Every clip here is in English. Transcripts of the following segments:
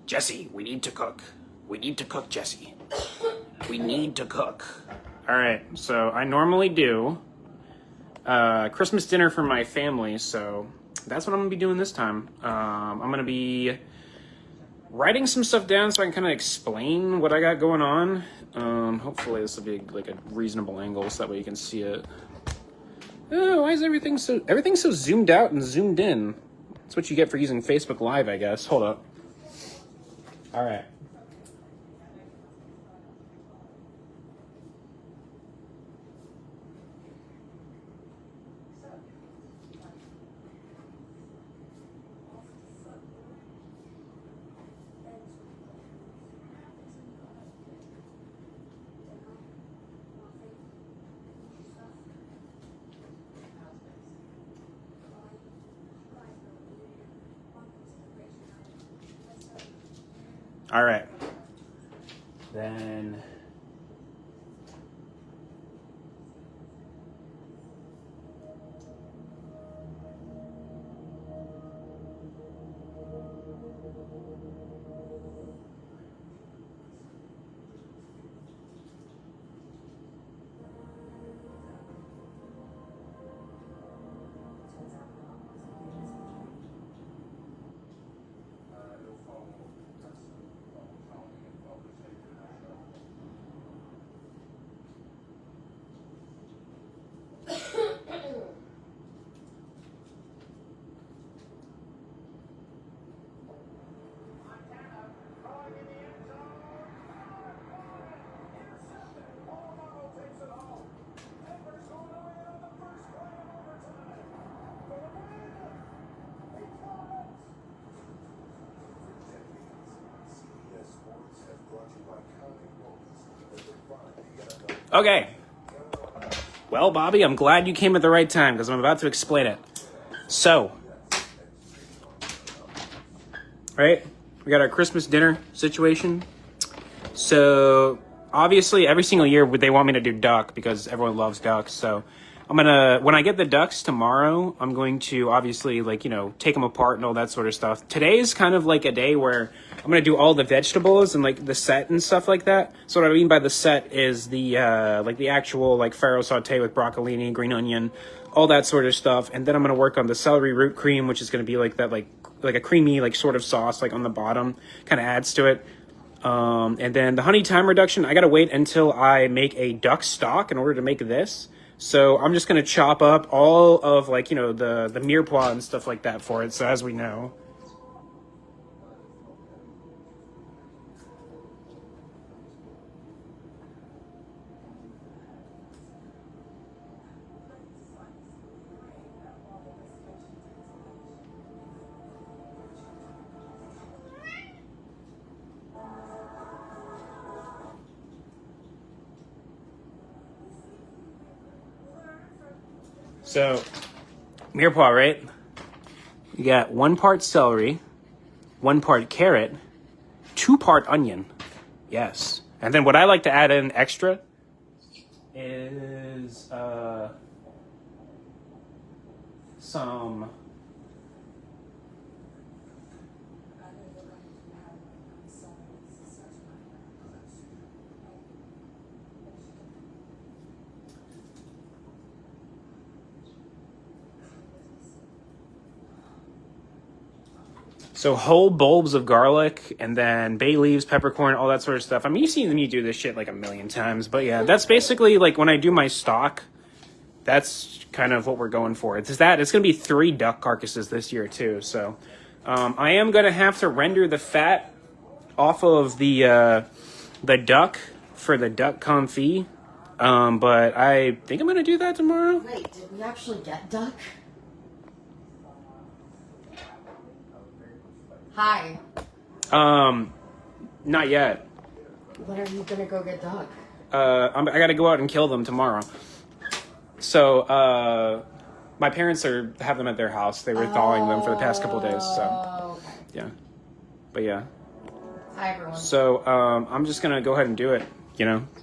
Jesse, we need to cook. We need to cook, Jesse. We need to cook. All right, so I normally do Christmas dinner for my family, so that's what I'm gonna be doing this time. I'm gonna be writing some stuff down so I can kind of explain what I got going on. Hopefully this will be like a reasonable angle so that way you can see it. Oh, why is everything's so zoomed out and zoomed in? That's what you get for using Facebook Live, I guess. Hold up. All right. All right. Then okay. Well, Bobby, I'm glad you came at the right time because I'm about to explain it. So, right, we got our Christmas dinner situation. So, obviously, every single year they want me to do duck because everyone loves ducks. So, when I get the ducks tomorrow, I'm going to obviously, take them apart and all that sort of stuff. Today is kind of like a day where I'm going to do all the vegetables and the set and stuff like that. So what I mean by the set is the actual farro saute with broccolini, green onion, all that sort of stuff. And then I'm going to work on the celery root cream, which is going to be like a creamy sort of sauce on the bottom, kind of adds to it. And then the honey thyme reduction, I got to wait until I make a duck stock in order to make this. So I'm just going to chop up all of the mirepoix and stuff like that for it. So as we know. So, mirepoix, right? You got 1 part celery, 1 part carrot, 2 part onion. Yes. And then what I like to add in extra is some whole bulbs of garlic, and then bay leaves, peppercorn, all that sort of stuff. I mean, you've seen me do this shit a million times, but yeah, that's basically when I do my stock, that's kind of what we're going for. It's going to be 3 duck carcasses this year too. So I am going to have to render the fat off of the duck for the duck confit. But I think I'm going to do that tomorrow. Wait, did we actually get duck? Hi. Not yet. When are you gonna go get duck? I got to go out and kill them tomorrow. So, my parents have them at their house. They were thawing them for the past couple of days. So, okay. Yeah. But yeah. Hi, everyone. So, I'm just gonna go ahead and do it.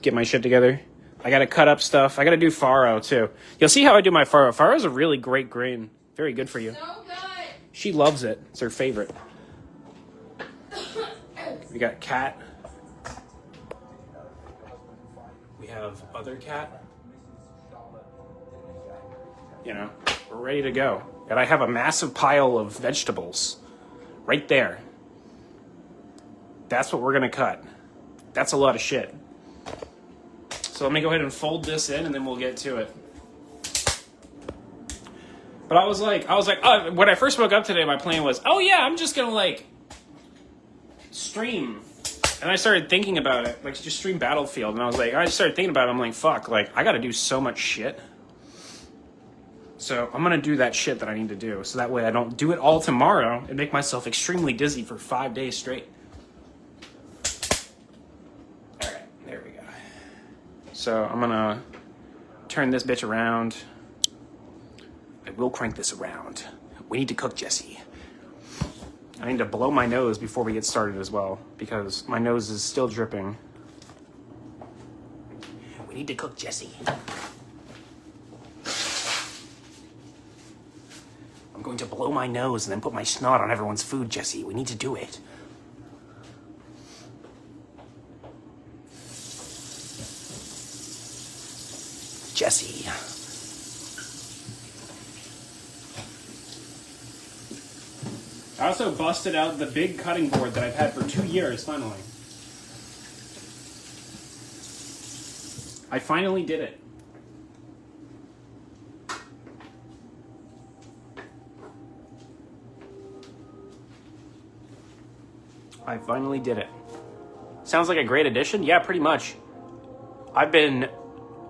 Get my shit together. I gotta cut up stuff. I gotta do farro too. You'll see how I do my farro. Farro is a really great grain. Very good for you. So good. She loves it. It's her favorite. We got cat. We have other cat. You know, we're ready to go. And I have a massive pile of vegetables right there. That's what we're gonna cut. That's a lot of shit. So let me go ahead and fold this in and then we'll get to it. But I was like, oh, when I first woke up today, my plan was, oh yeah, I'm just gonna like stream. And I started thinking about it, like just stream Battlefield. And I was like, I just started thinking about it. I'm like, fuck, like I gotta do so much shit. So I'm gonna do that shit that I need to do. So that way I don't do it all tomorrow and make myself extremely dizzy for 5 days straight. All right, there we go. So I'm gonna turn this bitch around. I will crank this around. We need to cook, Jesse. I need to blow my nose before we get started as well, because my nose is still dripping. We need to cook, Jesse. I'm going to blow my nose and then put my snot on everyone's food, Jesse. We need to do it. Jesse. I also busted out the big cutting board that I've had for 2 years, finally. I finally did it. I finally did it. Sounds like a great addition? Yeah, pretty much. I've been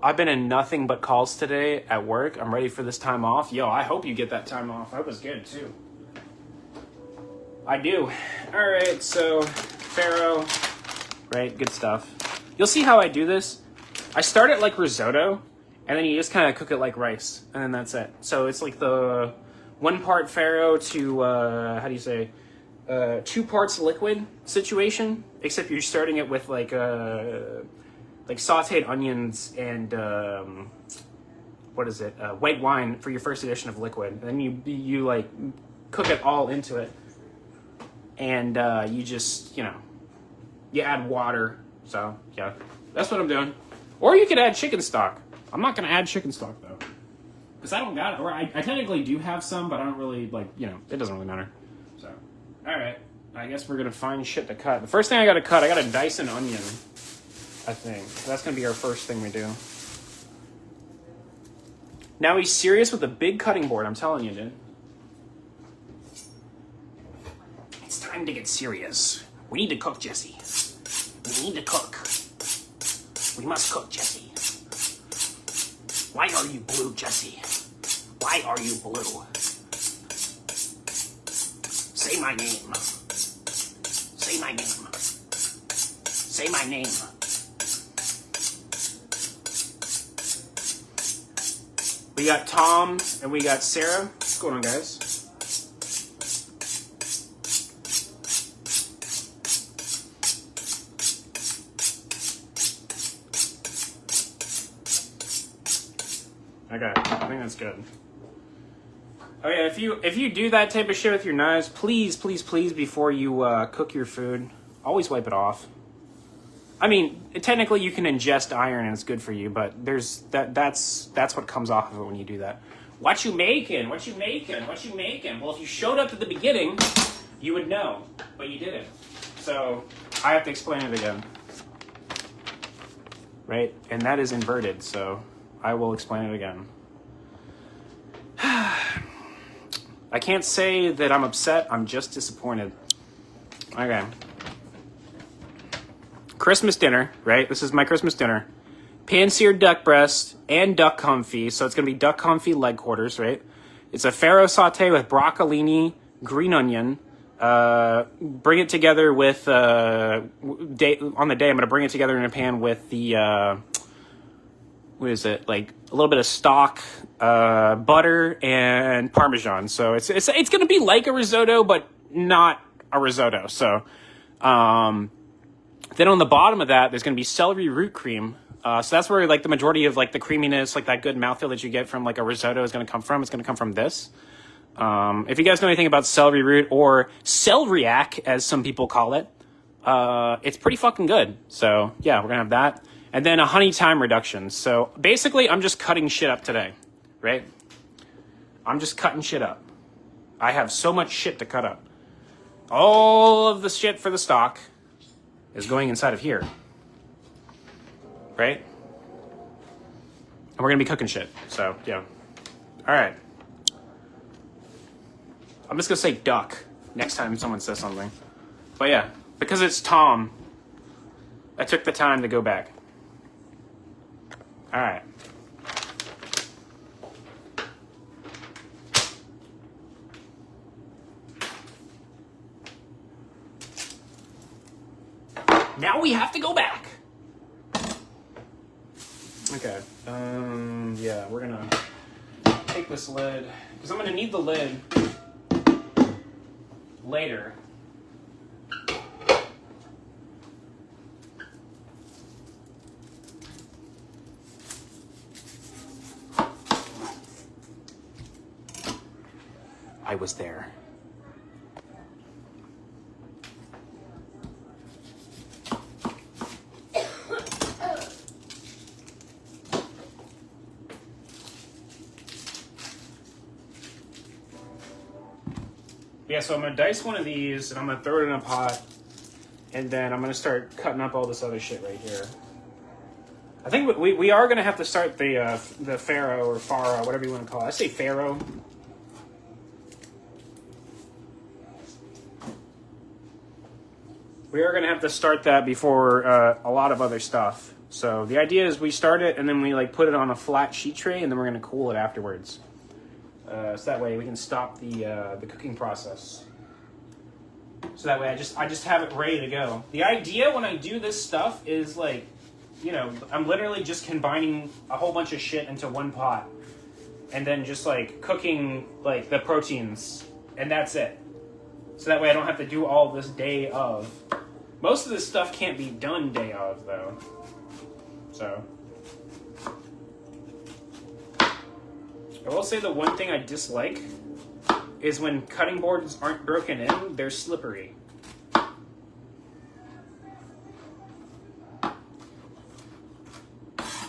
in nothing but calls today at work. I'm ready for this time off. Yo, I hope you get that time off. I was good too. I do. All right, so Pharaoh, right? Good stuff. You'll see how I do this. I start it like risotto, and then you just kind of cook it like rice, and then that's it. So it's like the 1 part Pharaoh to how do you say, 2 parts liquid situation. Except you're starting it with like sautéed onions and what is it? White wine for your first edition of liquid. And then you like cook it all into it. And you just, you know, you add water. So, yeah, that's what I'm doing. Or you could add chicken stock. I'm not going to add chicken stock, though. Because I don't got it. Or I technically do have some, but I don't really, like, you know, it doesn't really matter. So, all right. I guess we're going to find shit to cut. The first thing I got to cut, I got to dice an onion, I think. So that's going to be our first thing we do. Now he's serious with a big cutting board. I'm telling you, dude. Time to get serious. We need to cook, Jesse. We need to cook. We must cook, Jesse. Why are you blue, Jesse? Why are you blue? Say my name. Say my name. Say my name. We got Tom and we got Sarah. What's going on, guys? Okay, I think that's good. Oh yeah, if you do that type of shit with your knives, please, please, please, before you cook your food, always wipe it off. I mean, technically you can ingest iron and it's good for you, but that's what comes off of it when you do that. What you making? What you making? What you making? Well, if you showed up at the beginning, you would know, but you didn't. So I have to explain it again. Right? And that is inverted, so I will explain it again. I can't say that I'm upset. I'm just disappointed. Okay. Christmas dinner, right? This is my Christmas dinner. Pan-seared duck breast and duck confit. So it's going to be duck confit leg quarters, right? It's a Pharaoh saute with broccolini, green onion. Bring it together with... on the day, I'm going to bring it together in a pan with the... what is it, like a little bit of stock, butter, and Parmesan. So it's going to be like a risotto, but not a risotto. So then on the bottom of that, there's going to be celery root cream. So that's where like the majority of like the creaminess, like that good mouthfeel that you get from like a risotto is going to come from. It's going to come from this. If you guys know anything about celery root or celeriac, as some people call it, It's pretty fucking good. So yeah, we're gonna have that. And then a honey thyme reduction. So basically, I'm just cutting shit up today, right? I'm just cutting shit up. I have so much shit to cut up. All of the shit for the stock is going inside of here, right? And we're gonna be cooking shit. So yeah. All right. I'm just gonna say duck next time someone says something. But yeah, because it's Tom, I took the time to go back. All right. Now we have to go back. Okay. Yeah, we're gonna take this lid because I'm gonna need the lid later. I was there. Yeah, so I'm gonna dice one of these and I'm gonna throw it in a pot, and then I'm gonna start cutting up all this other shit right here. I think we are gonna have to start the farro or farro, whatever you want to call it. I say farro. We are gonna have to start that before a lot of other stuff. So the idea is we start it and then we like put it on a flat sheet tray and then we're gonna cool it afterwards. So that way we can stop the cooking process. So that way I just have it ready to go. The idea when I do this stuff is like, you know, I'm literally just combining a whole bunch of shit into one pot and then just like cooking like the proteins and that's it. So that way I don't have to do all this day of. Most of this stuff can't be done day of though. So. I will say the one thing I dislike is when cutting boards aren't broken in, they're slippery.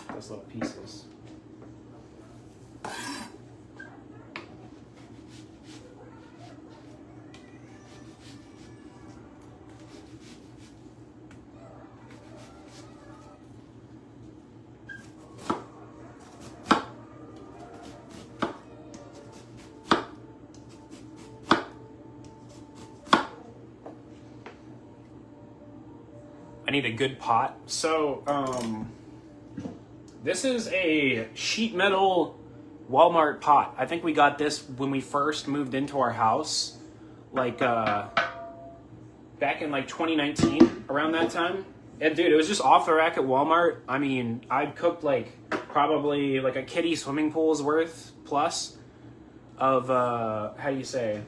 Those little pieces. I need a good pot. So, this is a sheet metal Walmart pot. I think we got this when we first moved into our house, like, back in like 2019, around that time. And dude, it was just off the rack at Walmart. I mean, I'd cooked like probably like a kiddie swimming pool's worth plus of, how do you say,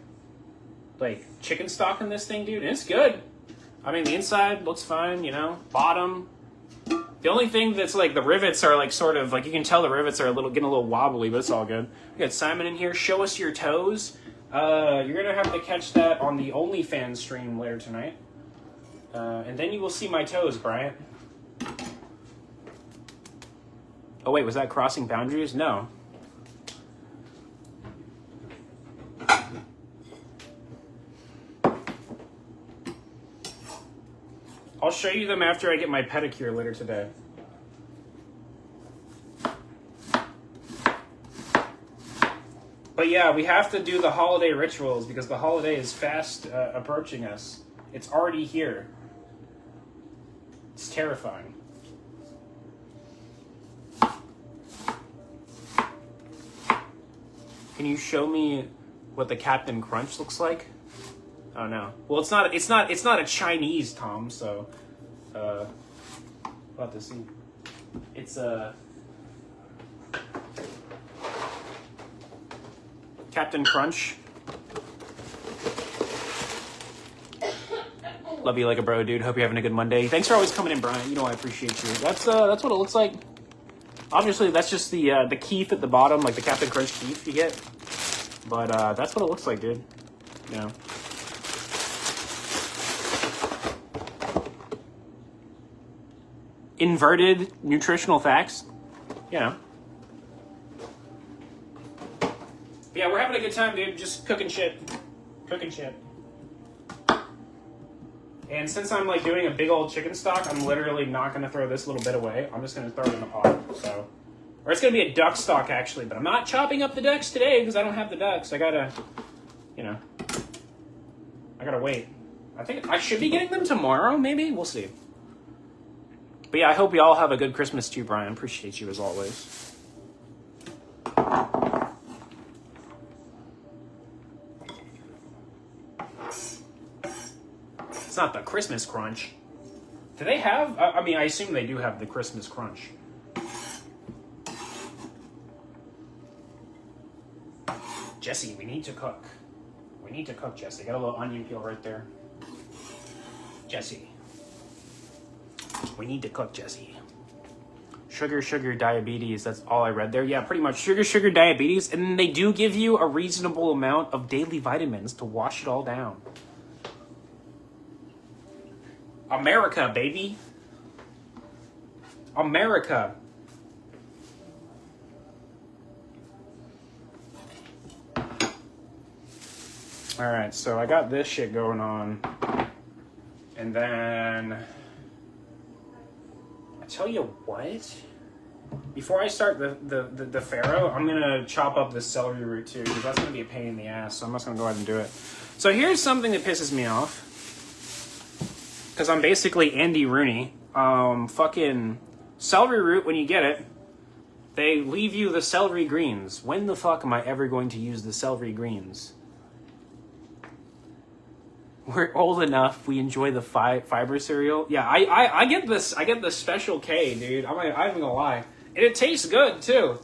like chicken stock in this thing, dude. And it's good. I mean, the inside looks fine, you know, bottom. The only thing that's like the rivets are like sort of like, you can tell the rivets are getting a little wobbly, but it's all good. We got Simon in here. Show us your toes. You're going to have to catch that on the OnlyFans stream later tonight. And then you will see my toes, Bryant. Oh, wait, was that crossing boundaries? No. I'll show you them after I get my pedicure later today. But yeah, we have to do the holiday rituals because the holiday is fast approaching us. It's already here. It's terrifying. Can you show me what the Captain Crunch looks like? Oh no. Well, it's not a Chinese Tom, so we'll have to see. It's Captain Crunch. Love you like a bro, dude. Hope you're having a good Monday. Thanks for always coming in, Brian. You know I appreciate you. That's what it looks like. Obviously, that's just the keef at the bottom, like the Captain Crunch keef you get. But that's what it looks like, dude. You know. inverted nutritional facts. You know. But yeah, we're having a good time, dude. Just cooking shit. Cooking shit. And since I'm like doing a big old chicken stock, I'm literally not going to throw this little bit away. I'm just going to throw it in the pot. So, or it's going to be a duck stock actually, but I'm not chopping up the ducks today because I don't have the ducks. I gotta, you know, I gotta wait. I think I should be getting them tomorrow. Maybe we'll see. But yeah, I hope you all have a good Christmas too, Brian. Appreciate you as always. It's not the Christmas crunch. Do they have? I mean, I assume they do have the Christmas crunch. Jesse, we need to cook. We need to cook, Jesse. Got a little onion peel right there. Jesse. We need to cook, Jesse. Sugar, diabetes. That's all I read there. Yeah, pretty much. Sugar, diabetes. And they do give you a reasonable amount of daily vitamins to wash it all down. America, baby. America. Alright, so I got this shit going on. And then... I tell you what? Before I start the farro, I'm going to chop up this celery root too, because that's going to be a pain in the ass, so I'm just going to go ahead and do it. So here's something that pisses me off. Because I'm basically Andy Rooney. Fucking celery root, when you get it, they leave you the celery greens. When the fuck am I ever going to use the celery greens? We're old enough. We enjoy the fiber cereal. Yeah, I get this. I get the Special K, dude. I'm not even gonna lie, and it tastes good too.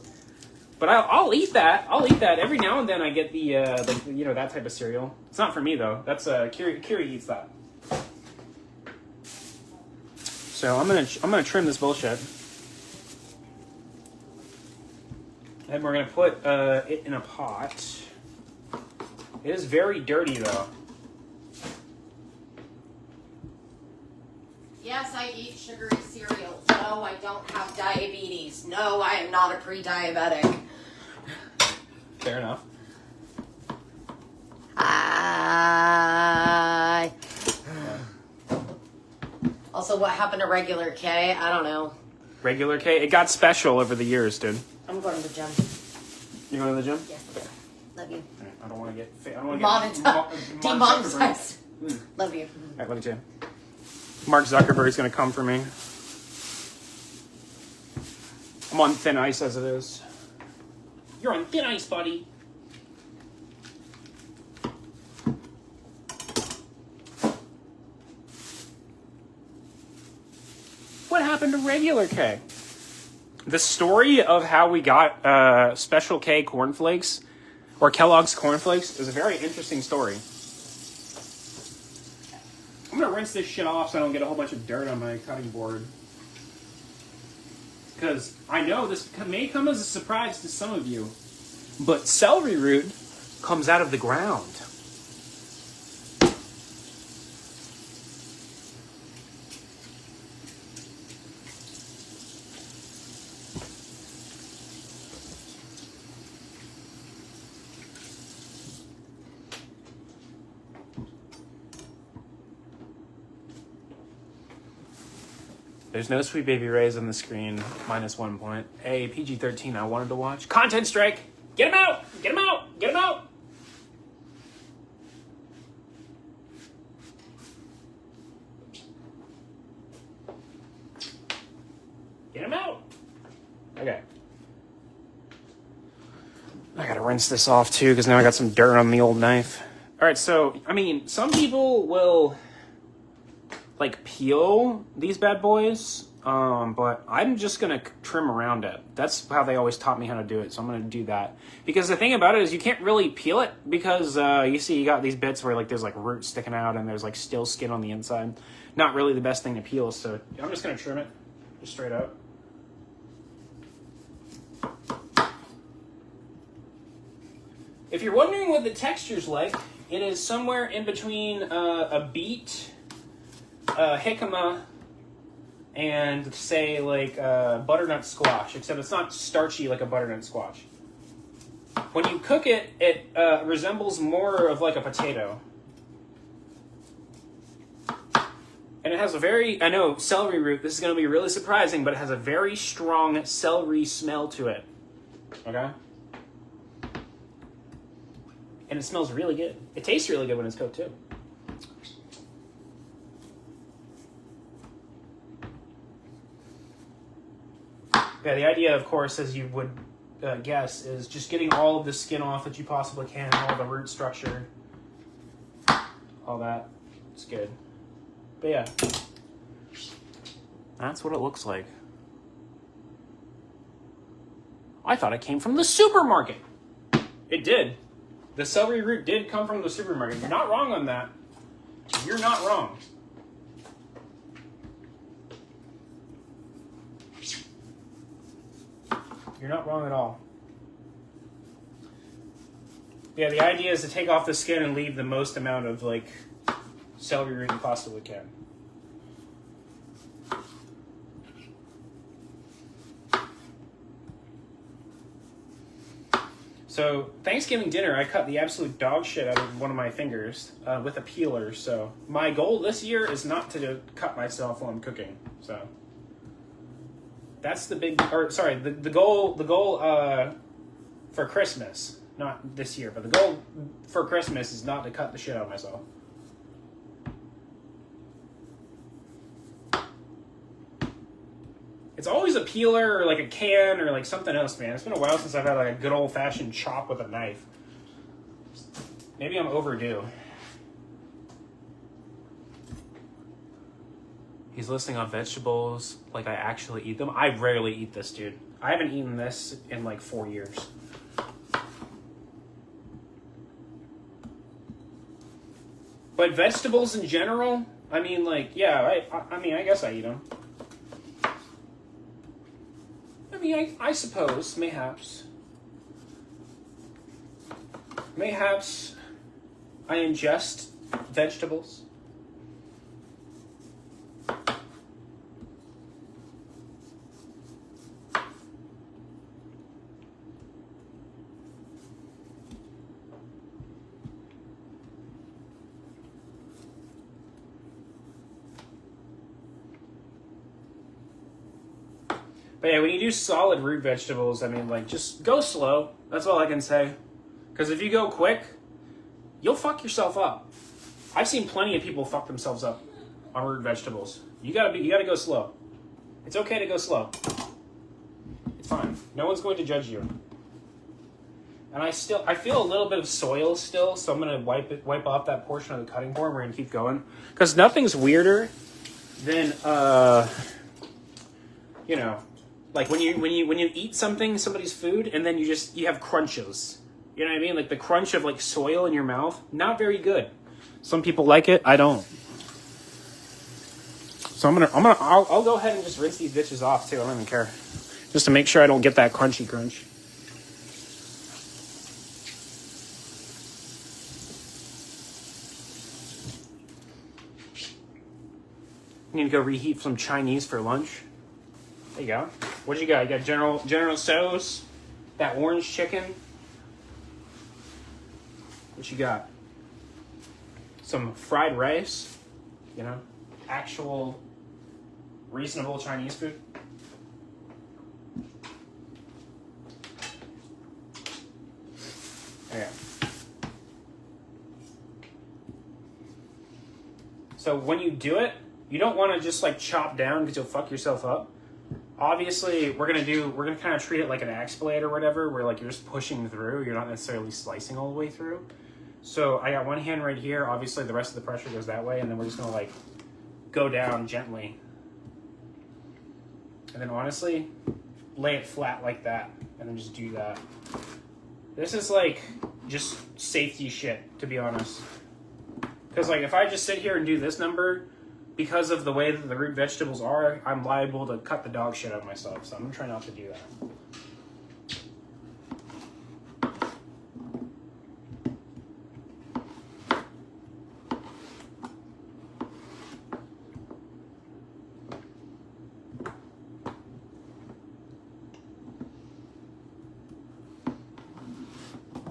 But I'll eat that. I'll eat that every now and then. I get the you know, that type of cereal. It's not for me though. That's Kiri eats that. So I'm gonna trim this bullshit, and we're gonna put it in a pot. It is very dirty though. Yes, I eat sugary cereal. No, I don't have diabetes. No, I am not a pre-diabetic. Fair enough. Also, what happened to regular K? I don't know. Regular K? It got special over the years, dude. I'm going to the gym. You going to the gym? Yes. Love you. Right, I don't want to get... I don't want to get... Demonetized. Love you. Alright, love you too. Mark Zuckerberg's going to come for me. I'm on thin ice as it is. You're on thin ice, buddy. What happened to regular K? The story of how we got Special K cornflakes, or Kellogg's cornflakes, is a very interesting story. I'm going to rinse this shit off so I don't get a whole bunch of dirt on my cutting board. Because I know this may come as a surprise to some of you, but celery root comes out of the ground. There's no Sweet Baby Ray's on the screen. -1 point. Hey, PG-13 I wanted to watch. Content strike! Get him out! Get him out! Get him out! Get him out! Okay. I gotta rinse this off too, because now I got some dirt on the old knife. Alright, so, I mean, some people will... like peel these bad boys, but I'm just gonna trim around it. That's how they always taught me how to do it, so I'm gonna do that. Because the thing about it is you can't really peel it, because you see you got these bits where like there's like roots sticking out and there's like still skin on the inside. Not really the best thing to peel, so I'm just gonna trim it, just straight up. If you're wondering what the texture's like, it is somewhere in between a beet, jicama, and say like butternut squash, except it's not starchy like a butternut squash. When you cook it, it resembles more of like a potato. And it has a very, I know, celery root, this is going to be really surprising, but it has a very strong celery smell to it. Okay? And it smells really good. It tastes really good when it's cooked too. Yeah, the idea, of course, as you would guess, is just getting all of the skin off that you possibly can, all the root structure, all that. It's good. But yeah, that's what it looks like. I thought it came from the supermarket. It did. The celery root did come from the supermarket. You're not wrong on that. You're not wrong. You're not wrong at all. Yeah, the idea is to take off the skin and leave the most amount of like celery root you possibly can. So Thanksgiving dinner, I cut the absolute dog shit out of one of my fingers with a peeler. So my goal this year is not to cut myself while I'm cooking. So that's the big, or sorry, the goal for Christmas, not this year, but the goal for Christmas is not to cut the shit out of myself. It's always a peeler or like a can or like something else, man. It's been a while since I've had like a good old-fashioned chop with a knife. Maybe I'm overdue. He's listing on vegetables like I actually eat them. I rarely eat this, dude. I haven't eaten this in like 4 years. But vegetables in general, I mean, like, yeah, I mean, I guess I eat them. I mean, I suppose, mayhaps. Mayhaps I ingest vegetables. But yeah, when you do solid root vegetables, I mean, like, just go slow. That's all I can say. Because if you go quick, you'll fuck yourself up. I've seen plenty of people fuck themselves up on root vegetables. You gotta go slow. It's okay to go slow. It's fine. No one's going to judge you. And I feel a little bit of soil still, so I'm gonna wipe off that portion of the cutting board. We're gonna keep going. Because nothing's weirder than you know, like when you eat somebody's food, and then you have crunches. You know what I mean? Like the crunch of like soil in your mouth. Not very good. Some people like it. I don't. So I'll go ahead and just rinse these bitches off too. I don't even care. Just to make sure I don't get that crunchy crunch. Need to go reheat some Chinese for lunch. There you go. What you got? You got General Tso's, that orange chicken. What you got? Some fried rice. You know, actual reasonable Chinese food. Yeah. So when you do it, you don't want to just like chop down because you'll fuck yourself up. Obviously, we're gonna kind of treat it like an axe blade or whatever, where like you're just pushing through. You're not necessarily slicing all the way through. So I got one hand right here. Obviously, the rest of the pressure goes that way, and then we're just gonna like go down gently, and then honestly, lay it flat like that, and then just do that. This is like just safety shit, to be honest. Because like if I just sit here and do this number, because of the way that the root vegetables are, I'm liable to cut the dog shit out of myself. So I'm gonna try not to do that.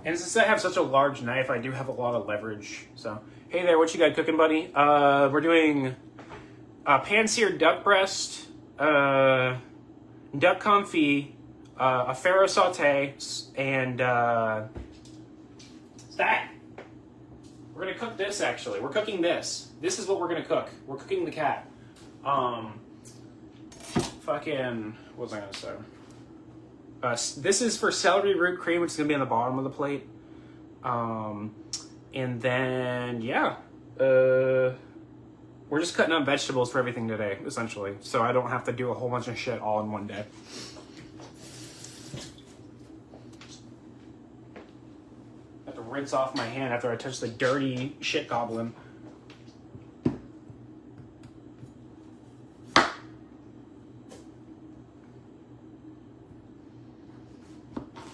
And since I have such a large knife, I do have a lot of leverage. So, hey there, what you got cooking, buddy? We're doing pan-seared duck breast, duck confit, a farro saute, and that. We're gonna cook this. Actually, we're cooking this. This is what we're gonna cook. We're cooking the cat. Fucking. What was I gonna say? This is for celery root cream, which is gonna be on the bottom of the plate. And then yeah, we're just cutting up vegetables for everything today, essentially, so I don't have to do a whole bunch of shit all in one day. I have to rinse off my hand after I touch the dirty shit goblin.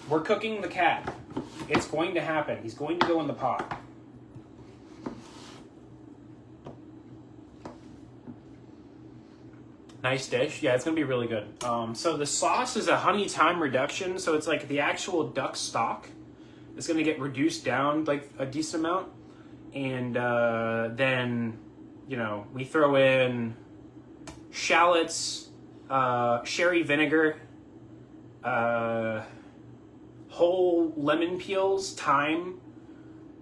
We're cooking the cat. It's going to happen. He's going to go in the pot. Nice dish. Yeah, it's going to be really good. So the sauce is a honey thyme reduction. So it's like the actual duck stock is going to get reduced down like a decent amount. And then, you know, we throw in shallots, sherry vinegar, whole lemon peels, thyme,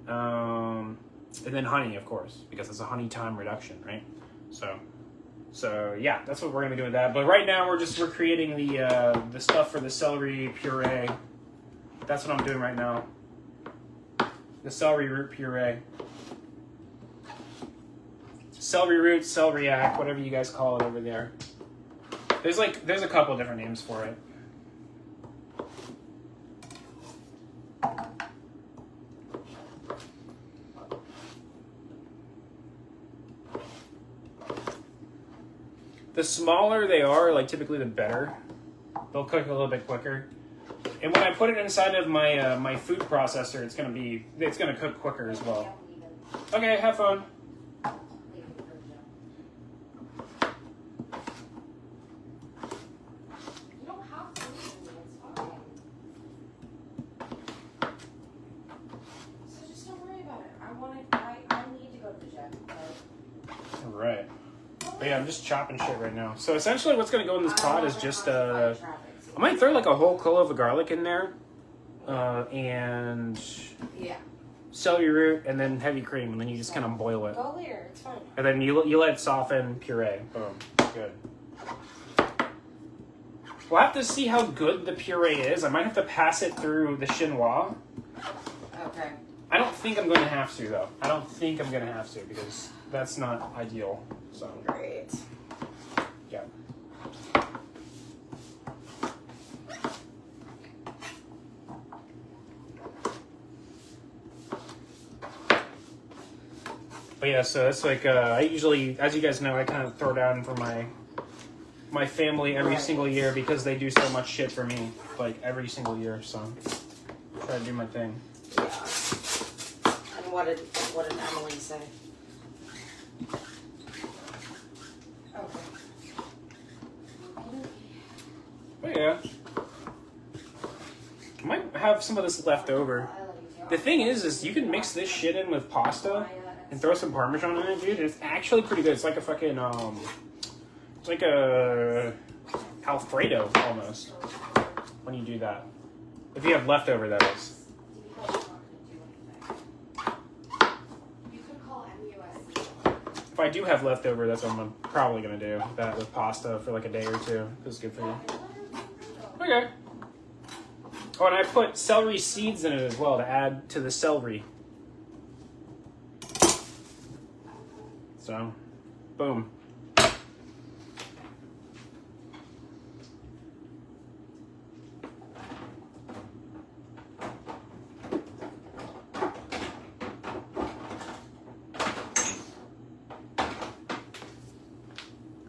and then honey, of course, because it's a honey thyme reduction, right? So yeah, that's what we're gonna be doing with that. But right now we're creating the stuff for the celery puree. That's what I'm doing right now. The celery root puree. Celery root, celeriac, whatever you guys call it over there. There's a couple different names for it. The smaller they are, like typically the better. They'll cook a little bit quicker. And when I put it inside of my my food processor, it's gonna cook quicker as well. Okay, have fun. You don't have to leave me, it's fine. So just don't worry about it. I need to go to the gym, but... All right. But yeah, I'm just chopping shit right now. So essentially what's going to go in this pot is just, I might throw like a whole clove of garlic in there, and yeah, celery root, and then heavy cream, and then you just kind of boil it. go later, it's fine. And then you let it soften, puree. Boom. Good. We'll have to see how good the puree is. I might have to pass it through the chinois. Okay. I don't think I'm going to have to, though. I don't think I'm going to have to, because that's not ideal. So Great. yeah. But yeah, so that's like I usually, as you guys know, I kind of throw down for my family every single year because they do so much shit for me, like every single year. So try to do my thing. Yeah. And what did Emily say? Okay. But yeah, I might have some of this left over. The thing is you can mix this shit in with pasta and throw some Parmesan in it, dude. It's actually pretty good. It's like a fucking it's like a Alfredo almost when you do that. If you have leftover, that is. If I do have leftover, that's what I'm probably gonna do. That with pasta for like a day or two. It's good for you. Okay. Oh, and I put celery seeds in it as well to add to the celery. So, boom.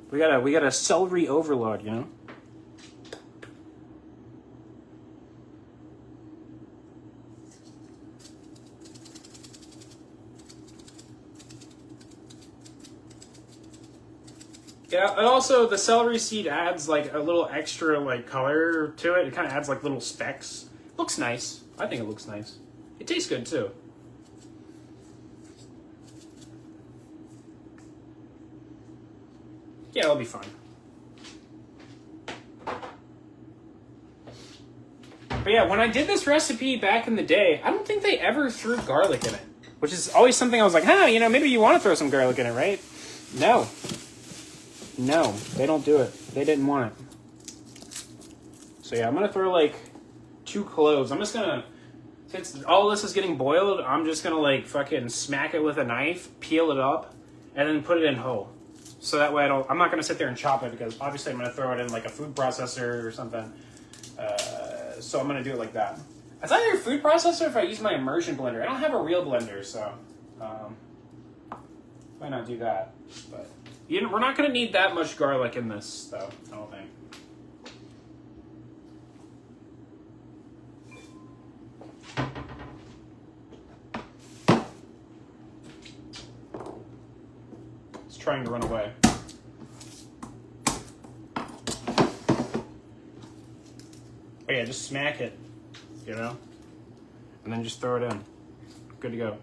We got a celery overload, you know? Yeah, and also the celery seed adds like a little extra like color to it. It kind of adds like little specks. Looks nice. I think it looks nice. It tastes good too. Yeah, it'll be fine. But yeah, when I did this recipe back in the day, I don't think they ever threw garlic in it. Which is always something I was like, maybe you want to throw some garlic in it, right? No. No, they don't do it. They didn't want it. So yeah, I'm going to throw like 2 cloves. I'm just going to, since all this is getting boiled, I'm just going to like fucking smack it with a knife, peel it up, and then put it in whole. So that way I'm not going to sit there and chop it because obviously I'm going to throw it in like a food processor or something. So I'm going to do it like that. It's either a food processor if I use my immersion blender. I don't have a real blender, so might not do that. But we're not going to need that much garlic in this, though, I don't think. It's trying to run away. Oh yeah, just smack it, and then just throw it in. Good to go.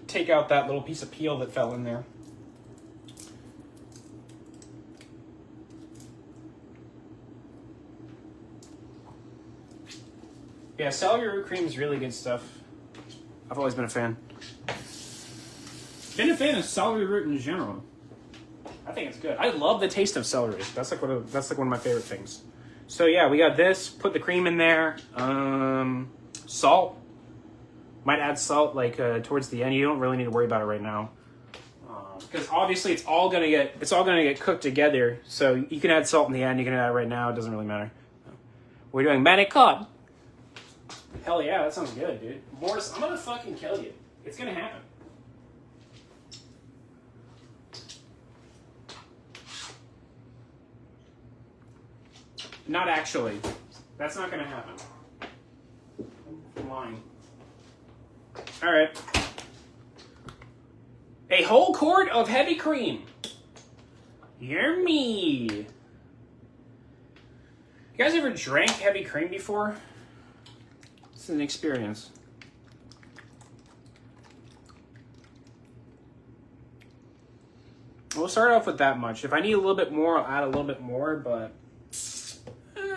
Take out that little piece of peel that fell in there. Yeah, celery root cream is really good stuff. I've always been a fan. Been a fan of celery root in general. I think it's good. I love the taste of celery. That's like one of my favorite things. So yeah, we got this. Put the cream in there. Salt. Might add salt like towards the end. You don't really need to worry about it right now, because obviously it's all gonna get cooked together. So you can add salt in the end. You can add it right now. It doesn't really matter. We're doing manicotti. Hell yeah, that sounds good, dude. Morris, I'm gonna fucking kill you. It's gonna happen. Not actually. That's not gonna happen. I'm lying. Alright. A whole quart of heavy cream. Yummy. You guys ever drank heavy cream before? It's an experience. We'll start off with that much. If I need a little bit more, I'll add a little bit more, but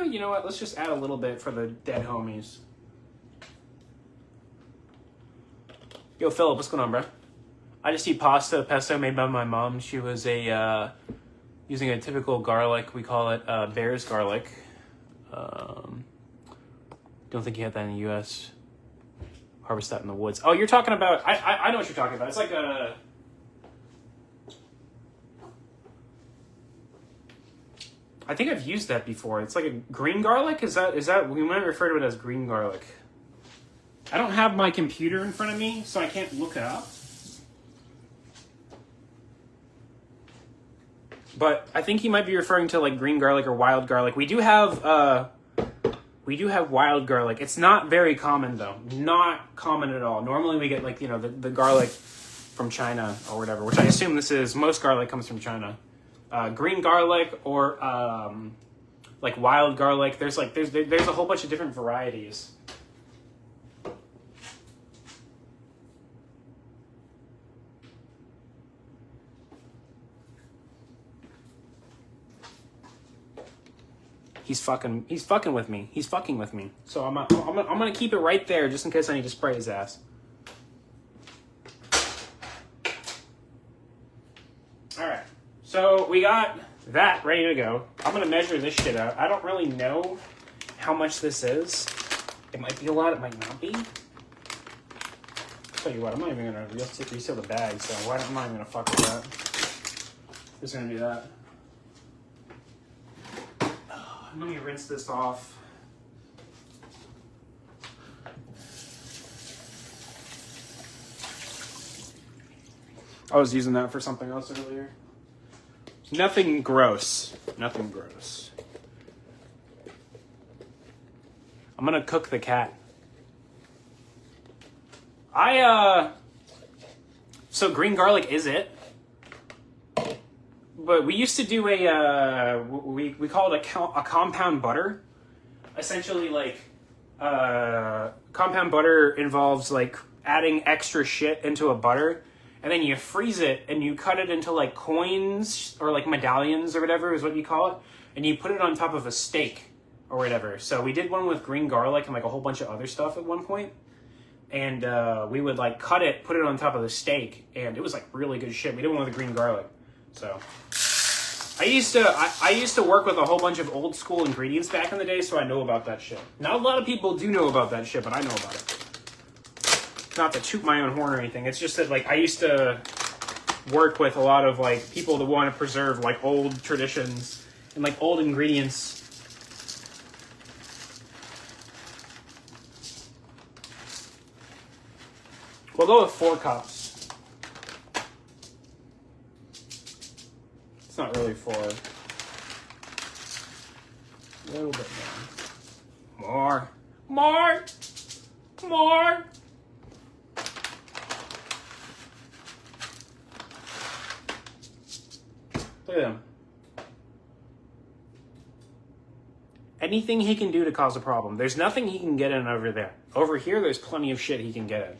you know what? Let's just add a little bit for the dead homies. Yo, Philip, what's going on, bro? I just eat pesto made by my mom. She was using a typical garlic. We call it Bear's garlic. Don't think you have that in the U.S. Harvest that in the woods. Oh, you're talking about... I know what you're talking about. It's like a... I think I've used that before. It's like a green garlic? Is that we might refer to it as green garlic. I don't have my computer in front of me, so I can't look it up. But I think he might be referring to like green garlic or wild garlic. We do have wild garlic. It's not very common though. Not common at all. Normally we get like, the garlic from China or whatever, which I assume this is. Most garlic comes from China. Green garlic or like wild garlic. There's a whole bunch of different varieties. He's fucking with me. He's fucking with me. So I'm gonna keep it right there just in case I need to spray his ass. All right. So we got that ready to go. I'm gonna measure this shit out. I don't really know how much this is. It might be a lot. It might not be. I'll tell you what. I'm not even gonna reseal the bag. So I'm not even gonna fuck with that. Just gonna do that. Let me rinse this off. I was using that for something else earlier. Nothing gross. Nothing gross. I'm gonna cook the cat. So green garlic is it. But we used to do we call it a compound butter. Essentially, like, compound butter involves like adding extra shit into a butter, and then you freeze it and you cut it into like coins or like medallions or whatever is what you call it, and you put it on top of a steak or whatever. So we did one with green garlic and like a whole bunch of other stuff at one point, and we would like cut it, put it on top of the steak, and it was like really good shit. We did one with the green garlic. So I used to work with a whole bunch of old school ingredients back in the day, so I know about that shit. Not a lot of people do know about that shit, but I know about it. Not to toot my own horn or anything. It's just that like I used to work with a lot of like people that want to preserve like old traditions and like old ingredients. We'll go with 4 cups. It's not really 4. A little bit more. More. Look at him. Anything he can do to cause a problem. There's nothing he can get in over there. Over here, there's plenty of shit he can get in.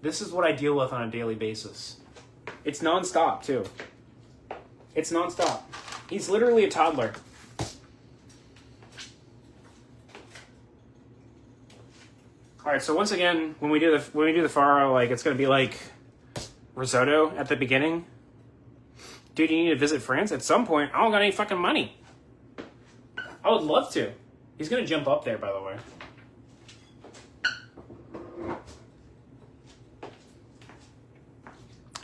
This is what I deal with on a daily basis. It's nonstop, too. It's nonstop. He's literally a toddler. All right, so once again, when we do the farro, like it's gonna be like risotto at the beginning. Dude, you need to visit France at some point. I don't got any fucking money. I would love to. He's gonna jump up there, by the way.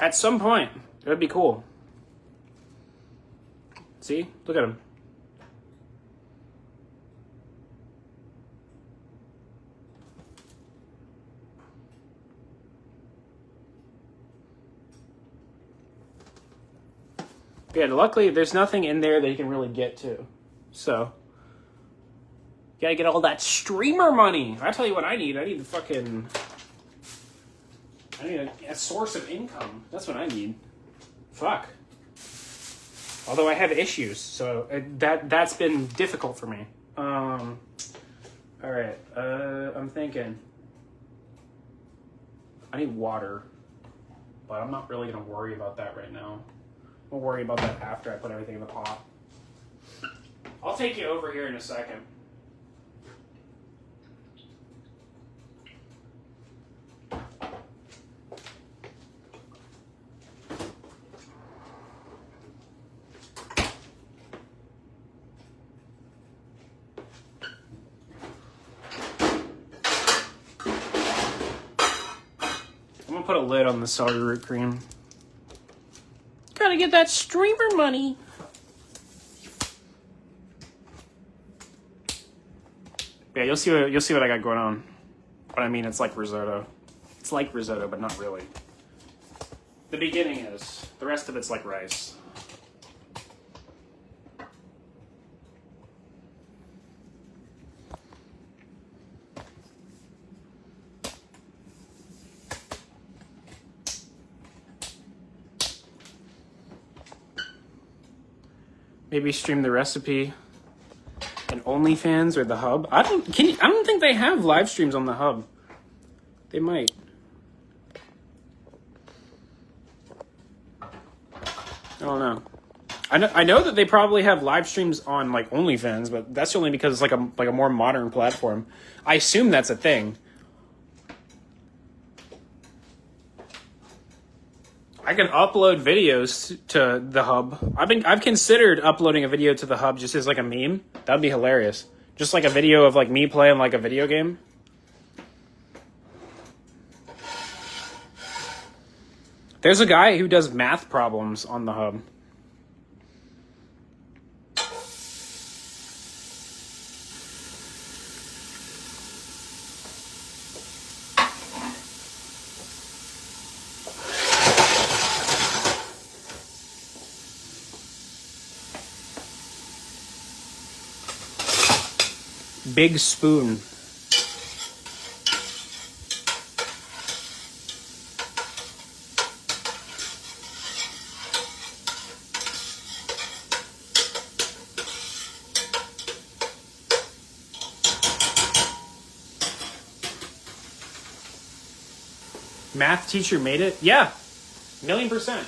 At some point, it would be cool. See? Look at him. Yeah, luckily there's nothing in there that you can really get to. So, you gotta get all that streamer money. I tell you what I need. I need a source of income. That's what I need. Fuck. Although I have issues, so that's been difficult for me. All right. I'm thinking. I need water, but I'm not really gonna worry about that right now. We'll worry about that after I put everything in the pot. I'll take you over here in a second. I'm gonna put a lid on the celery root cream. Gotta get that streamer money. Yeah, you'll see what I got going on. But I mean, it's like risotto. It's like risotto, but not really. The beginning is. The rest of it's like rice. Maybe stream the recipe and OnlyFans or the Hub. I don't think they have live streams on the Hub. They might. I don't know. I know that they probably have live streams on like OnlyFans, but that's only because it's like a more modern platform. I assume that's a thing. I can upload videos to the Hub. I've considered uploading a video to the Hub just as like a meme. That'd be hilarious. Just like a video of like me playing like a video game. There's a guy who does math problems on the Hub. Big spoon. Math teacher made it? Yeah. 1,000,000%.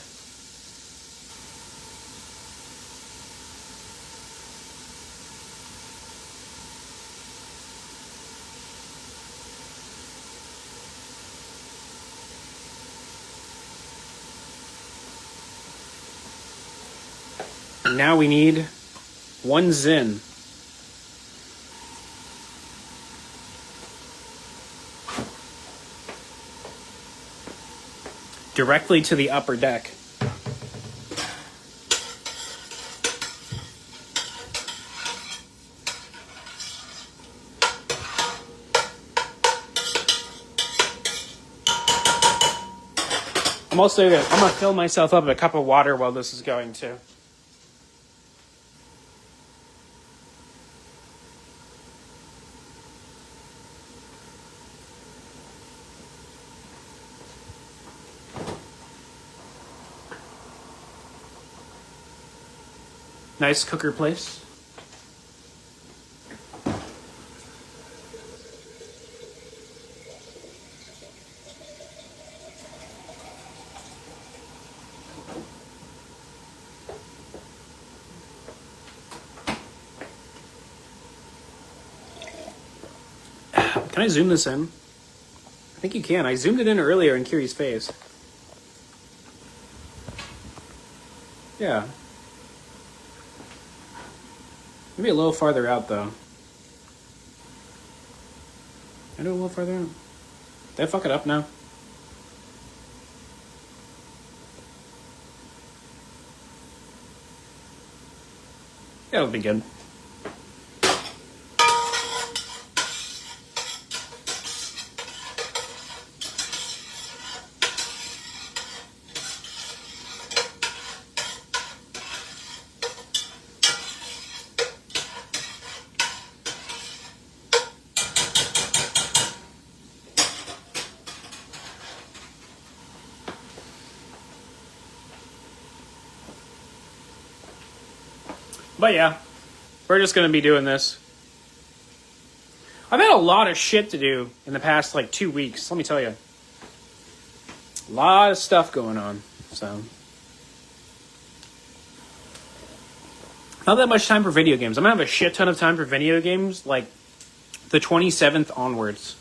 Now we need 1 Zin. Directly to the upper deck. I'm gonna fill myself up a cup of water while this is going too. Nice cooker place. Can I zoom this in? I think you can. I zoomed it in earlier in Kiri's face. Yeah. Maybe a little farther out, though. I do a little farther out. Did I fuck it up now? Yeah, it'll be good. But yeah, we're just going to be doing this. I've had a lot of shit to do in the past, 2 weeks. Let me tell you. A lot of stuff going on. So, not that much time for video games. I'm going to have a shit ton of time for video games, the 27th onwards.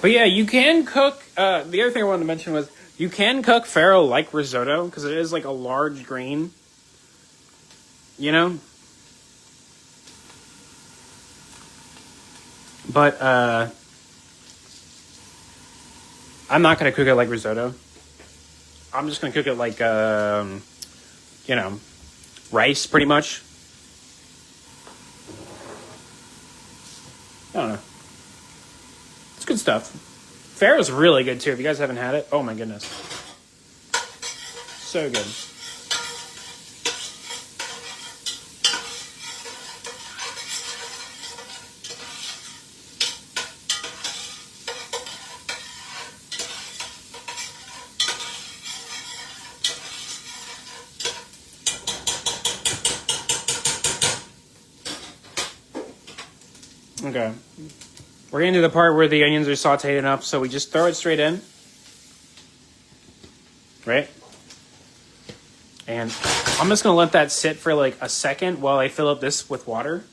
But yeah, you can cook. The other thing I wanted to mention was you can cook farro like risotto because it is a large grain. You know? But I'm not going to cook it like risotto. I'm just going to cook it like, rice pretty much. I don't know. It's good stuff. Farro's really good too. If you guys haven't had it, oh my goodness. So good. Okay. We're getting to the part where the onions are sauteed up, so we just throw it straight in. Right? And I'm just going to let that sit for a second while I fill up this with water.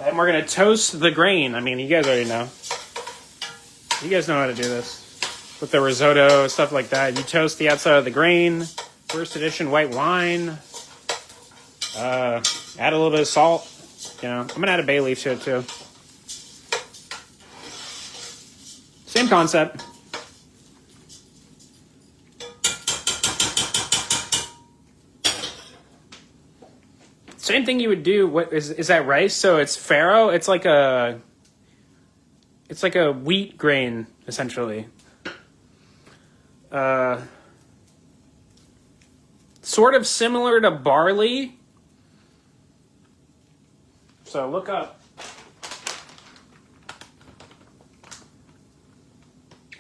And we're going to toast the grain. I mean, you guys already know. You guys know how to do this. With the risotto, stuff like that. You toast the outside of the grain. First edition white wine. Add a little bit of salt. I'm going to add a bay leaf to it too. Same concept. Same thing you would do. What is that rice? So it's farro. It's like a wheat grain essentially. Sort of similar to barley. So look up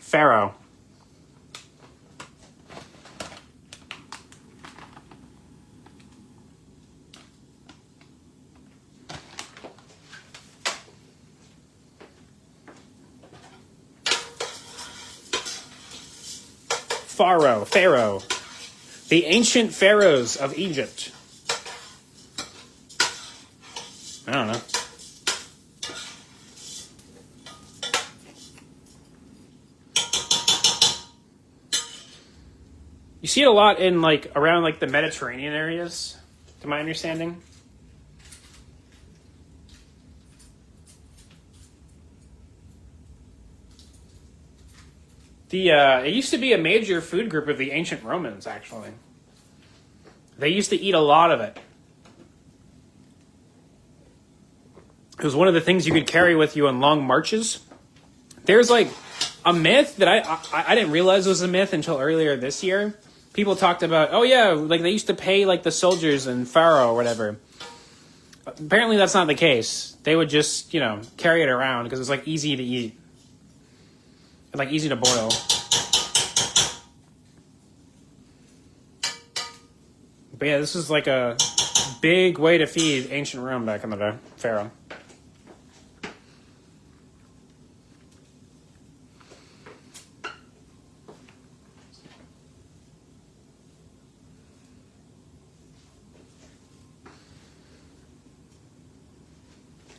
farro. Pharaoh, the ancient pharaohs of Egypt. I don't know. You see it a lot in around the Mediterranean areas, to my understanding. It used to be a major food group of the ancient Romans, actually. They used to eat a lot of it. It was one of the things you could carry with you on long marches. There's a myth that I didn't realize was a myth until earlier this year. People talked about, oh yeah, they used to pay the soldiers in Pharaoh or whatever. Apparently that's not the case. They would just, carry it around because it's easy to eat. And easy to boil. But yeah, this is a big way to feed ancient Rome back in the day. Pharaoh.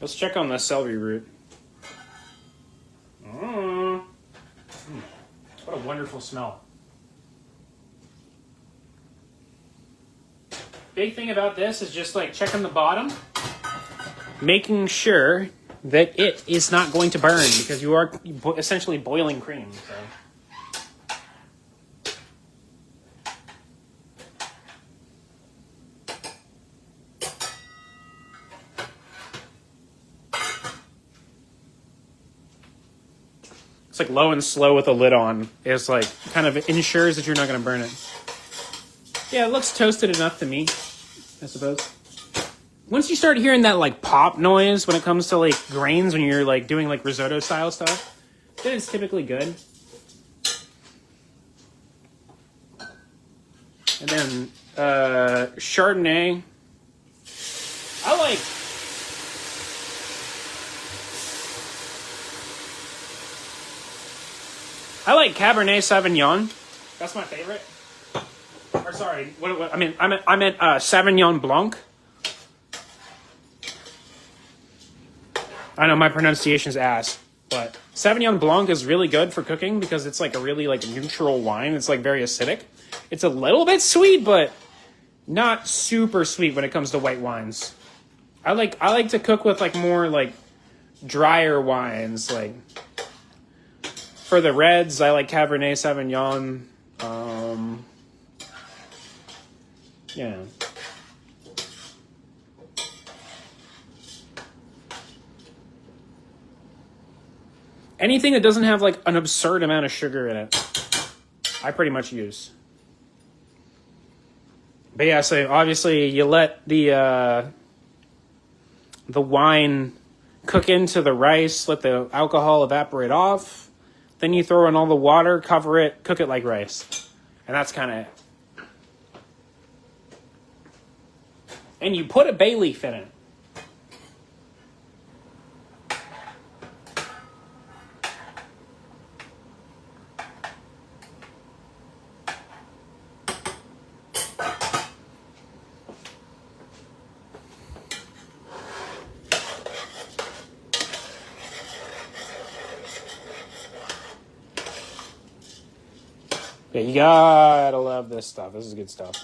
Let's check on the celery root. What a wonderful smell. Big thing about this is just checking the bottom, making sure that it is not going to burn because you are essentially boiling cream. So. It's low and slow with the lid on. It's kind of ensures that you're not going to burn it. Yeah, it looks toasted enough to me, I suppose. Once you start hearing that pop noise when it comes to grains when you're doing risotto style stuff, then it's typically good. And then Chardonnay. I like Cabernet Sauvignon. That's my favorite. Or sorry, what I meant Sauvignon Blanc. I know my pronunciation's ass, but Sauvignon Blanc is really good for cooking because it's a really neutral wine. It's very acidic. It's a little bit sweet, but not super sweet when it comes to white wines. I like to cook with more drier wines. For the reds, I like Cabernet Sauvignon. Yeah. Anything that doesn't have an absurd amount of sugar in it, I pretty much use. But yeah, so obviously you let the wine cook into the rice, let the alcohol evaporate off. Then you throw in all the water, cover it, cook it like rice. And that's kind of it. And you put a bay leaf in it. Yeah, you gotta love this stuff. This is good stuff.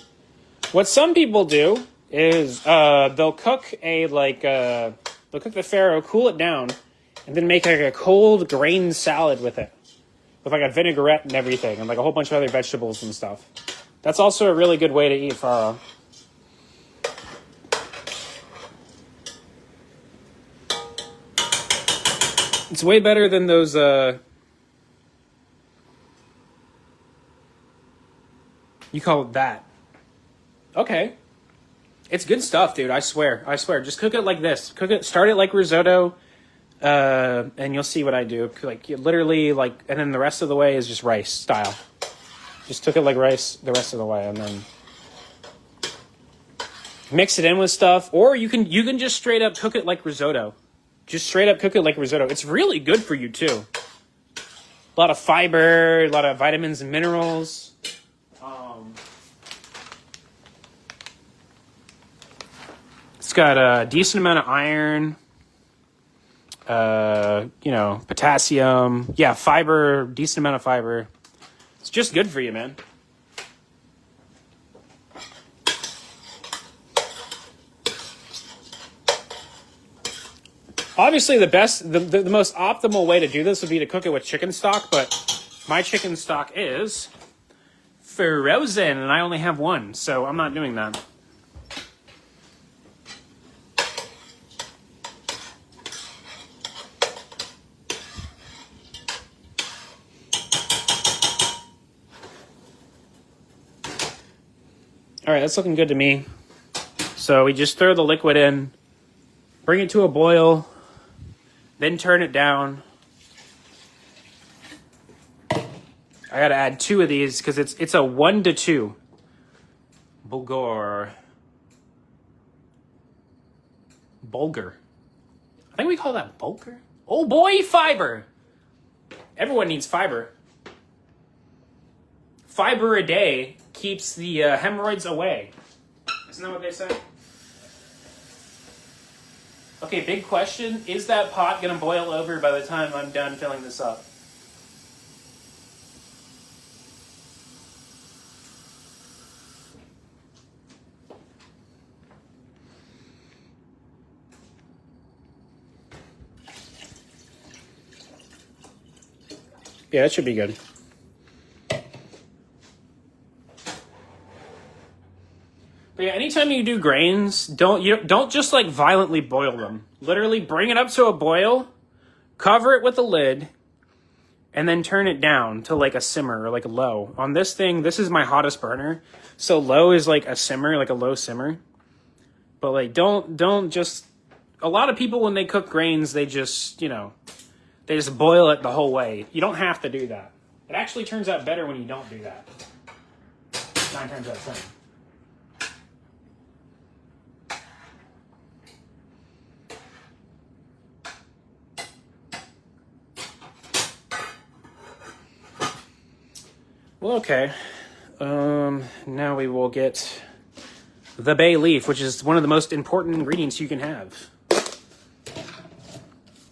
What some people do is they'll cook the farro, cool it down, and then make a cold grain salad with it. with like a vinaigrette and everything, and like a whole bunch of other vegetables and stuff. That's also a really good way to eat farro. It's way better than those you call it that. Okay. It's good stuff, dude. I swear. Just cook it like this. Start it like risotto, and you'll see what I do. Like, literally, like, and then the rest of the way is just rice style. Just cook it like rice the rest of the way, and then mix it in with stuff. Or you can just straight up cook it like risotto. Just straight up cook it like risotto. It's really good for you, too. A lot of fiber, a lot of vitamins and minerals. It's got a decent amount of iron, potassium. Yeah, fiber, decent amount of fiber. It's just good for you, man. Obviously, the most optimal way to do this would be to cook it with chicken stock, but my chicken stock is frozen, and I only have one, so I'm not doing that. All right, that's looking good to me. So we just throw the liquid in, bring it to a boil, then turn it down. I gotta add 2 of these because it's a 1 to 2. Bulgur. I think we call that bulgur. Oh boy, fiber. Everyone needs fiber. Fiber a day keeps the hemorrhoids away. Isn't that what they say? Okay, big question. Is that pot going to boil over by the time I'm done filling this up? Yeah, that should be good. But yeah, anytime you do grains, don't just like violently boil them. Literally bring it up to a boil, cover it with a lid, and then turn it down to like a simmer or like a low. On this thing, this is my hottest burner. So low is like a simmer, like a low simmer. But like don't just, a lot of people when they cook grains, they just boil it the whole way. You don't have to do that. It actually turns out better when you don't do that. 9 times out of 10. Well, okay. Now we will get the bay leaf, which is one of the most important ingredients you can have.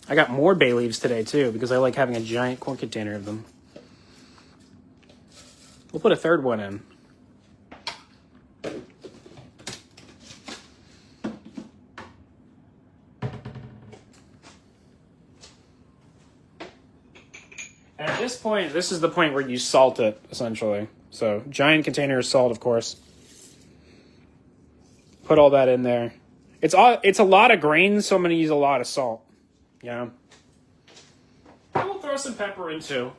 I got more bay leaves today, too, because I like having a giant quart container of them. We'll put a third one in. And at this point, this is the point where you salt it, essentially. So, giant container of salt, of course. Put all that in there. It's a lot of grains, so I'm going to use a lot of salt. Yeah. And we'll throw some pepper in, too.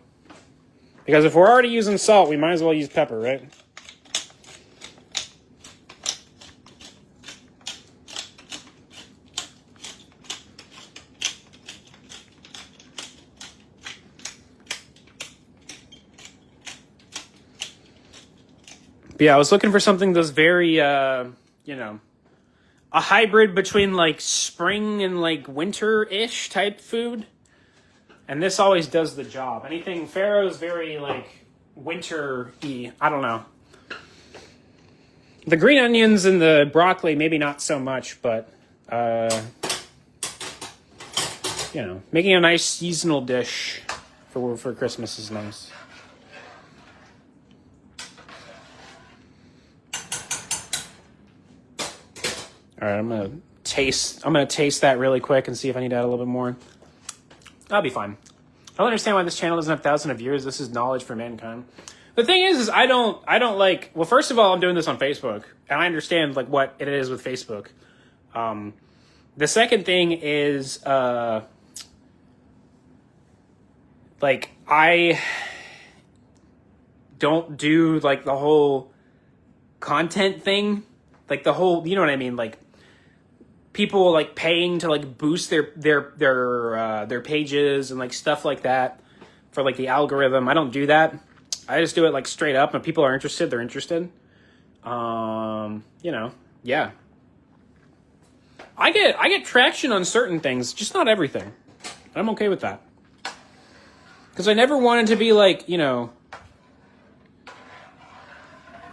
Because if we're already using salt, we might as well use pepper, right? But yeah, I was looking for something that's very, a hybrid between like spring and like winter-ish type food. And this always does the job. Anything farro's very like winter-y. I don't know. The green onions and the broccoli, maybe not so much, but making a nice seasonal dish for Christmas is nice. All right, I'm gonna taste that really quick and see if I need to add a little bit more. That'll be fine. I don't understand why this channel doesn't have thousands of viewers. This is knowledge for mankind. The thing is I don't like, well, first of all, I'm doing this on Facebook, and I understand like what it is with Facebook. The second thing is, like, I don't do like the whole content thing, like the whole, you know what I mean? Like, people like paying to like boost their pages and like stuff like that for like the algorithm. I don't do that. I just do it like straight up, and people are interested, they're interested. You know, yeah. I get traction on certain things, just not everything. I'm okay with that. Because I never wanted to be like, you know,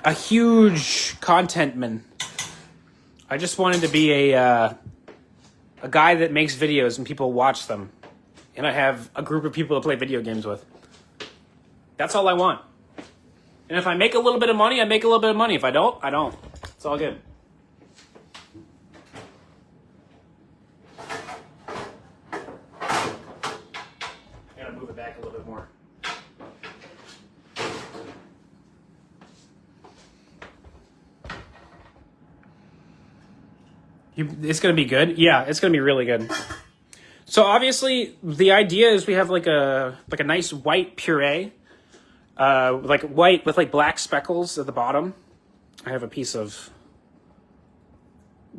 a huge content man. I just wanted to be a guy that makes videos and people watch them. And I have a group of people to play video games with. That's all I want. And if I make a little bit of money, I make a little bit of money. If I don't, I don't. It's all good. I gotta move it back a little bit more. It's gonna be good. Yeah, it's gonna be really good. So obviously, the idea is we have like a nice white puree, like white with like black speckles at the bottom. I have a piece of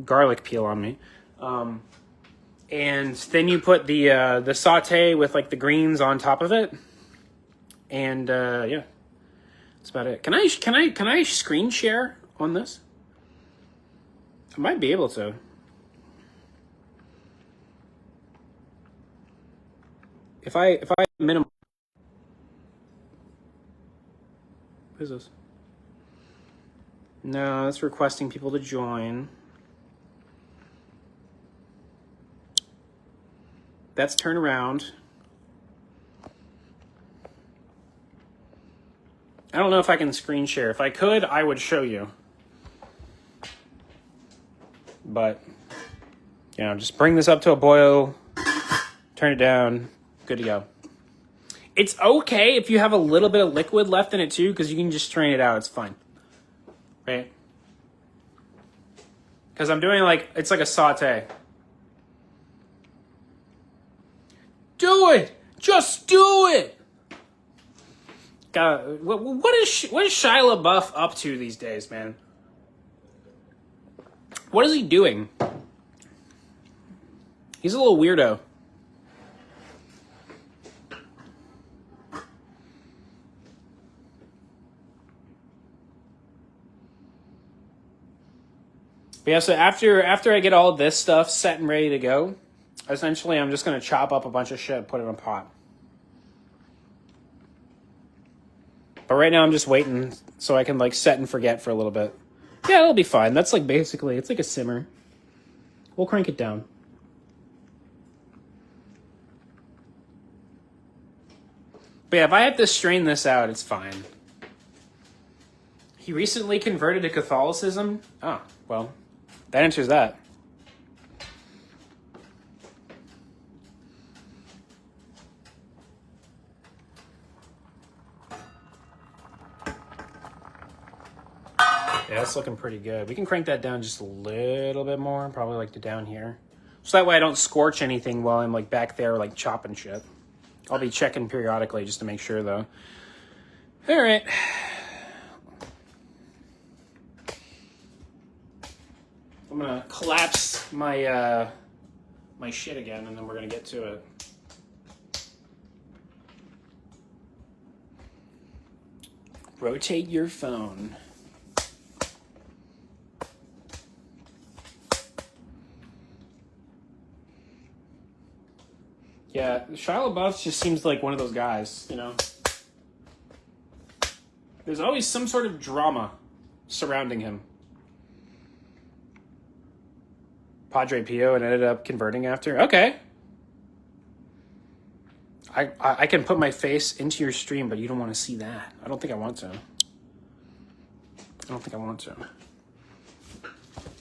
garlic peel on me, and then you put the saute with like the greens on top of it, and yeah, that's about it. Can I screen share on this? I might be able to. If I minimum. What is this? No, it's requesting people to join. That's turn around. I don't know if I can screen share. If I could, I would show you. But, you know, just bring this up to a boil, turn it down, good to go. It's okay if you have a little bit of liquid left in it too, because you can just strain it out, it's fine. Right? Because I'm doing like, it's like a saute. Do it! Just do it! What is Shia LaBeouf up to these days, man? What is he doing? He's a little weirdo. But yeah, so after I get all of this stuff set and ready to go, essentially I'm just going to chop up a bunch of shit and put it in a pot. But right now I'm just waiting so I can like set and forget for a little bit. Yeah, it'll be fine. That's like basically, it's like a simmer. We'll crank it down. But yeah, if I have to strain this out, it's fine. He recently converted to Catholicism. Oh, well, that answers that. Yeah, that's looking pretty good. We can crank that down just a little bit more, probably like to down here. So that way I don't scorch anything while I'm like back there like chopping shit. I'll be checking periodically just to make sure though. All right. I'm gonna collapse my my shit again and then we're gonna get to it. Rotate your phone. Yeah, Shia LaBeouf just seems like one of those guys, you know? There's always some sort of drama surrounding him. Padre Pio and ended up converting after? Okay. I can put my face into your stream, but you don't want to see that. I don't think I want to.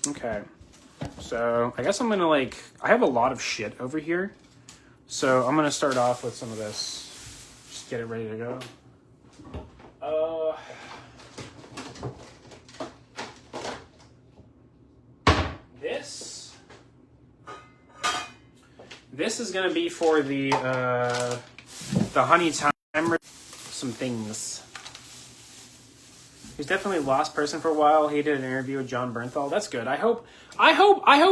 Okay. So, I guess I'm gonna like... I have a lot of shit over here. So I'm going to start off with some of this. get it ready to go. This is gonna be for the honey time. Some things. He's definitely a lost person for a while. He did an interview with John Bernthal. That's good. I hope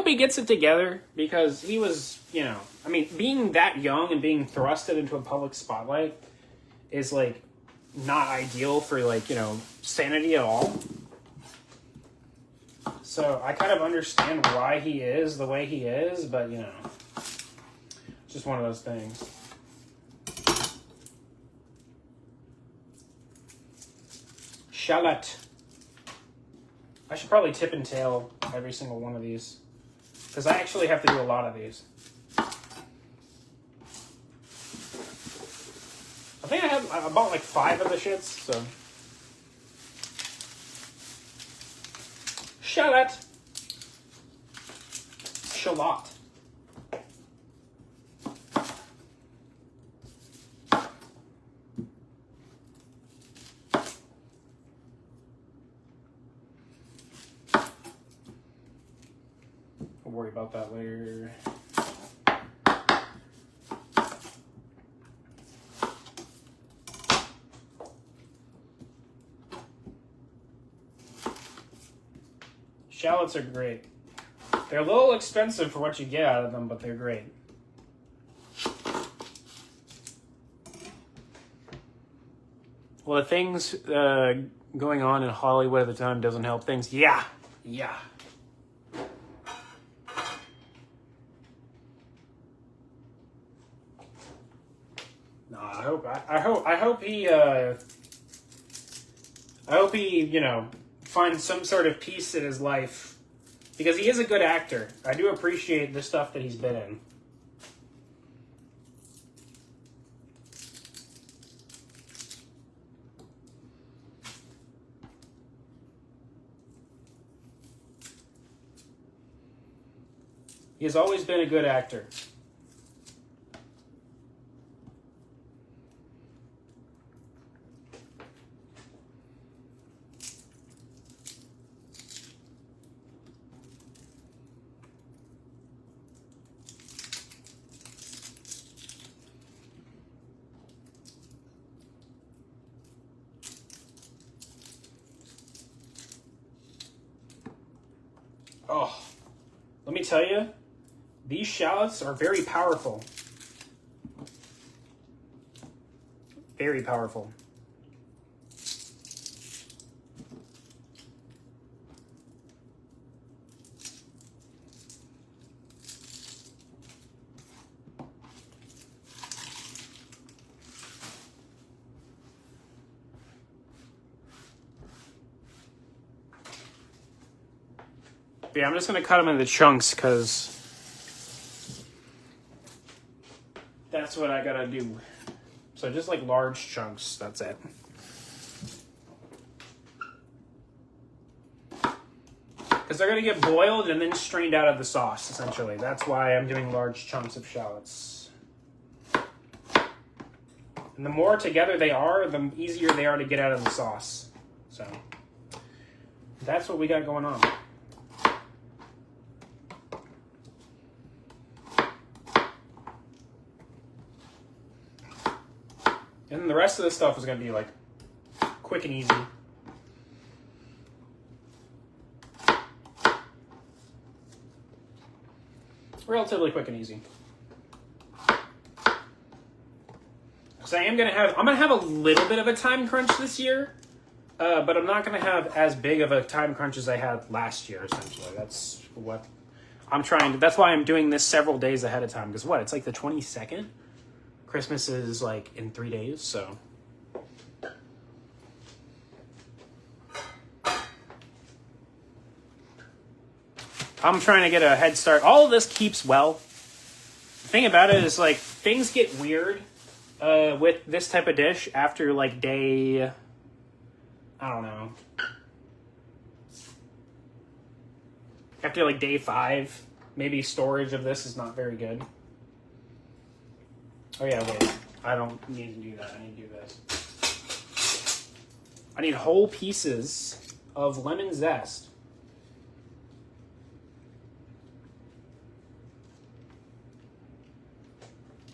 he gets it together, because he was, you know, I mean, being that young and being thrusted into a public spotlight is like not ideal for, like, you know, sanity at all. So I kind of understand why he is the way he is, but, you know, it's just one of those things. Shallot. I should probably tip and tail every single one of these, because I actually have to do a lot of these. I think I bought like 5 of the shits, so. Shallot. Shallot. We'll worry about that later. Shallots are great. They're a little expensive for what you get out of them, but they're great. Well, the things going on in Hollywood at the time doesn't help things. Yeah. No, I hope he, you know, finds some sort of peace in his life, because he is a good actor. I do appreciate the stuff that he's been in. He has always been a good actor. Oh, let me tell you, these shallots are very powerful. Very powerful. Yeah, I'm just going to cut them into chunks, because that's what I got to do. So just like large chunks, that's it. Because they're going to get boiled and then strained out of the sauce, essentially. That's why I'm doing large chunks of shallots. And the more together they are, the easier they are to get out of the sauce. So that's what we got going on. And then the rest of the stuff is going to be like quick and easy. Relatively quick and easy. So I'm gonna have a little bit of a time crunch this year, but I'm not gonna have as big of a time crunch as I had last year. Essentially, that's what I'm trying to. That's why I'm doing this several days ahead of time. Because what? It's like the 22nd. Christmas is like in 3 days, so. I'm trying to get a head start. All of this keeps well. The thing about it is, like, things get weird with this type of dish after, like, day, I don't know. After, like, day 5, maybe storage of this is not very good. Oh, yeah, wait. I don't need to do that. I need to do this. I need whole pieces of lemon zest.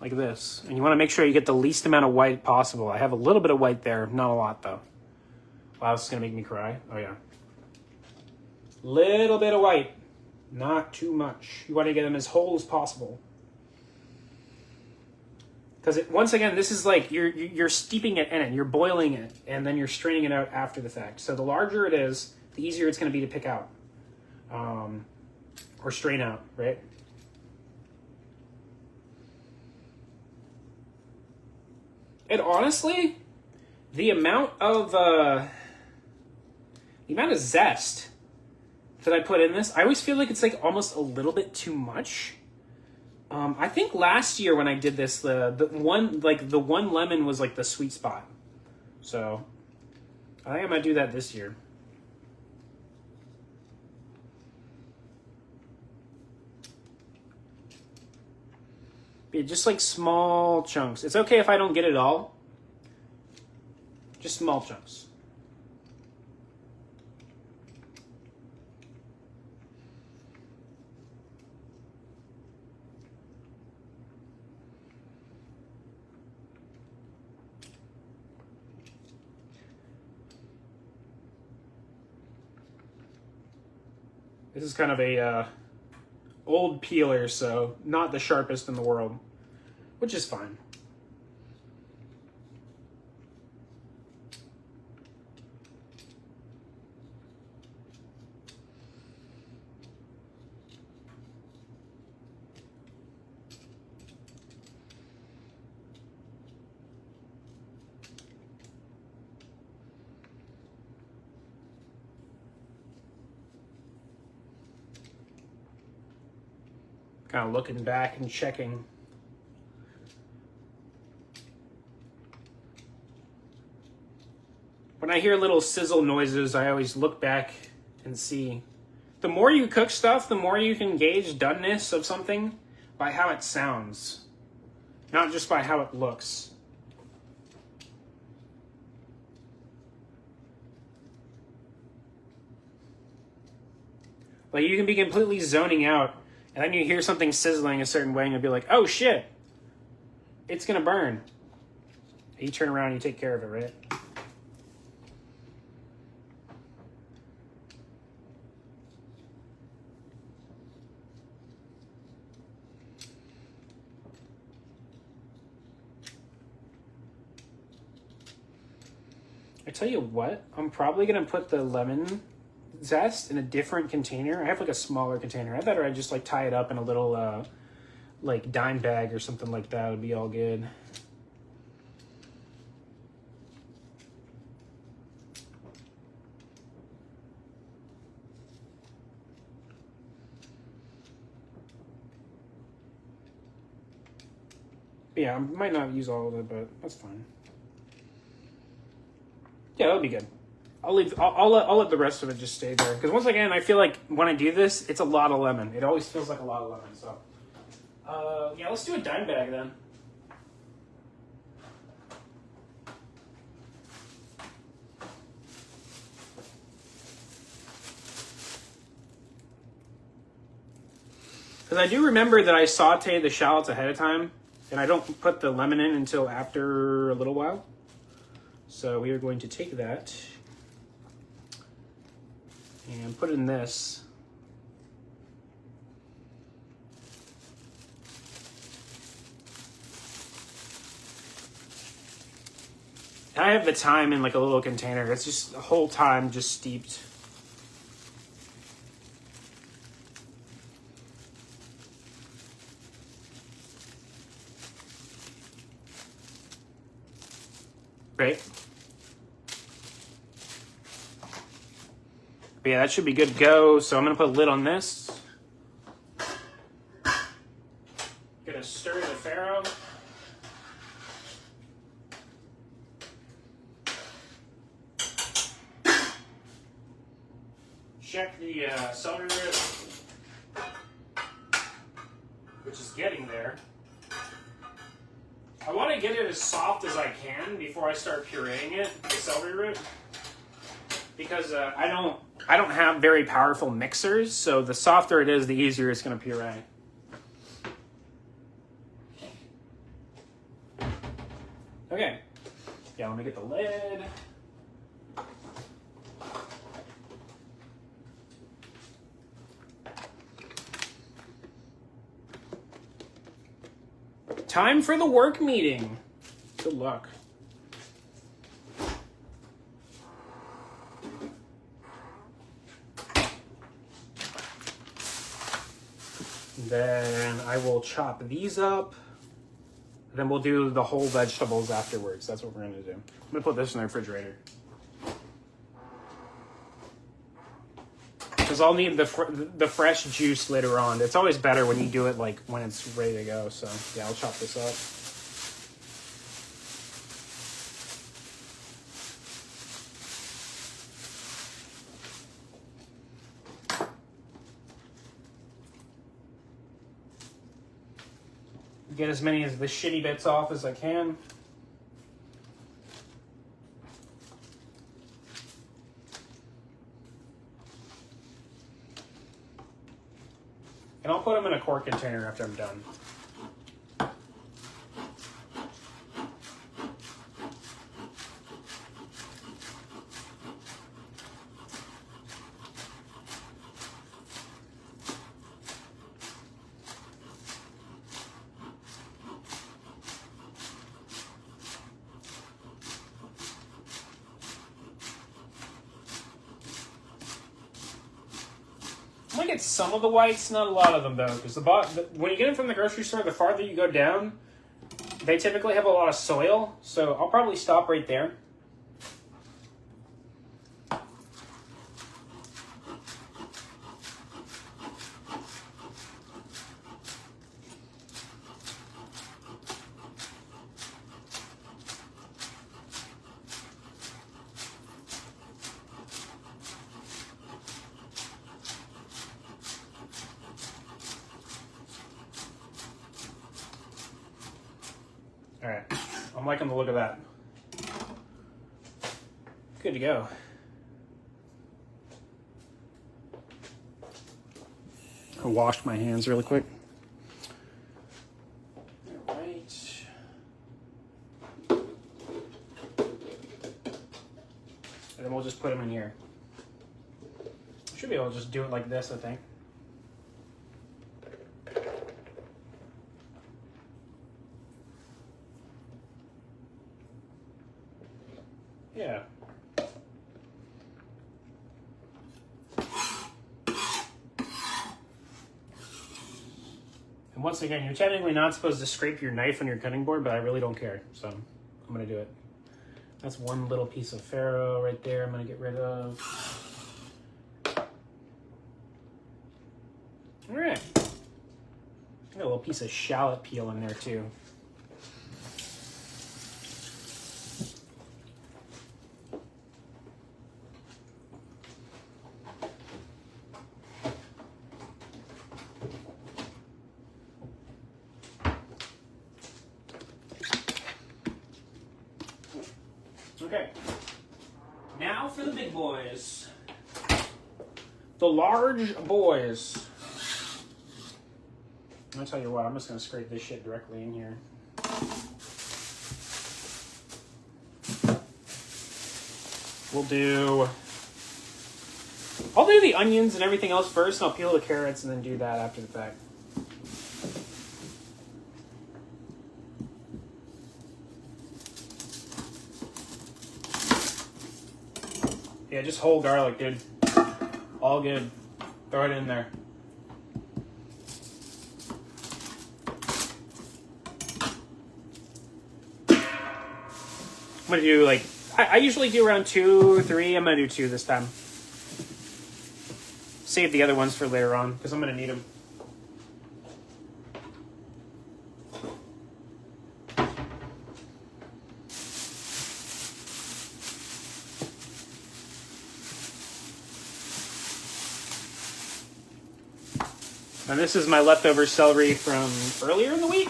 Like this. And you want to make sure you get the least amount of white possible. I have a little bit of white there, not a lot though. Wow, this is going to make me cry. Oh yeah. Little bit of white, not too much. You want to get them as whole as possible. Because once again, this is like you're steeping it in it, you're boiling it, and then you're straining it out after the fact. So the larger it is, the easier it's going to be to pick out, or strain out, right? And honestly, the amount of zest that I put in this, I always feel like it's like almost a little bit too much. I think last year when I did this, the one lemon was like the sweet spot. So I think I'm gonna do that this year. Yeah, just like small chunks. It's okay if I don't get it all. Just small chunks. This is kind of a old peeler, so not the sharpest in the world, which is fine. Kind of looking back and checking. When I hear little sizzle noises, I always look back and see. The more you cook stuff, the more you can gauge doneness of something by how it sounds, not just by how it looks. Like you can be completely zoning out, and then you hear something sizzling a certain way, and you'll be like, oh shit, it's gonna burn. You turn around and you take care of it, right? I tell you what, I'm probably gonna put the lemon zest in a different container. I have like a smaller container. I thought I'd just like tie it up in a little like dime bag or something like that. Would be all good. But yeah, I might not use all of it, but that's fine. Yeah, that'll be good. I'll let the rest of it just stay there. Because once again, I feel like when I do this, it's a lot of lemon. It always feels like a lot of lemon. So, yeah, let's do a dime bag then. Because I do remember that I saute the shallots ahead of time, and I don't put the lemon in until after a little while. So we are going to take that and put it in this. And I have the thyme in like a little container. It's just the whole time just steeped. Right? But yeah, that should be good to go. So I'm going to put a lid on this. Gonna stir the farro. Check the celery root, which is getting there. I want to get it as soft as I can before I start pureeing it, the celery root, because I don't have very powerful mixers, so the softer it is, the easier it's going to puree. Okay, yeah, let me get the lid. Time for the work meeting. Good luck. Then I will chop these up. Then we'll do the whole vegetables afterwards. That's what we're gonna do. I'm gonna put this in the refrigerator. Because I'll need the fresh juice later on. It's always better when you do it like when it's ready to go. So yeah, I'll chop this up. Get as many of the shitty bits off as I can. And I'll put them in a quart container after I'm done. I'm gonna get some of the whites, not a lot of them though, because when you get them from the grocery store, the farther you go down, they typically have a lot of soil, so I'll probably stop right there. All right, I'm liking the look of that. Good to go. I'll wash my hands really quick. All right. And then we'll just put them in here. Should be able to just do it like this, I think. Yeah. And once again, you're technically not supposed to scrape your knife on your cutting board, but I really don't care, so I'm gonna do it. That's one little piece of farro right there I'm gonna get rid of. All right. Got a little piece of shallot peel in there too. Okay, now for the big boys. The large boys. I'll tell you what, I'm just gonna scrape this shit directly in here. I'll do the onions and everything else first, and I'll peel the carrots and then do that after the fact. Yeah, just whole garlic, dude. All good. Throw it in there. I'm gonna do like, I usually do around 2 or 3. I'm gonna do 2 this time. Save the other ones for later on, because I'm gonna need them. And this is my leftover celery from earlier in the week.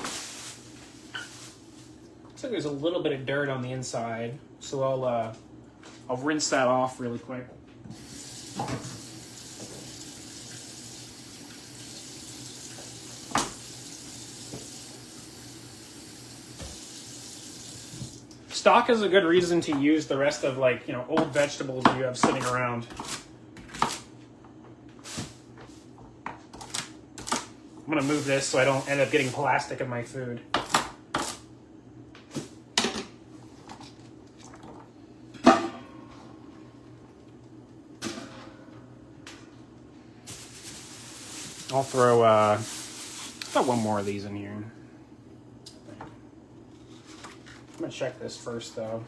Looks like there's a little bit of dirt on the inside, so I'll rinse that off really quick. Stock is a good reason to use the rest of, like, you know, old vegetables you have sitting around. I'm gonna move this so I don't end up getting plastic in my food. I'll throw one more of these in here. I'm gonna check this first though,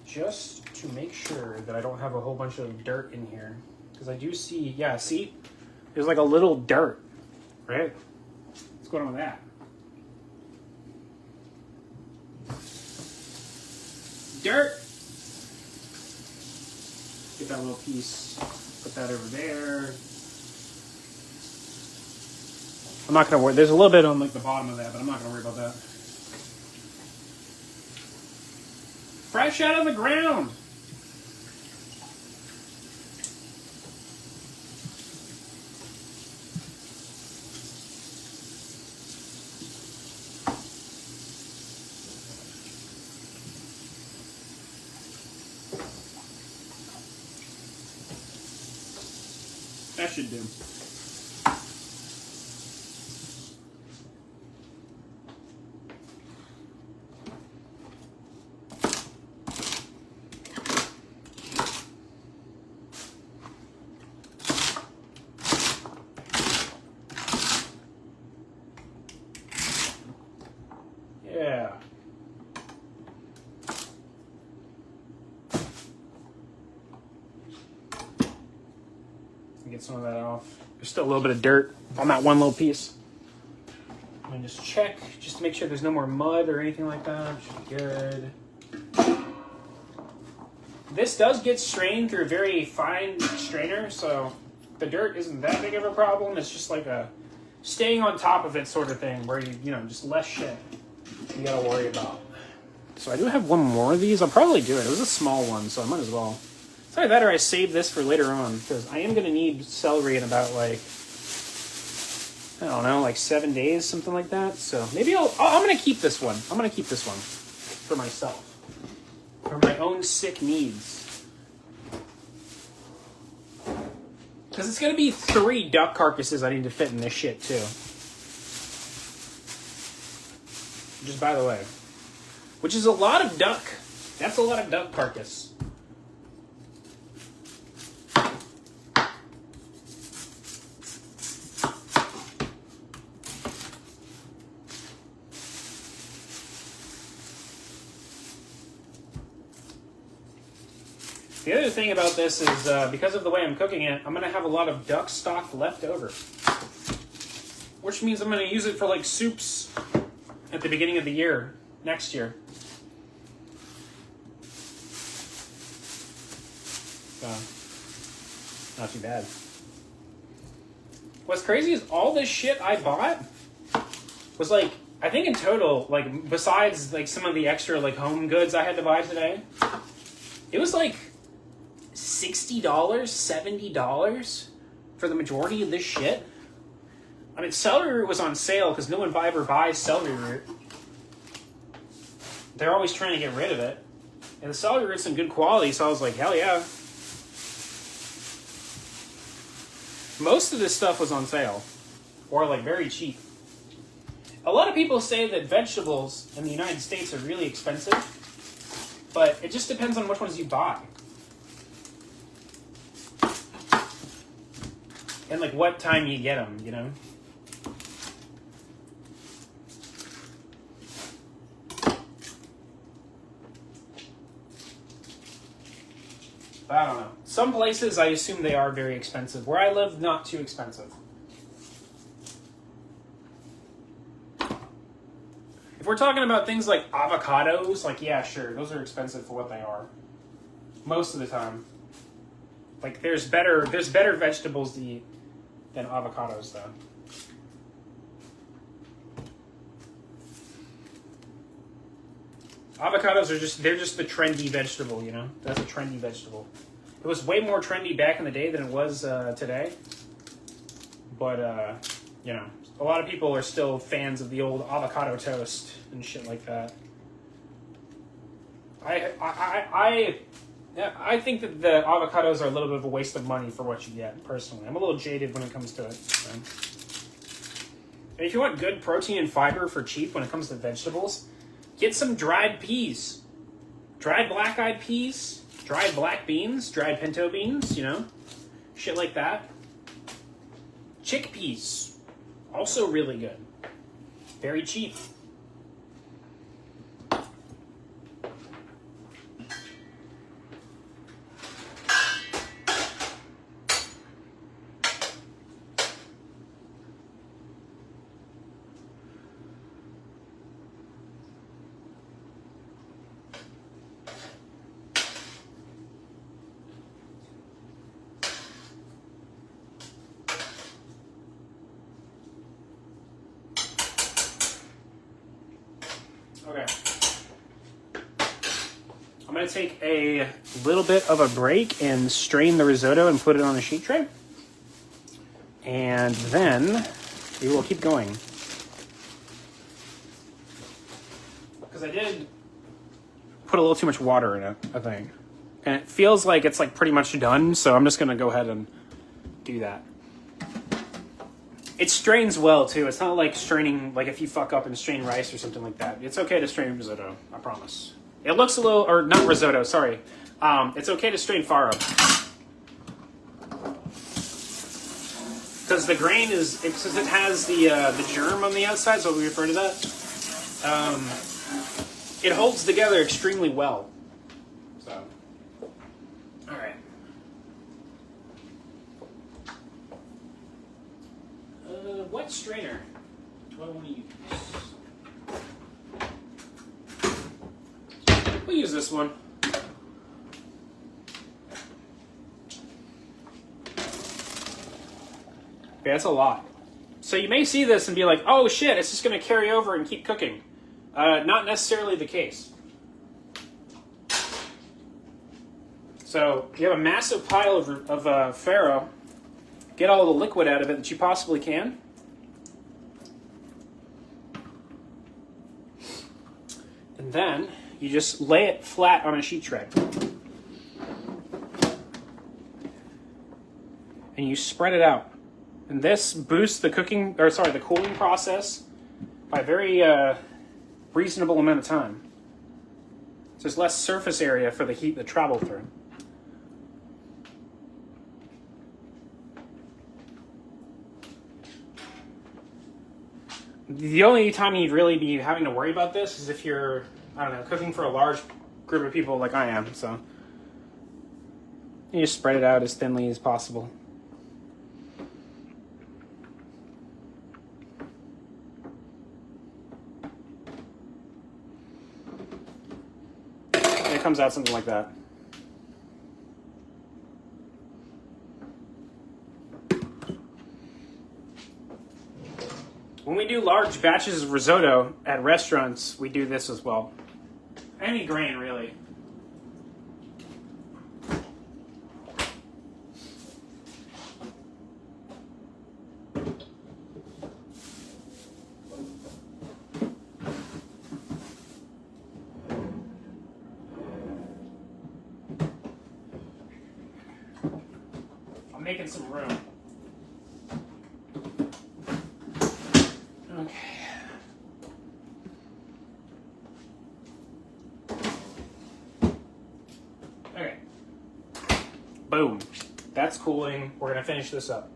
just to make sure that I don't have a whole bunch of dirt in here, because I do see, yeah, see, there's like a little dirt, right? What's going on with that? Dirt. Get that little piece, put that over there. I'm not gonna worry. There's a little bit on like the bottom of that, but I'm not gonna worry about that. Fresh out of the ground. That should do. Yeah. Get some of that off. There's still a little bit of dirt on that one little piece. I'm gonna just check, just to make sure there's no more mud or anything like that. Should be good. This does get strained through a very fine strainer, so the dirt isn't that big of a problem. It's just like a staying on top of it sort of thing, where you know, just less shit you gotta worry about. So I do have one more of these. I'll probably do it. It was a small one, so I might as well. It's either that or I save this for later on, because I am going to need celery in about, like, I don't know, like 7 days, something like that. So maybe I'm going to keep this one. I'm going to keep this one for myself, for my own sick needs. Because it's going to be 3 duck carcasses I need to fit in this shit, too. Just by the way. Which is a lot of duck. That's a lot of duck carcass. The other thing about this is, because of the way I'm cooking it, I'm going to have a lot of duck stock left over. Which means I'm going to use it for, like, soups at the beginning of the year, next year. So, not too bad. What's crazy is all this shit I bought was, like, I think in total, like, besides, like, some of the extra, like, home goods I had to buy today, it was, like, $60, $70 for the majority of this shit. I mean, celery root was on sale because no one ever buys celery root. They're always trying to get rid of it. And the celery root's in good quality, so I was like, hell yeah. Most of this stuff was on sale, or like very cheap. A lot of people say that vegetables in the United States are really expensive, but it just depends on which ones you buy. And like what time you get them, you know? I don't know. Some places, I assume they are very expensive. Where I live, not too expensive. If we're talking about things like avocados, like, yeah, sure, those are expensive for what they are. Most of the time. Like, there's better vegetables to eat than avocados, though. Avocados are they're just the trendy vegetable, you know? That's a trendy vegetable. It was way more trendy back in the day than it was today. But, you know, a lot of people are still fans of the old avocado toast and shit like that. I think that the avocados are a little bit of a waste of money for what you get, personally. I'm a little jaded when it comes to it. So. And if you want good protein and fiber for cheap when it comes to vegetables, get some dried peas. Dried black-eyed peas, dried black beans, dried pinto beans, you know? Shit like that. Chickpeas, also really good. Very cheap. Okay. I'm going to take a little bit of a break and strain the risotto and put it on a sheet tray. And then we will keep going. Because I did put a little too much water in it, I think. And it feels like it's like pretty much done, so I'm just going to go ahead and do that. It strains well, too. It's not like straining, like if you fuck up and strain rice or something like that. It's okay to strain risotto, I promise. It looks a little, or not risotto, sorry. It's okay to strain farro. Because the grain is, because it has the germ on the outside, so we refer to that. It holds together extremely well. So, all right. What strainer do I want to use? We'll use this one. Okay, that's a lot. So you may see this and be like, oh shit, it's just going to carry over and keep cooking. Not necessarily the case. So you have a massive pile of farro. Get all the liquid out of it that you possibly can. And then you just lay it flat on a sheet tray. And you spread it out. And this boosts the the cooling process by a very reasonable amount of time. So there's less surface area for the heat to travel through. The only time you'd really be having to worry about this is if you're, I don't know, cooking for a large group of people like I am, so. You just spread it out as thinly as possible. And it comes out something like that. When we do large batches of risotto at restaurants, we do this as well. Any grain, really. I'm making some room. Okay. Boom. That's cooling. We're going to finish this up.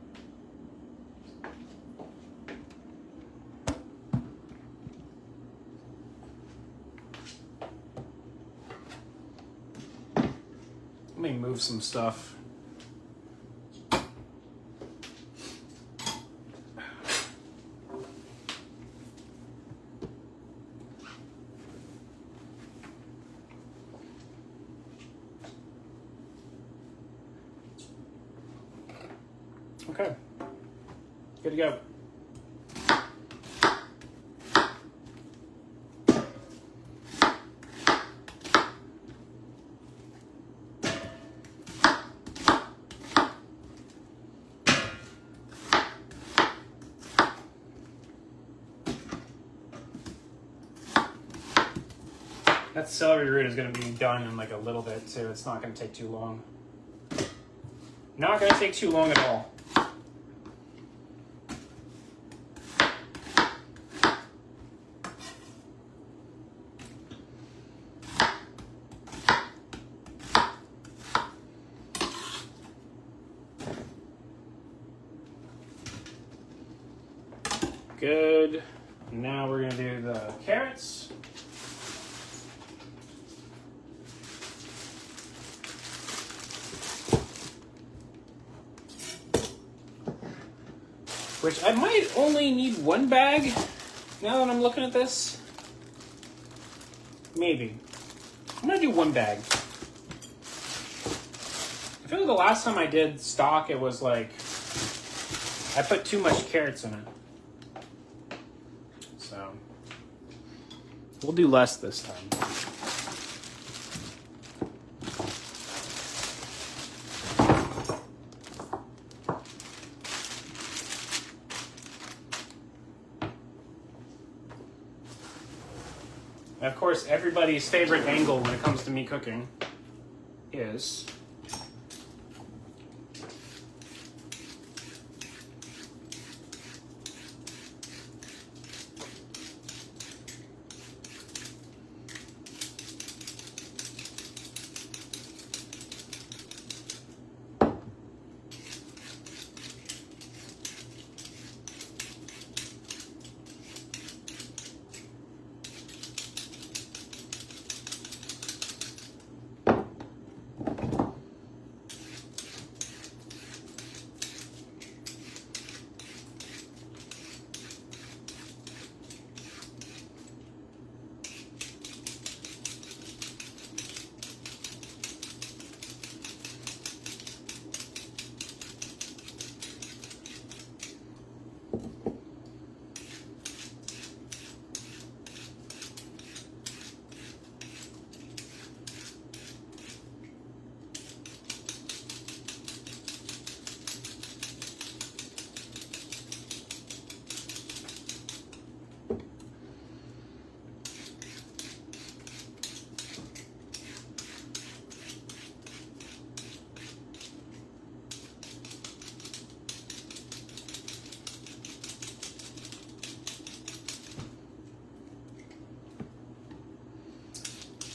Let me move some stuff. Okay, good to go. That celery root is going to be done in like a little bit too. It's not going to take too long. Not going to take too long at all. Good. Now we're going to do the carrots. Which I might only need one bag now that I'm looking at this. Maybe. I'm going to do one bag. I feel like the last time I did stock, it was like I put too much carrots in it. So we'll do less this time. And of course, everybody's favorite angle when it comes to me cooking is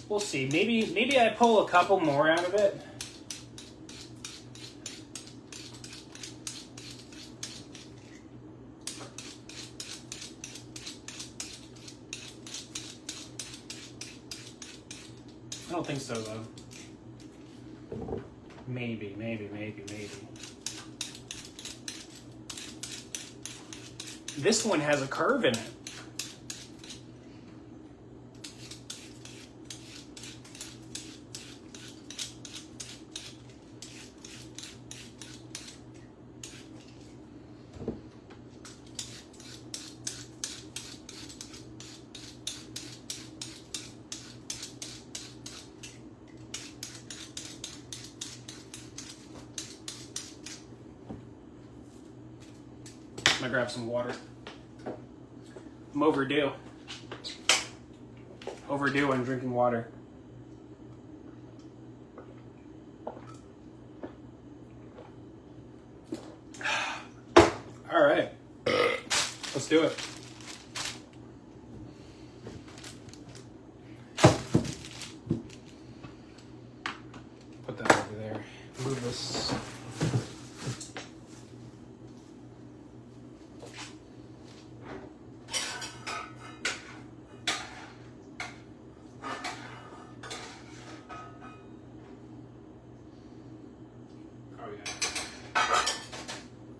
we'll see. Maybe I pull a couple more out of it. I don't think so though. Maybe. This one has a curve in it. I'm gonna grab some water. I'm overdue. Overdue on drinking water. All right, let's do it. Put that over there. Move this.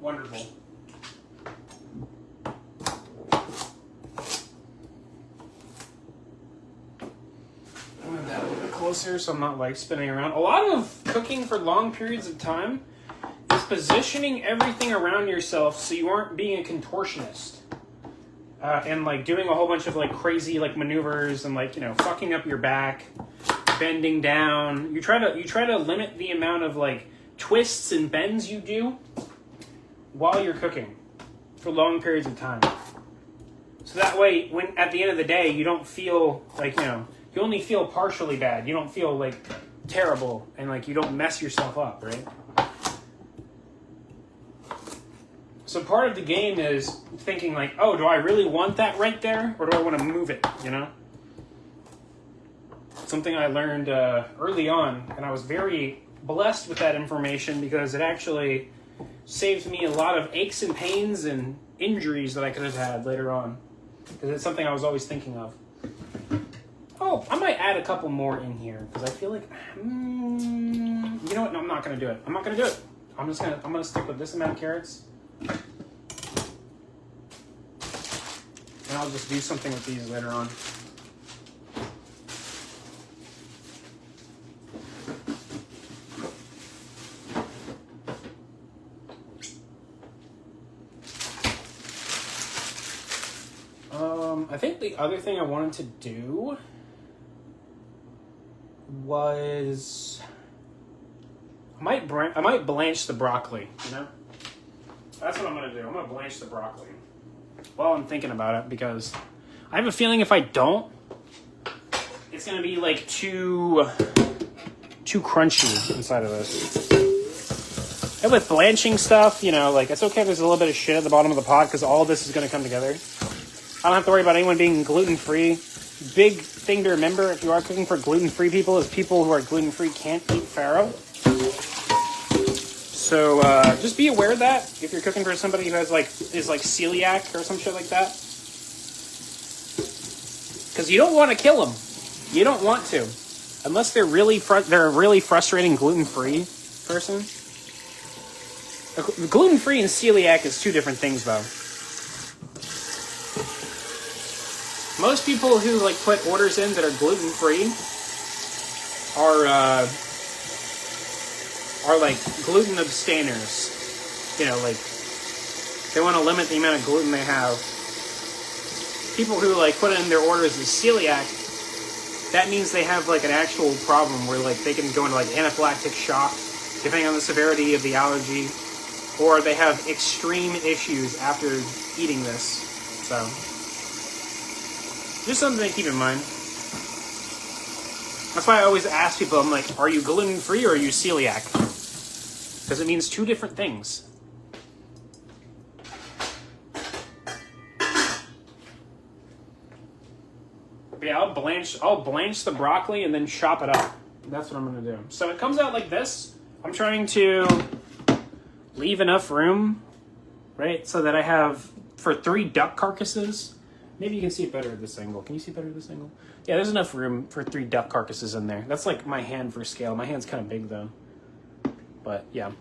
Wonderful. Move that a little bit closer so I'm not like spinning around. A lot of cooking for long periods of time is positioning everything around yourself so you aren't being a contortionist. And like doing a whole bunch of like crazy like maneuvers and like, you know, fucking up your back, bending down. You try to limit the amount of like twists and bends you do while you're cooking for long periods of time. So that way, when at the end of the day, you don't feel like, you know, you only feel partially bad. You don't feel like terrible and like you don't mess yourself up, right? So part of the game is thinking like, oh, do I really want that right there? Or do I want to move it, you know? Something I learned early on, and I was very blessed with that information because it actually saved me a lot of aches and pains and injuries that I could have had later on. Because it's something I was always thinking of. Oh, I might add a couple more in here because I feel like, you know what? No, I'm not gonna do it. I'm not gonna do it. I'm gonna stick with this amount of carrots, and I'll just do something with these later on. I think the other thing I wanted to do was I might blanch the broccoli, you know? That's what I'm going to do. I'm going to blanch the broccoli while I'm thinking about it because I have a feeling if I don't, it's going to be like too crunchy inside of this. And with blanching stuff, you know, like it's okay if there's a little bit of shit at the bottom of the pot because all of this is going to come together. I don't have to worry about anyone being gluten-free. Big thing to remember if you are cooking for gluten-free people is people who are gluten-free can't eat farro. So just be aware of that if you're cooking for somebody who is like celiac or some shit like that. Because you don't want to kill them. You don't want to. Unless they're they're a really frustrating gluten-free person. Gluten-free and celiac is two different things though. Most people who like put orders in that are gluten-free are like gluten abstainers. You know, like they want to limit the amount of gluten they have. People who like put in their orders as celiac, that means they have like an actual problem where like they can go into like anaphylactic shock depending on the severity of the allergy, or they have extreme issues after eating this. So just something to keep in mind. That's why I always ask people, I'm like, are you gluten-free or are you celiac? Because it means two different things. But yeah, I'll blanch the broccoli and then chop it up. That's what I'm going to do. So it comes out like this. I'm trying to leave enough room, right, so that I have, for 3 duck carcasses. Maybe you can see it better at this angle. Can you see it better at this angle? Yeah, there's enough room for 3 duck carcasses in there. That's like my hand for scale. My hand's kind of big though. But yeah.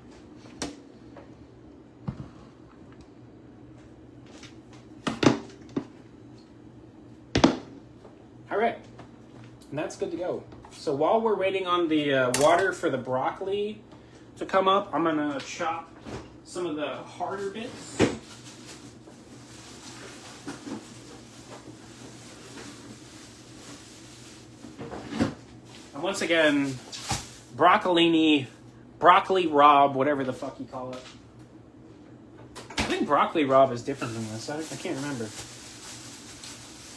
All right. And that's good to go. So while we're waiting on the water for the broccoli to come up, I'm going to chop some of the harder bits. Once again, broccoli Rob, whatever the fuck you call it. I think broccoli Rob is different than this. I can't remember.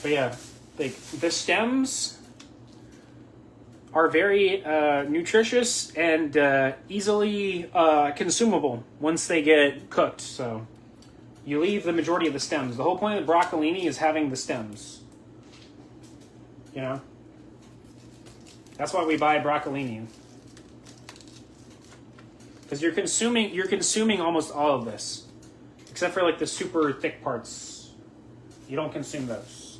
But yeah, like the stems are very nutritious and easily consumable once they get cooked. So you leave the majority of the stems. The whole point of the broccolini is having the stems. You know? That's why we buy broccolini. Because you're consuming almost all of this. Except for like the super thick parts. You don't consume those.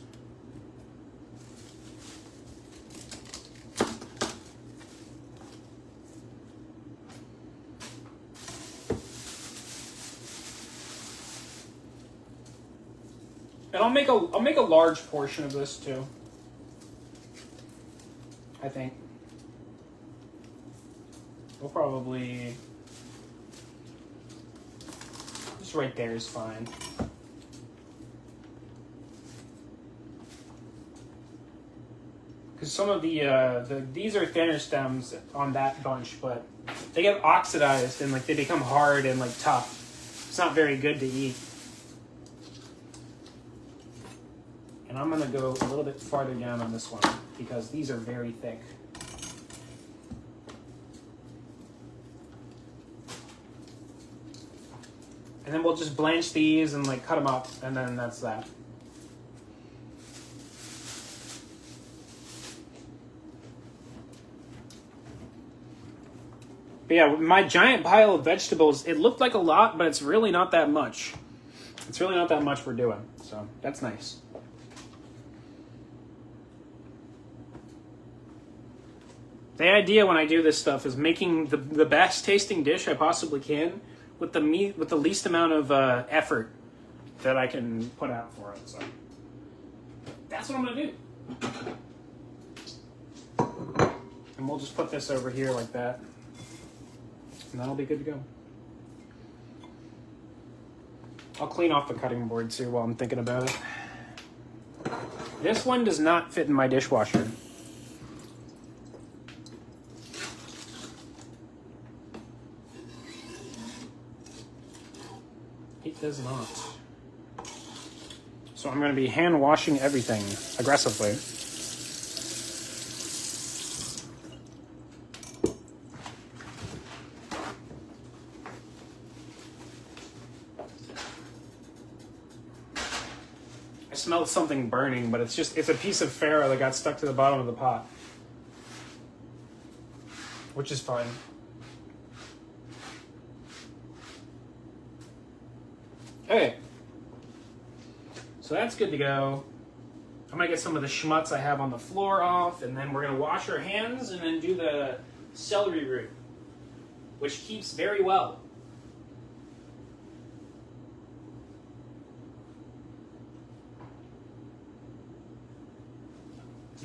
And I'll make a large portion of this too. I think. We'll probably just right there is fine. Because some of these are thinner stems on that bunch, but they get oxidized and like they become hard and like tough. It's not very good to eat. And And I'm going to go a little bit farther down on this one because these are very thick. And then we'll just blanch these and like cut them up, and then that's that. But yeah, my giant pile of vegetables, it looked like a lot, but it's really not that much. It's really not that much we're doing, so that's nice. The idea when I do this stuff is making the best tasting dish I possibly can with the least amount of effort that I can put out for it. So that's what I'm gonna do. And we'll just put this over here like that, and that'll be good to go. I'll clean off the cutting board too while I'm thinking about it. This one does not fit in my dishwasher. It does not. So I'm going to be hand washing everything aggressively. I smelled something burning, but it's a piece of farro that got stuck to the bottom of the pot. Which is fine. Okay, so that's good to go. I'm gonna get some of the schmutz I have on the floor off, and then we're gonna wash our hands and then do the celery root, which keeps very well.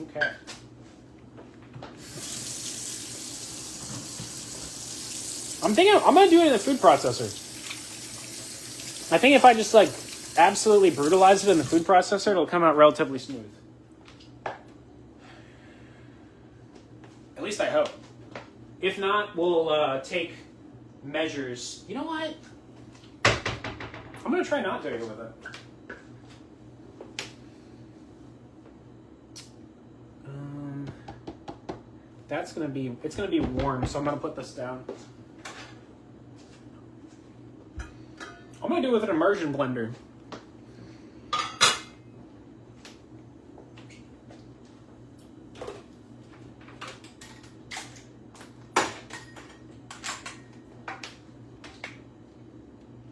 Okay. I'm thinking I'm gonna do it in the food processor. I think if I just like absolutely brutalize it in the food processor, it'll come out relatively smooth. At least I hope. If not, we'll take measures. You know what? I'm gonna try not doing it with it. It's gonna be warm, so I'm gonna put this down. I'm gonna do it with an immersion blender.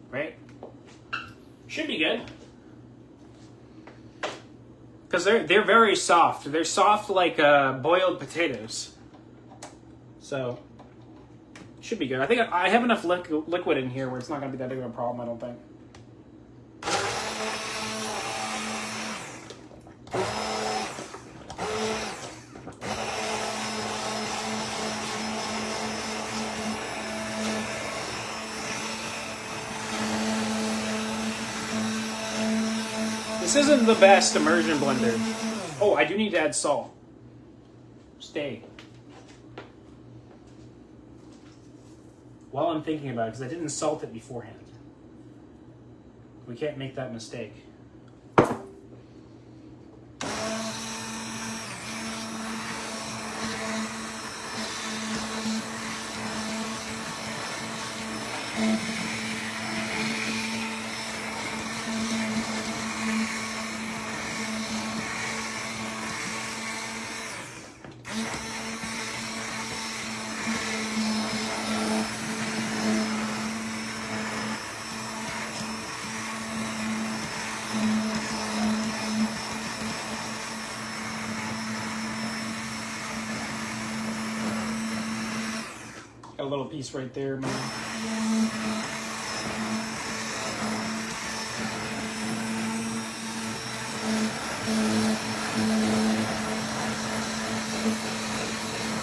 Right? Should be good. Because they're very soft. They're soft like boiled potatoes. So should be good. I think I have enough liquid in here where it's not going to be that big of a problem, I don't think. This isn't the best immersion blender. Oh, I do need to add salt. Stay. While I'm thinking about it, because I didn't salt it beforehand. We can't make that mistake. Got a little piece right there, man.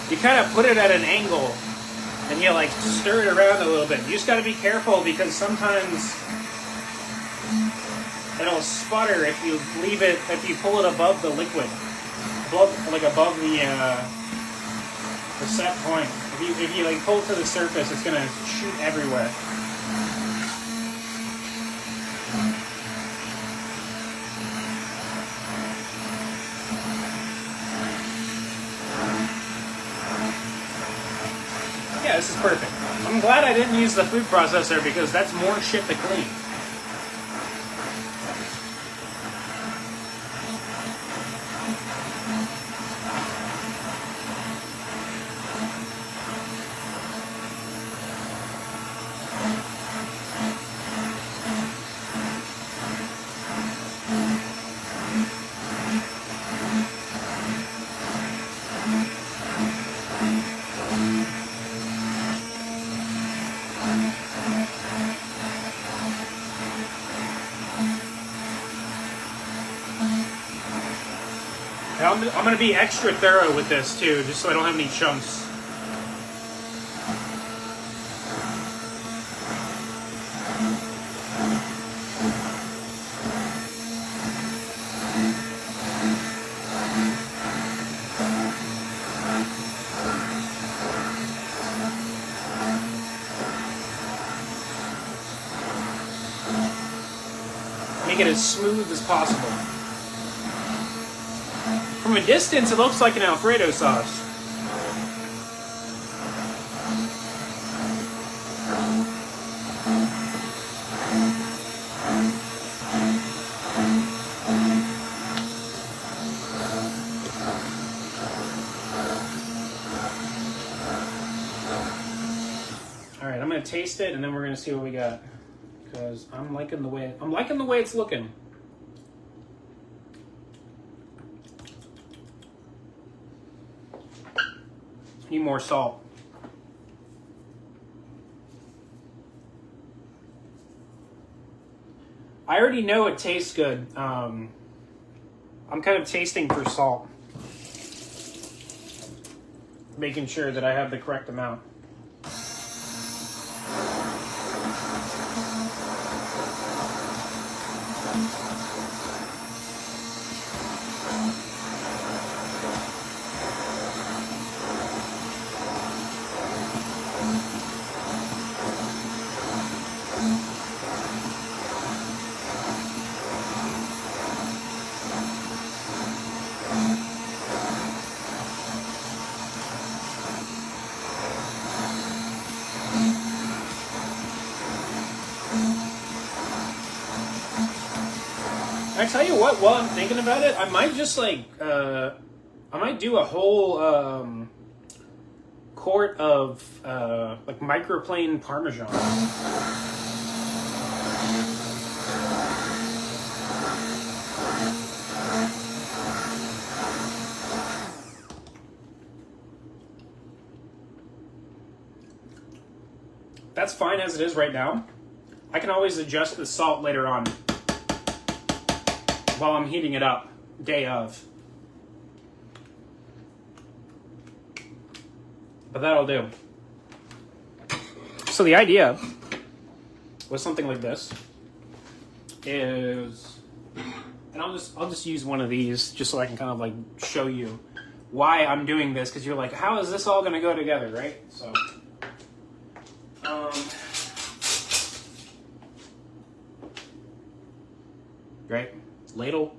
You kind of put it at an angle and you like stir it around a little bit. You just got to be careful because sometimes it'll sputter if you leave it, if you pull it above the liquid, above the set point. If you like pull it to the surface, it's gonna shoot everywhere. this is perfect. I'm glad I didn't use the food processor because that's more shit to clean. I'm going to be extra thorough with this too, just so I don't have any chunks. Make it as smooth as possible. From a distance, it looks like an Alfredo sauce. All right, I'm gonna taste it, and then we're gonna see what we got. Because I'm liking the way it's looking. Need more salt. I already know it tastes good. I'm kind of tasting for salt. Making sure that I have the correct amount. I tell you what, while I'm thinking about it, I might just I might do a whole quart of like microplane Parmesan. That's fine as it is right now. I can always adjust the salt later on while I'm heating it up, day of. But that'll do. So the idea with something like this is, and I'll just use one of these just so I can kind of like show you why I'm doing this, because you're like, how is this all going to go together, right? So, right? Ladle.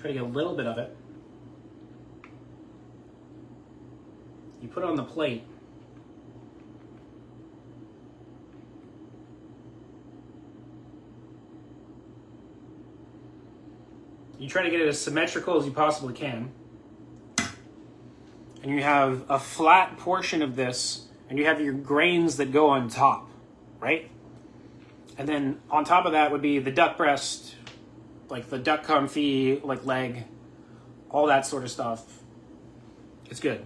Try to get a little bit of it. You put it on the plate. You try to get it as symmetrical as you possibly can. And you have a flat portion of this, and you have your grains that go on top, right? And then on top of that would be the duck breast, like the duck confit, like leg, all that sort of stuff. It's good.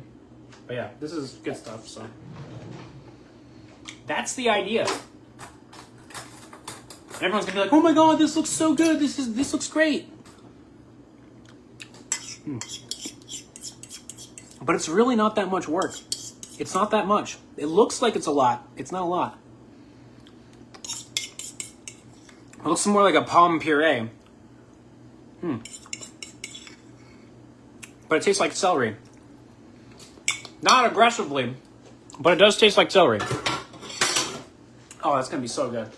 But yeah, this is good stuff, so. That's the idea. And everyone's gonna be like, oh my god, this looks so good, this looks great. But it's really not that much work. It's not that much. It looks like it's a lot. It's not a lot. It looks more like a pomme puree. But it tastes like celery. Not aggressively, but it does taste like celery. Oh, that's gonna be so good.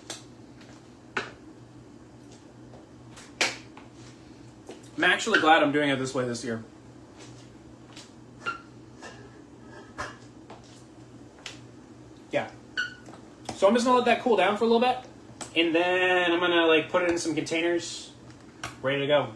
I'm actually glad I'm doing it this way this year. So I'm just gonna let that cool down for a little bit, and then I'm gonna like put it in some containers, ready to go.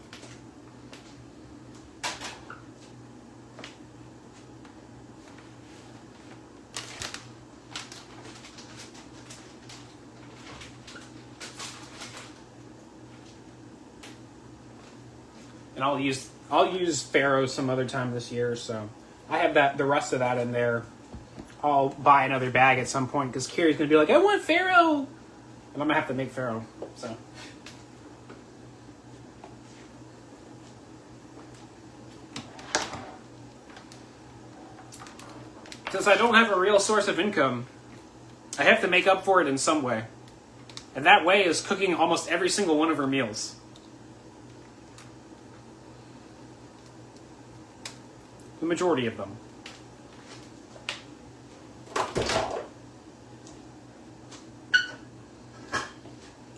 And I'll use farro some other time this year, so I have the rest of that in there. I'll buy another bag at some point because Carrie's gonna be like, I want farro, and I'm gonna have to make farro. So since I don't have a real source of income, I have to make up for it in some way, and that way is cooking almost every single one of her meals. The majority of them.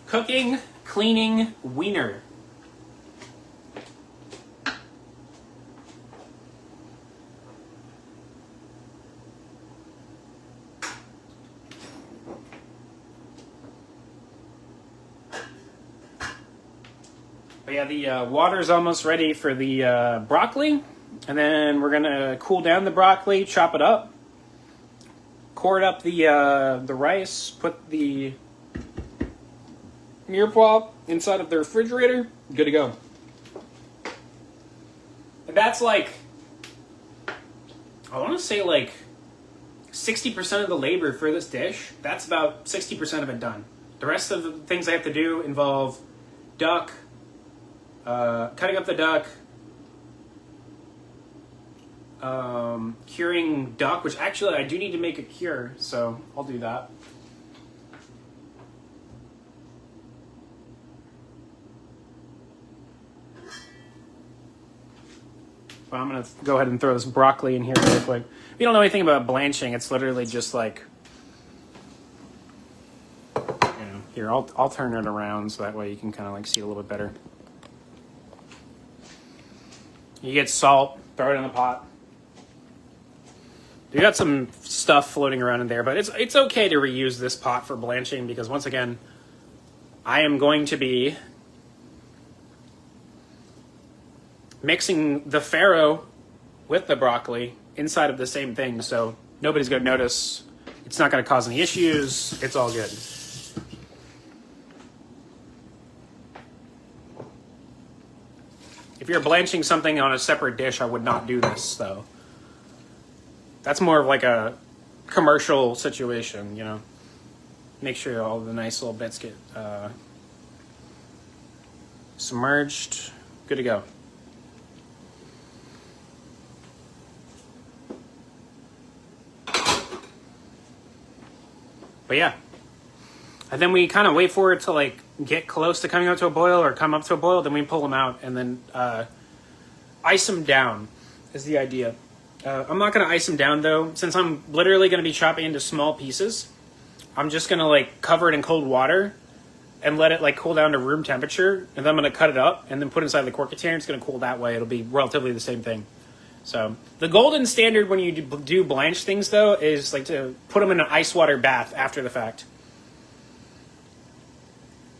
Cooking, cleaning, wiener. But yeah, the water's almost ready for the broccoli. And then we're gonna cool down the broccoli, chop it up, cord up the rice, put the mirepoix inside of the refrigerator. Good to go. And that's like, I want to say like 60% of the labor for this dish. That's about 60% of it done. The rest of the things I have to do involve duck, cutting up the duck, curing duck, which actually I do need to make a cure, so I'll do that. But I'm going to go ahead and throw this broccoli in here real quick. If you don't know anything about blanching, it's literally just like, here, I'll turn it around so that way you can kind of like see it a little bit better. You get salt, throw it in the pot. You got some stuff floating around in there, but it's okay to reuse this pot for blanching because once again, I am going to be mixing the farro with the broccoli inside of the same thing, so nobody's going to notice. It's not going to cause any issues. It's all good. If you're blanching something on a separate dish, I would not do this, though. That's more of like a commercial situation, you know. Make sure all the nice little bits get submerged. Good to go. But yeah. And then we kind of wait for it to like get close to coming up to a boil or come up to a boil. Then we pull them out and then ice them down is the idea. I'm not going to ice them down though. Since I'm literally going to be chopping into small pieces, I'm just going to like cover it in cold water and let it like cool down to room temperature. And then I'm going to cut it up and then put it inside the quart container. It's going to cool that way. It'll be relatively the same thing. So the golden standard when you do blanch things though is like to put them in an ice water bath after the fact.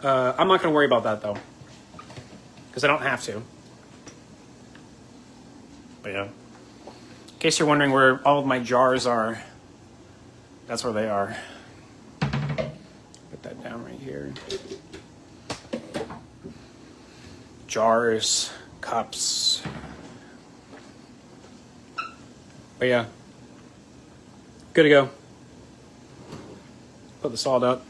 I'm not going to worry about that though, because I don't have to. But yeah, in case you're wondering where all of my jars are, that's where they are. Put that down right here. Jars, cups. But yeah, good to go. Put the salt up.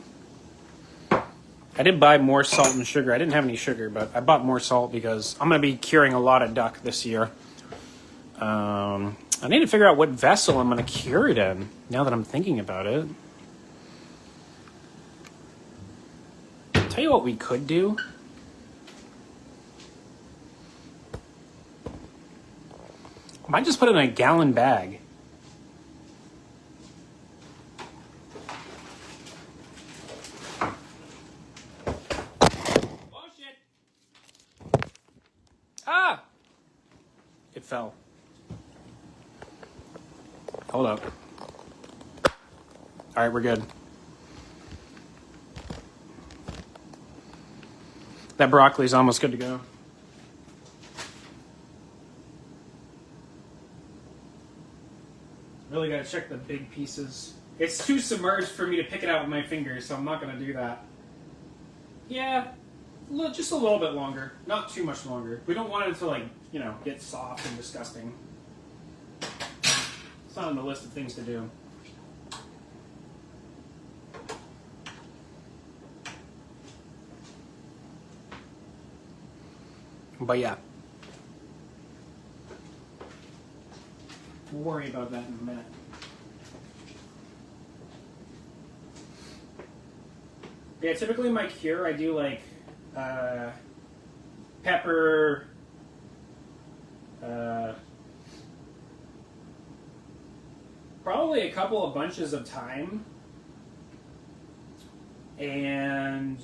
I did buy more salt and sugar. I didn't have any sugar, but I bought more salt because I'm going to be curing a lot of duck this year. I need to figure out what vessel I'm going to cure it in, now that I'm thinking about it. I'll tell you what we could do. I might just put it in a gallon bag. Ah! It fell. Hold up. All right, we're good. That broccoli's almost good to go. Really gotta check the big pieces. It's too submerged for me to pick it out with my fingers, so I'm not gonna do that. Yeah, just a little bit longer. Not too much longer. We don't want it to, like, you know, get soft and disgusting. It's not on the list of things to do. But yeah. We'll worry about that in a minute. Yeah, typically my cure, I do like pepper, probably a couple of bunches of thyme, and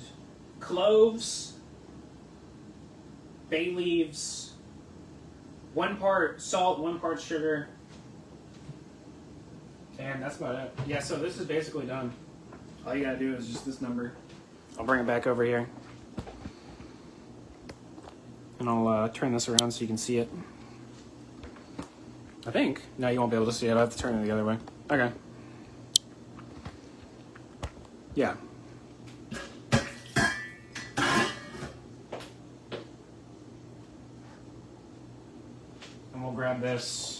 cloves, bay leaves, 1 part salt, 1 part sugar, and that's about it. Yeah, so this is basically done. All you gotta do is just this number. I'll bring it back over here. And I'll turn this around so you can see it. I think. No, you won't be able to see it. I have to turn it the other way. Okay. Yeah. And we'll grab this.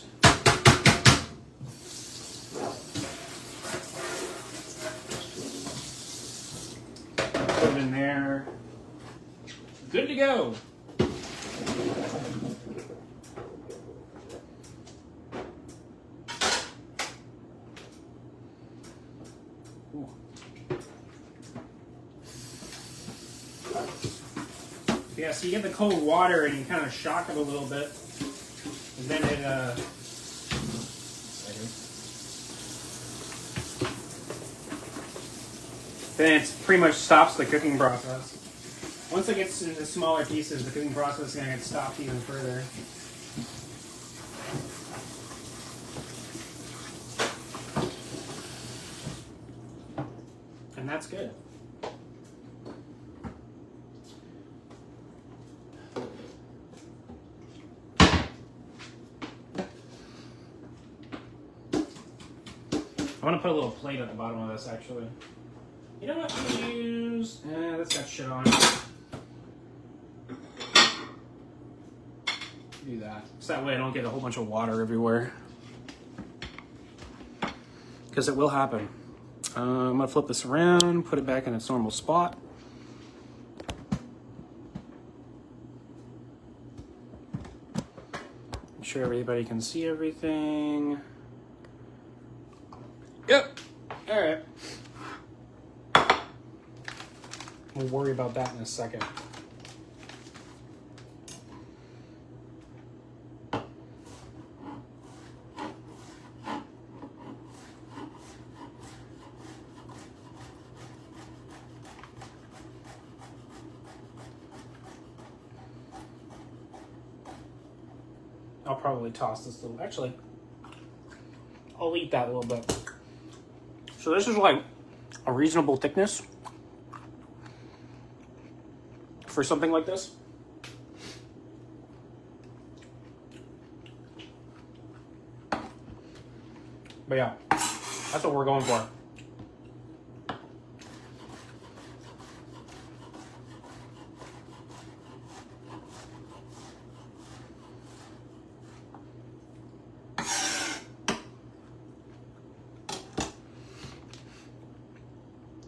Put it in there. Good to go. Ooh. Yeah, so you get the cold water and you kind of shock it a little bit. And then it, then it pretty much stops the cooking process. Once it gets into smaller pieces, the cooking process is going to get stopped even further. And that's good. I want to put a little plate at the bottom of this, actually. You know what I'm going to use? That's got shit on it. Do that. So that way I don't get a whole bunch of water everywhere. Because it will happen. I'm going to flip this around, put it back in its normal spot. Make sure everybody can see everything. Yep. All right. We'll worry about that in a second. I'll probably toss this little, actually, I'll eat that a little bit. So this is like a reasonable thickness for something like this. But yeah, that's what we're going for.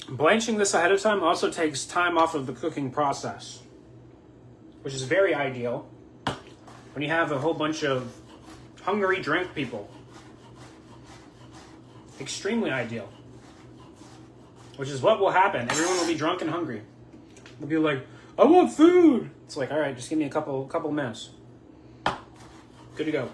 Blanching this ahead of time also takes time off of the cooking process, which is very ideal when you have a whole bunch of hungry drunk people. Extremely ideal. Which is what will happen. Everyone will be drunk and hungry. They'll be like, I want food! It's like, alright, just give me a couple minutes. Good to go.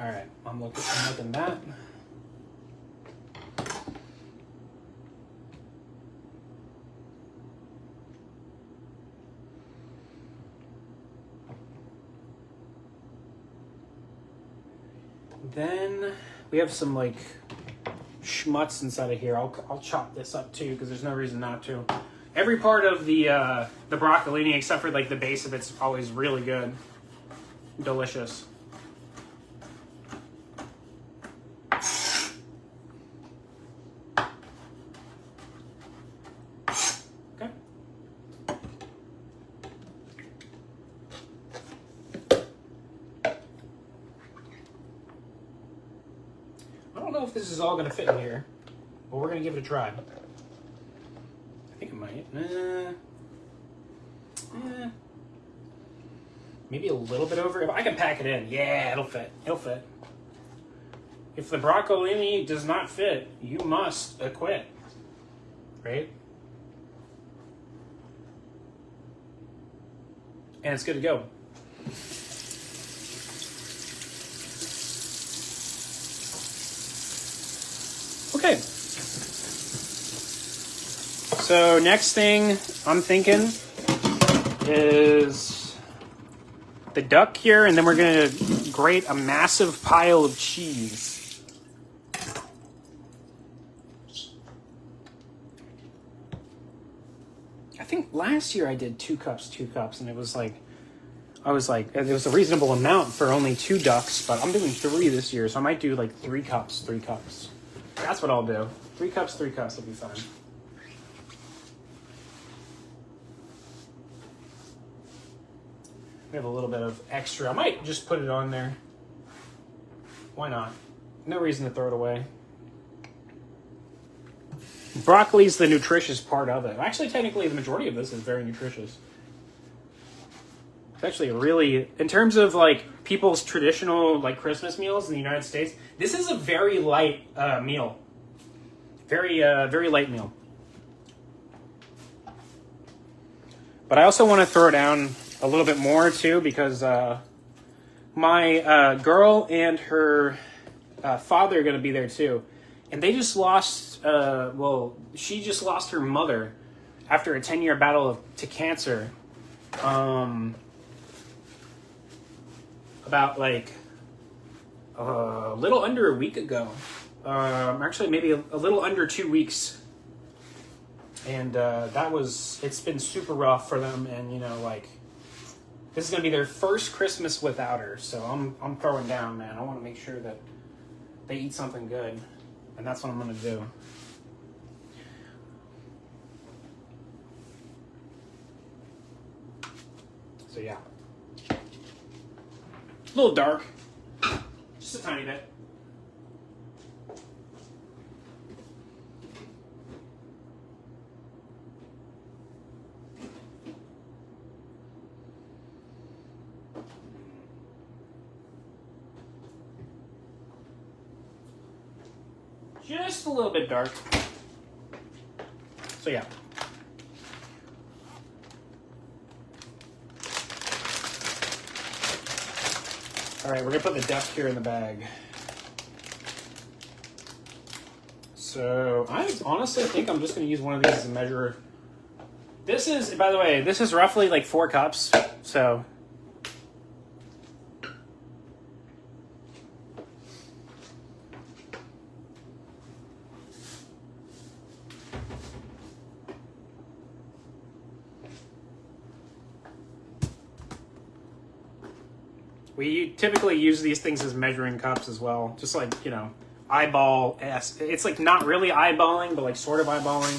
Alright, I'm looking that. Then we have some like schmutz inside of here. I'll chop this up too because there's no reason not to. Every part of the broccolini except for like the base of it's always really good, delicious. Okay. I don't know if this is all going to fit in here, but we're going to give it a try. I think it might. Maybe a little bit over. If I can pack it in, yeah, it'll fit. It'll fit. If the broccolini does not fit, you must acquit. Right? And it's good to go. Okay. So next thing I'm thinking is the duck here, and then we're gonna grate a massive pile of cheese. I think last year I did 2 cups, and it was like, it was a reasonable amount for only 2 ducks, but I'm doing 3 this year, so I might do like 3 cups. That's what I'll do. 3 cups will be fine. We have a little bit of extra. I might just put it on there. Why not? No reason to throw it away. Broccoli's the nutritious part of it. Actually, technically, the majority of this is very nutritious. It's actually really, in terms of like people's traditional like Christmas meals in the United States, this is a very light meal. Very light meal. But I also want to throw down a little bit more too because my girl and her father are going to be there too, and they just lost. She just lost her mother after a 10-year battle to cancer. About like a little under a week ago. Actually, maybe a little under 2 weeks. And it's been super rough for them, and you know, like, this is gonna be their first Christmas without her, so I'm throwing down, man. I want to make sure that they eat something good, and that's what I'm gonna do. So yeah, a little dark, just a tiny bit. Just a little bit dark. So yeah. All right, we're gonna put the duck here in the bag. So I honestly think I'm just gonna use one of these as a measure. This is, by the way, this is roughly like 4 cups. So we typically use these things as measuring cups as well. Just like, you know, eyeball. It's like not really eyeballing, but like sort of eyeballing.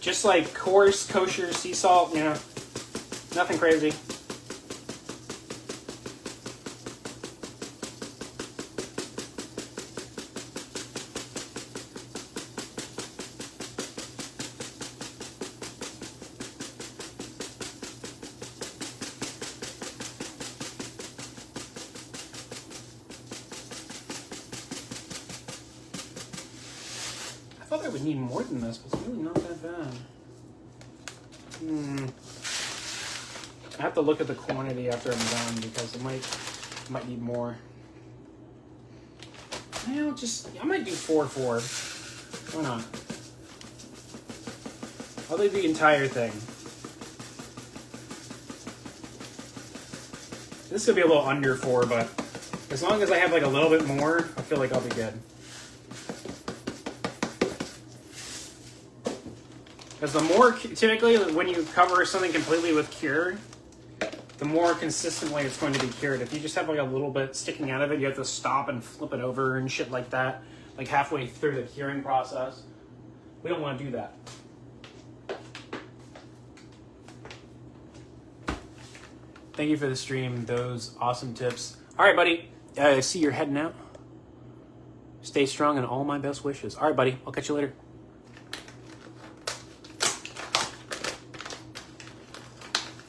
Just like coarse, kosher sea salt, you know, nothing crazy. I thought I would need more than this, but it's really not that bad. I have to look at the quantity after I'm done because it might need more. I might do 4. Why not? I'll do the entire thing. This will be a little under 4, but as long as I have like a little bit more, I feel like I'll be good. Because the more, typically, when you cover something completely with cure, the more consistently it's going to be cured. If you just have like a little bit sticking out of it, you have to stop and flip it over and shit like that, like halfway through the curing process. We don't want to do that. Thank you for the stream, those awesome tips. All right, buddy. I see you're heading out. Stay strong and all my best wishes. All right, buddy. I'll catch you later.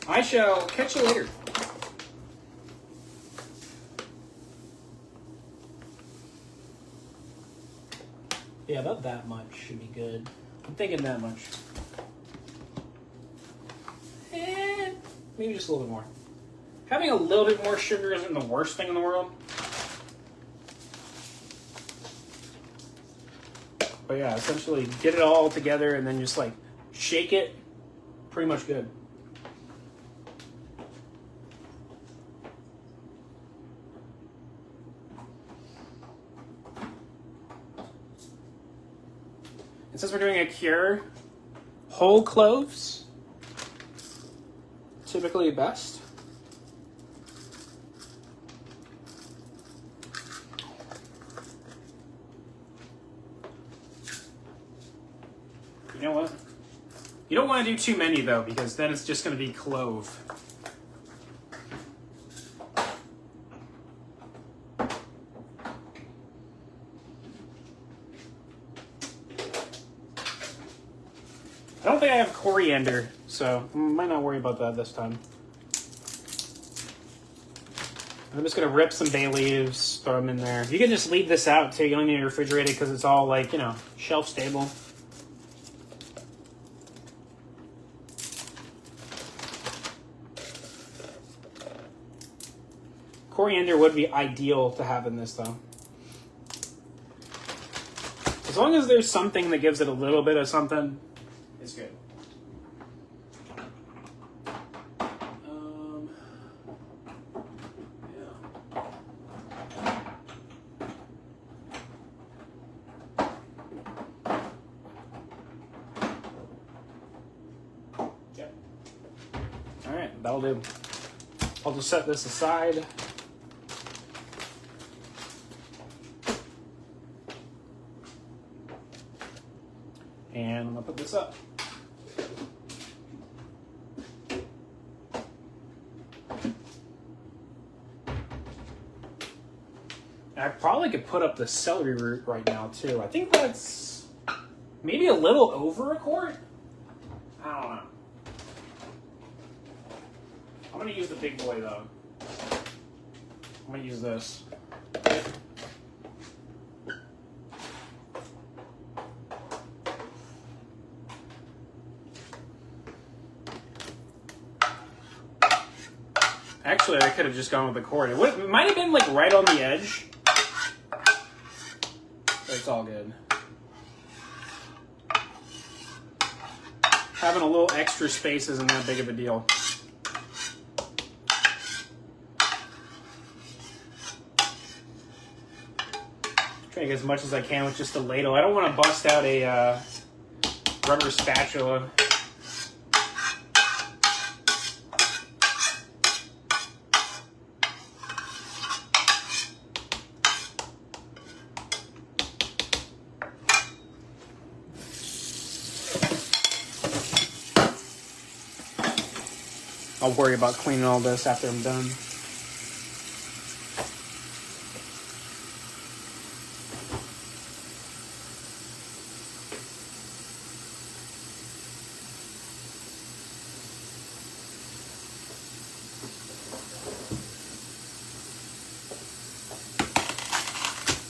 I shall catch you later. Yeah, about that much should be good. I'm thinking that much. And maybe just a little bit more. Having a little bit more sugar isn't the worst thing in the world. But yeah, essentially get it all together and then just like shake it. Pretty much good. And since we're doing a cure, whole cloves, typically best. You know what? You don't want to do too many though, because then it's just going to be clove. I don't think I have coriander, so I might not worry about that this time. I'm just going to rip some bay leaves, throw them in there. You can just leave this out too. You don't need to refrigerate it because it's all like, you know, shelf stable. Coriander would be ideal to have in this though. As long as there's something that gives it a little bit of something, it's good. Yep. All right, that'll do. I'll just set this aside. And I'm gonna put this up. I probably could put up the celery root right now too. I think that's maybe a little over a quart. I don't know. I'm gonna use the big boy though. I'm gonna use this. Actually, I could have just gone with the quart. It might have been like right on the edge. But it's all good. Having a little extra space isn't that big of a deal. Try to get as much as I can with just a ladle. I don't want to bust out a rubber spatula. I'll worry about cleaning all this after I'm done.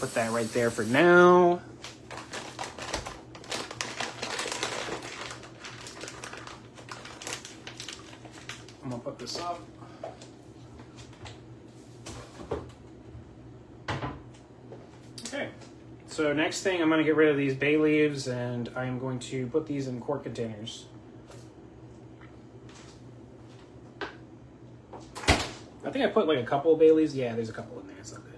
Put that right there for now. I'm gonna put this up. Okay, so next thing I'm gonna get rid of these bay leaves and I'm going to put these in quart containers. I think think I put like a couple of Baileys. Yeah, there's a couple in there. It's not good.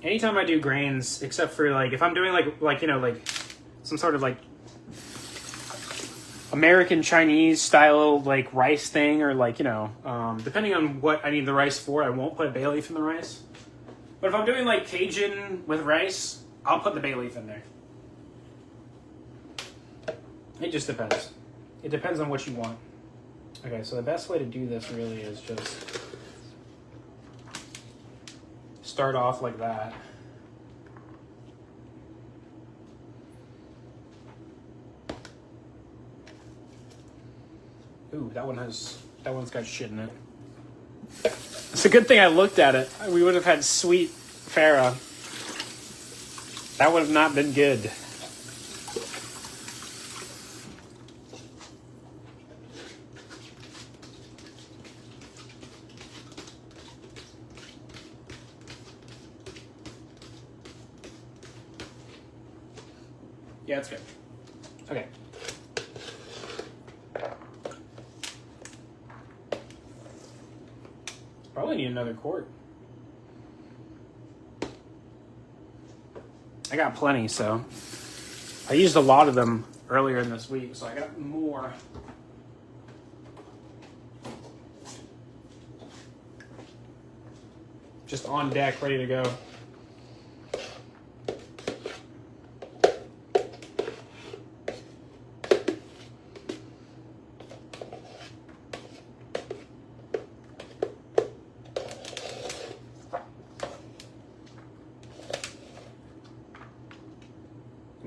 Anytime I do grains, except for like if I'm doing like you know like some sort of like American Chinese style like rice thing, or like you know depending on what I need the rice for, I won't put a bay leaf in the rice. But if I'm doing like Cajun with rice, I'll put the bay leaf in there. It just depends. It depends on what you want. Okay, so the best way to do this really is just start off like that. Ooh, that one's got shit in it. It's a good thing I looked at it. We would have had sweet Farah. That would have not been good. Yeah, it's good. Okay. Probably need another quart. I got plenty, so I used a lot of them earlier in this week, so I got more. Just on deck, ready to go.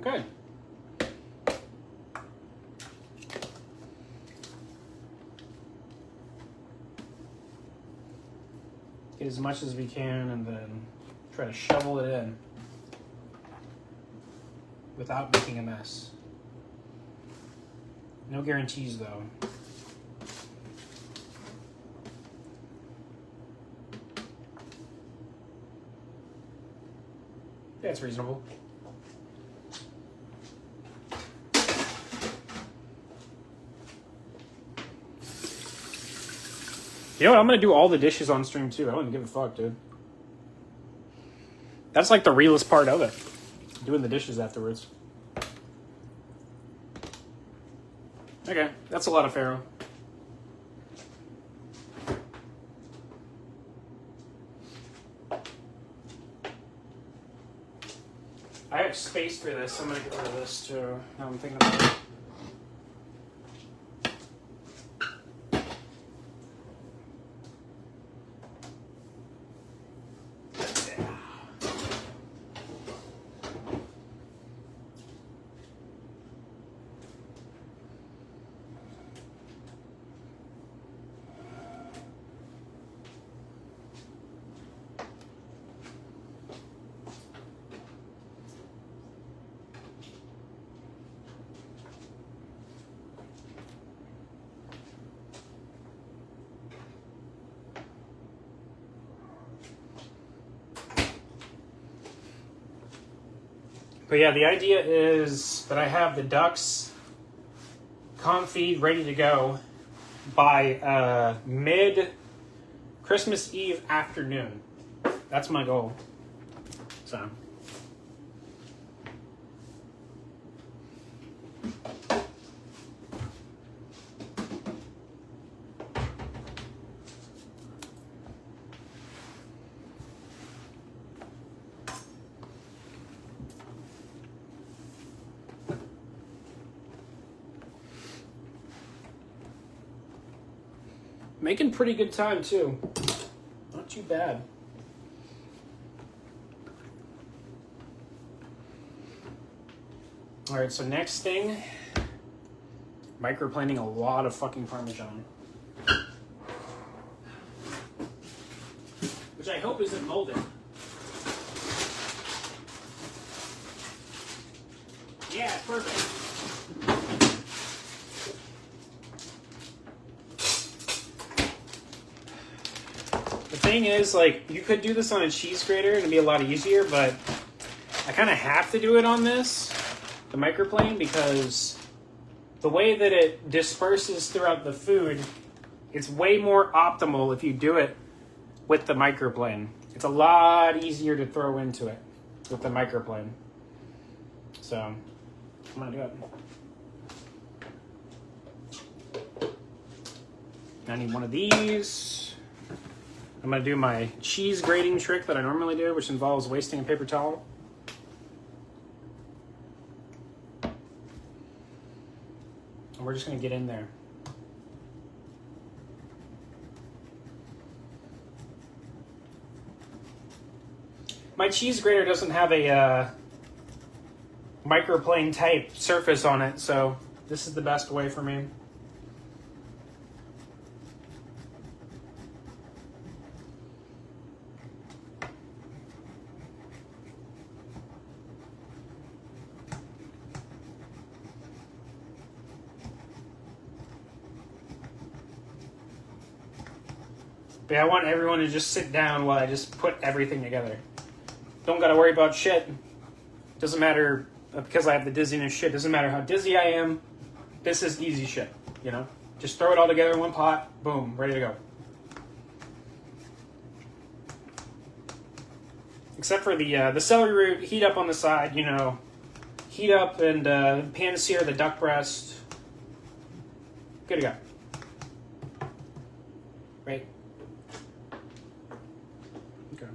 Okay. Get as much as we can and then try to shovel it in without making a mess. No guarantees though. Yeah, it's reasonable. You know what? I'm gonna do all the dishes on stream too. I don't even give a fuck, dude. That's like the realest part of it. Doing the dishes afterwards. Okay, that's a lot of farro. I have space for this. I'm gonna get rid of this too. Now I'm thinking about it. But yeah, the idea is that I have the ducks confit ready to go by mid-Christmas Eve afternoon. That's my goal. So. Making pretty good time, too. Not too bad. All right, so next thing, microplaning a lot of fucking Parmesan. Which I hope isn't molded. Yeah, perfect. The thing is, like, you could do this on a cheese grater and it'd be a lot easier, but I kind of have to do it on this, the microplane, because the way that it disperses throughout the food It's way more optimal if you do it with the microplane. It's a lot easier to throw into it with the microplane. So, I'm gonna do it. I need one of these. I'm gonna do my cheese grating trick that I normally do, which involves wasting a paper towel. And we're just gonna get in there. My cheese grater doesn't have a microplane type surface on it, so this is the best way for me. But yeah, I want everyone to just sit down while I just put everything together. Don't gotta worry about shit. Doesn't matter, because I have the dizziness shit, doesn't matter how dizzy I am. This is easy shit, you know? Just throw it all together in one pot, boom, ready to go. Except for the celery root, heat up on the side, you know. Heat up and pan sear the duck breast. Good to go. Right? Okay.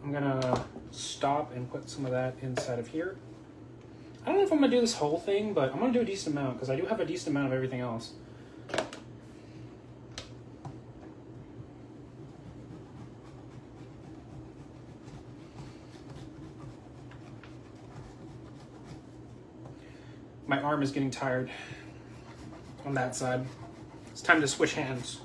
I'm gonna stop and put some of that inside of here. I don't know if I'm gonna do this whole thing, but I'm gonna do a decent amount because I do have a decent amount of everything else. My arm is getting tired on that side. It's time to switch hands.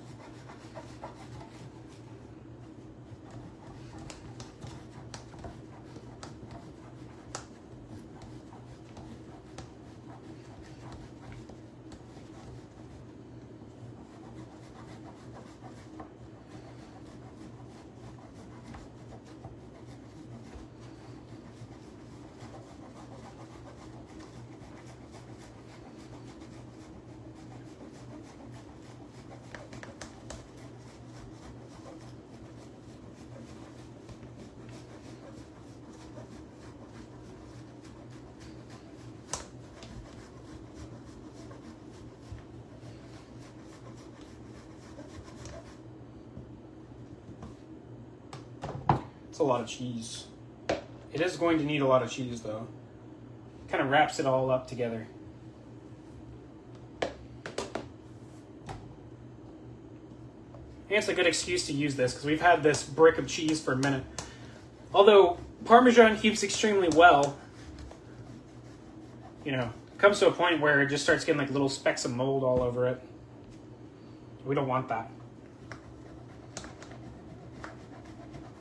It's a lot of cheese. It is going to need a lot of cheese, though. Kind of wraps it all up together. And it's a good excuse to use this, because we've had this brick of cheese for a minute. Although Parmesan keeps extremely well, you know, it comes to a point where it just starts getting like little specks of mold all over it. We don't want that.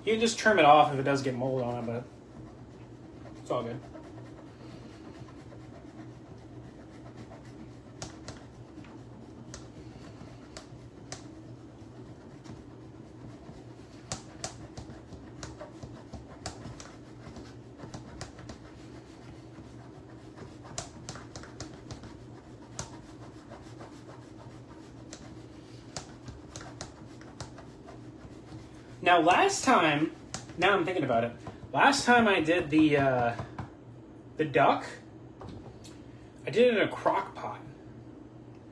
You can just trim it off if it does get mold on it, but it's all good. Now, last time, now I'm thinking about it. Last time I did the duck, I did it in a crock pot.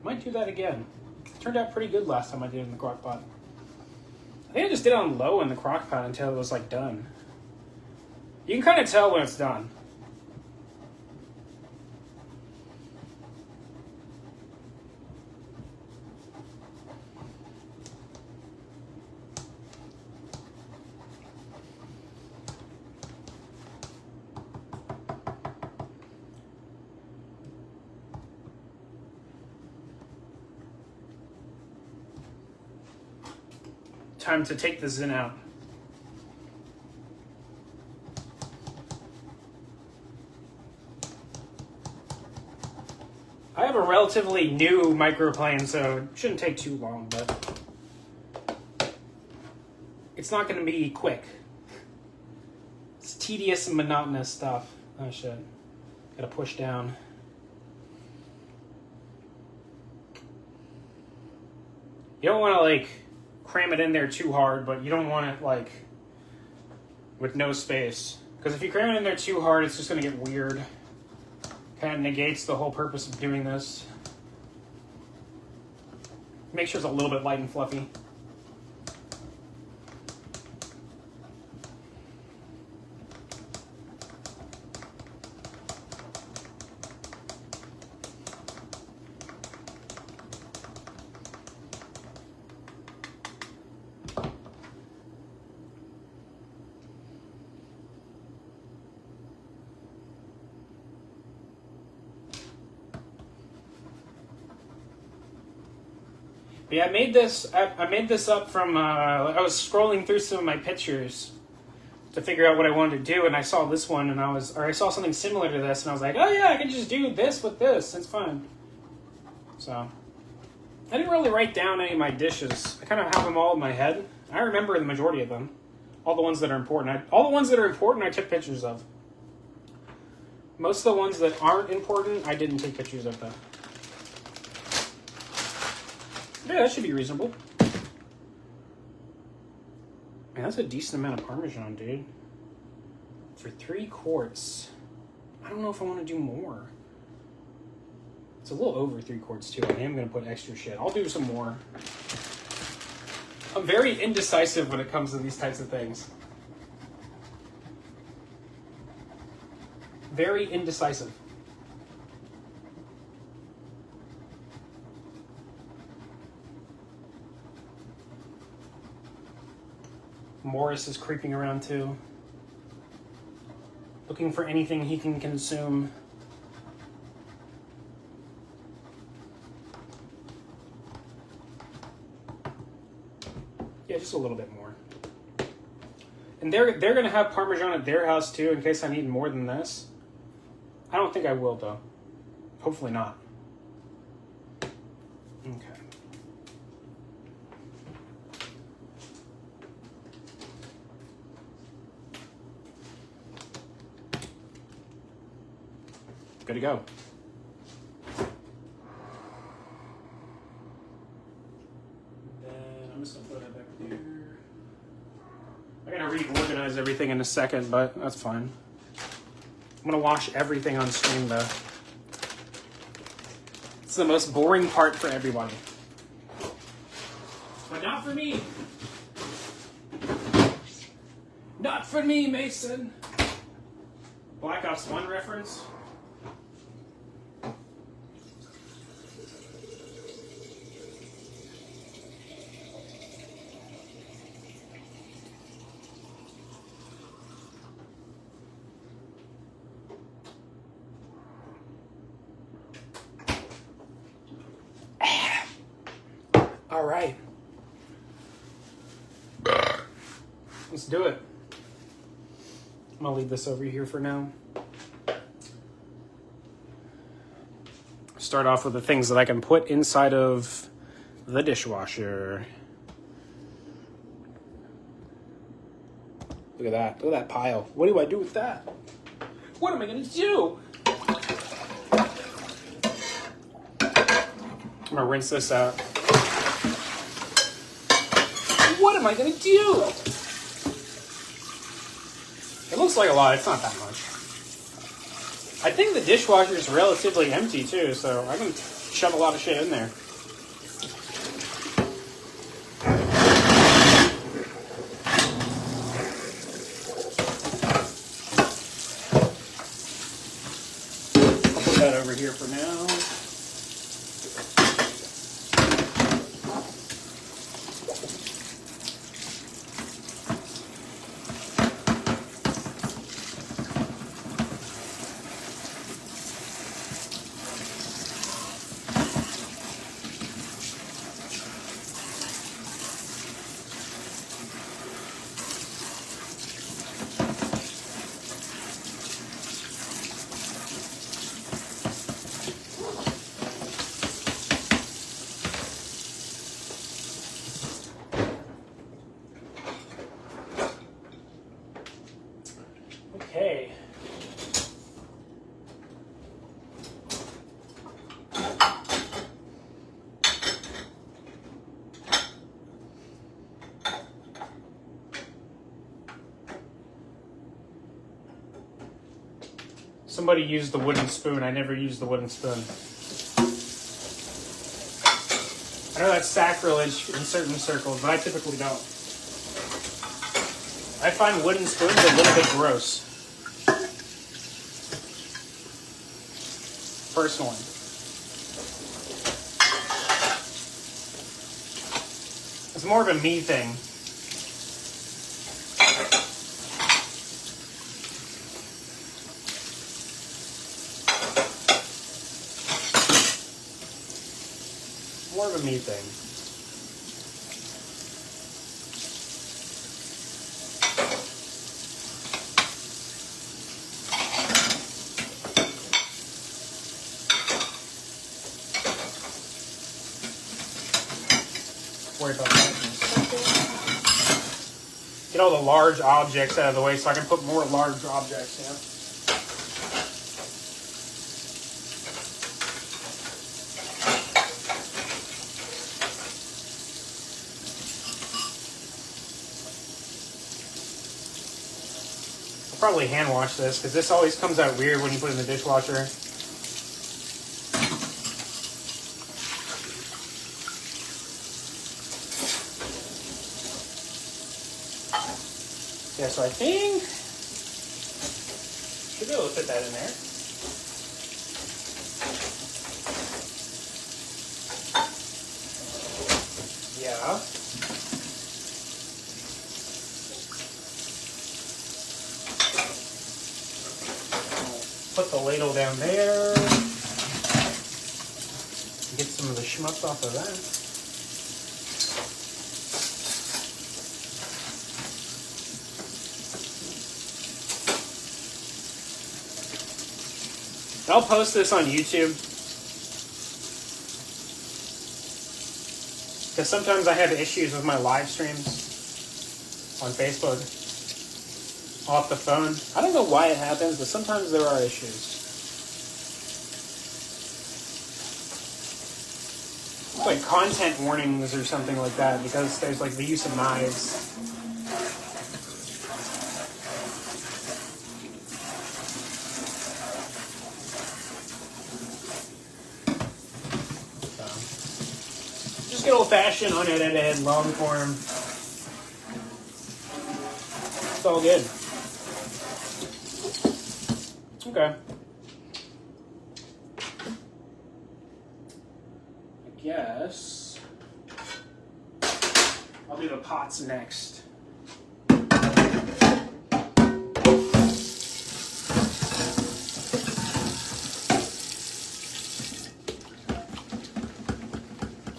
Might do that again. It turned out pretty good last time I did it in the crock pot. I think I just did it on low in the crock pot until it was like done. You can kind of tell when it's done. Time to take the zin out. I have a relatively new microplane, so it shouldn't take too long, but it's not going to be quick. It's tedious and monotonous stuff. Oh shit. Gotta push down. You don't want to like cram it in there too hard, but you don't want it like with no space. Because if you cram it in there too hard, it's just going to get weird. Kind of negates the whole purpose of doing this. Make sure it's a little bit light and fluffy. Yeah, I made this up from, I was scrolling through some of my pictures to figure out what I wanted to do, and I saw this one, and I saw something similar to this, and I was like, oh yeah, I can just do this with this, it's fine. So, I didn't really write down any of my dishes. I kind of have them all in my head. I remember the majority of them. All the ones that are important. All the ones that are important, I took pictures of. Most of the ones that aren't important, I didn't take pictures of, though. Yeah, that should be reasonable. Man, that's a decent amount of Parmesan, dude. For 3 quarts. I don't know if I want to do more. It's a little over 3 quarts, too. I am going to put extra shit. I'll do some more. I'm very indecisive when it comes to these types of things. Very indecisive. Morris is creeping around too, looking for anything he can consume. Yeah, just a little bit more. And they're gonna have Parmesan at their house too, in case I need more than this. I don't think I will though. Hopefully not. Okay. Good to go. Then I'm just gonna throw that back there. I gotta reorganize everything in a second, but that's fine. I'm gonna wash everything on stream though. It's the most boring part for everybody. But not for me. Not for me, Mason. Black Ops 1 reference. All right. Let's do it. I'm gonna leave this over here for now. Start off with the things that I can put inside of the dishwasher. Look at that. Look at that pile. What do I do with that? What am I gonna do? I'm gonna rinse this out. What am I gonna do? It looks like a lot. It's not that much. I think the dishwasher is relatively empty too, so I can shove a lot of shit in there. I'll put that over here for now. Somebody used the wooden spoon. I never used the wooden spoon. I know that's sacrilege in certain circles, but I typically don't. I find wooden spoons a little bit gross. Personally. It's more of a me thing. More of a me thing. Worry about that in a second. Get all the large objects out of the way so I can put more large objects in. I'll probably hand wash this because this always comes out weird when you put it in the dishwasher. Yeah, so I think should be able to fit that in there. Yeah. Put the ladle down there. Get some of the schmutz off of that. I'll post this on YouTube because sometimes I have issues with my live streams on Facebook off the phone. I don't know why it happens, but sometimes there are issues. It's like content warnings or something like that because there's like the use of knives. Just good old-fashioned, unedited, long form. It's all good. Okay. I guess I'll do the pots next. I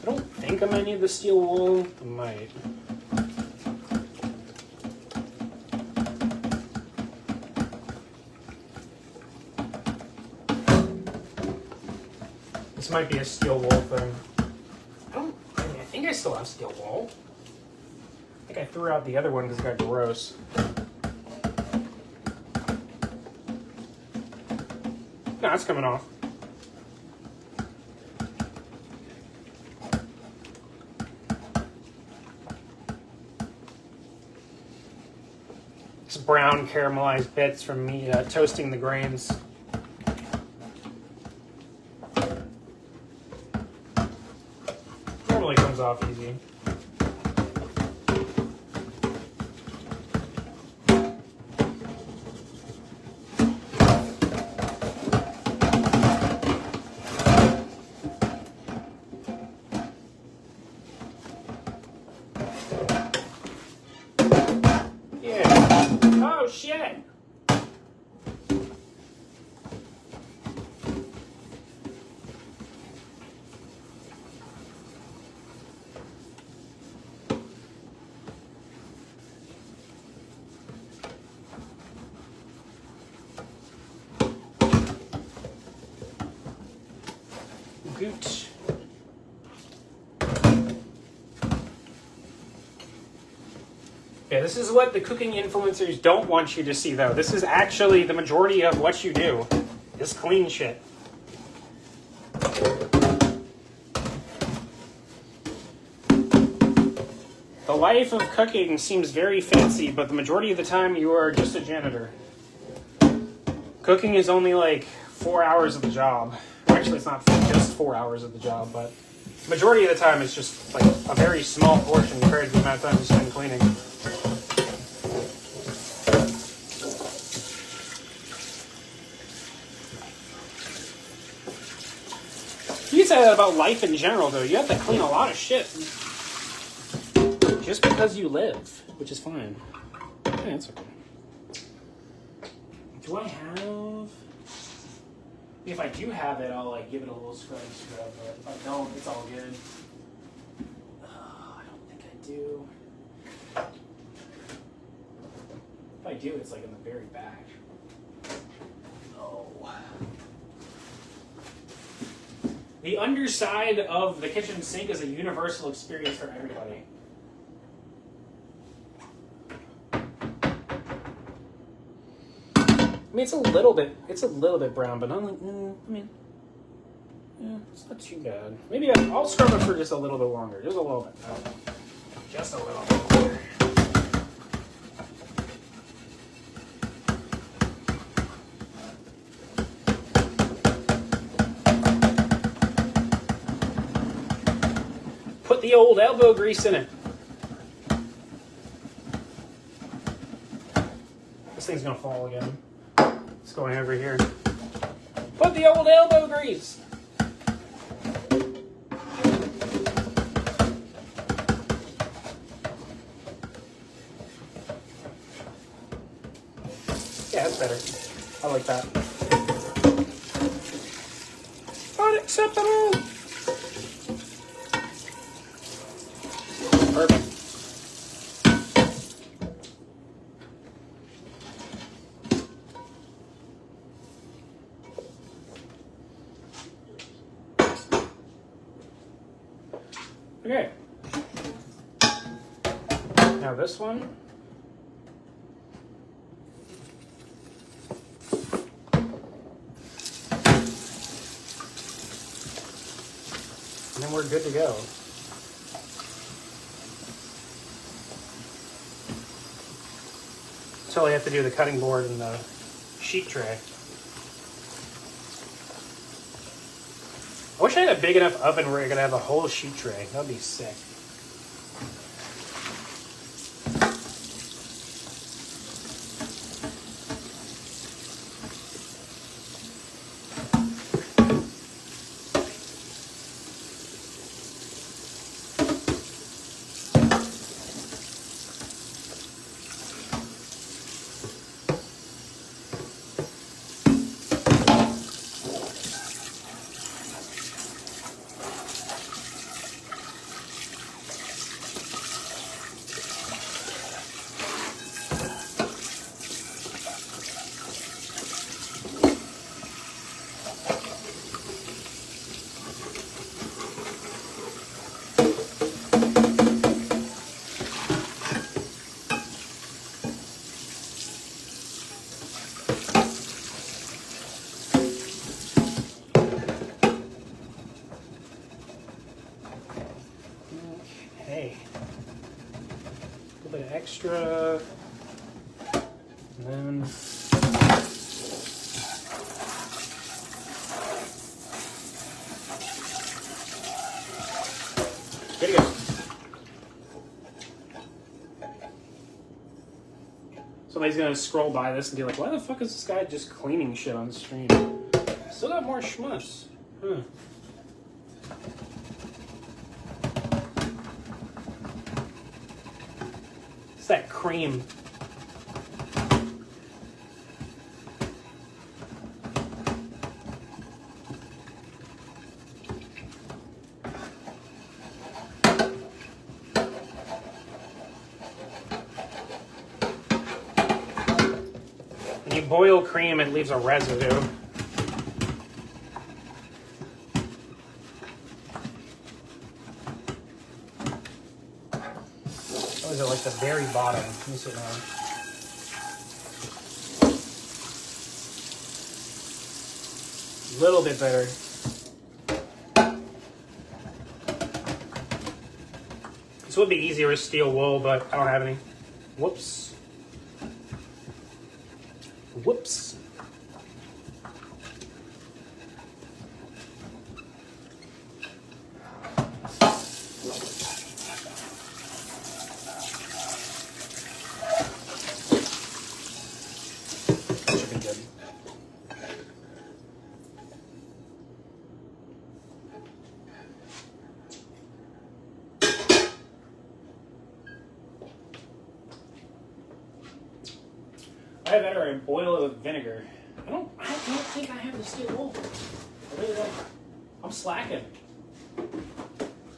don't think I might need the steel wool. I might. This might be a steel wool thing. I think I still have steel wool. I think I threw out the other one because it got gross. No, it's coming off. It's brown caramelized bits from me toasting the grains. Normally comes off easy. Oh shit! Goot. Yeah, this is what the cooking influencers don't want you to see, though. This is actually the majority of what you do, is clean shit. The life of cooking seems very fancy, but the majority of the time you are just a janitor. Cooking is only like 4 hours of the job. Actually, it's not just 4 hours of the job, but majority of the time it's just like a very small portion compared to the amount of time you spend cleaning. You can say that about life in general, though. You have to clean a lot of shit just because you live, which is fine. Yeah, it's okay. Do I have... If I do have it, I'll like give it a little scrub, but if I don't, it's all good. I don't think I do. If I do, it's like in the very back. Oh. The underside of the kitchen sink is a universal experience for everybody. I mean, it's a little bit brown, but not like, yeah, it's not too bad. Maybe I'll scrub it for just a little bit longer. Just a little bit. Just a little bit longer. Put the old elbow grease in it. This thing's gonna fall again. It's going over here. Put the old elbow grease. Yeah, that's better. I like that. Unacceptable. Perfect. Okay. Now this one. And then we're good to go. So I have to do the cutting board and the sheet tray. I wish I had a big enough oven where I could have a whole sheet tray. That would be sick. Okay. A little bit of extra. And then good to go. Somebody's gonna scroll by this and be like, why the fuck is this guy just cleaning shit on the stream? Still got more schmutz. Huh. It's that cream. When you boil cream, it leaves a residue. Those are like the very bottom. Let me sit down. A little bit better. This would be easier with steel wool, but I don't have any. Whoops. Whoops. Either that or I boil it with vinegar. I don't think I have the steel wool. I really don't. I'm slacking.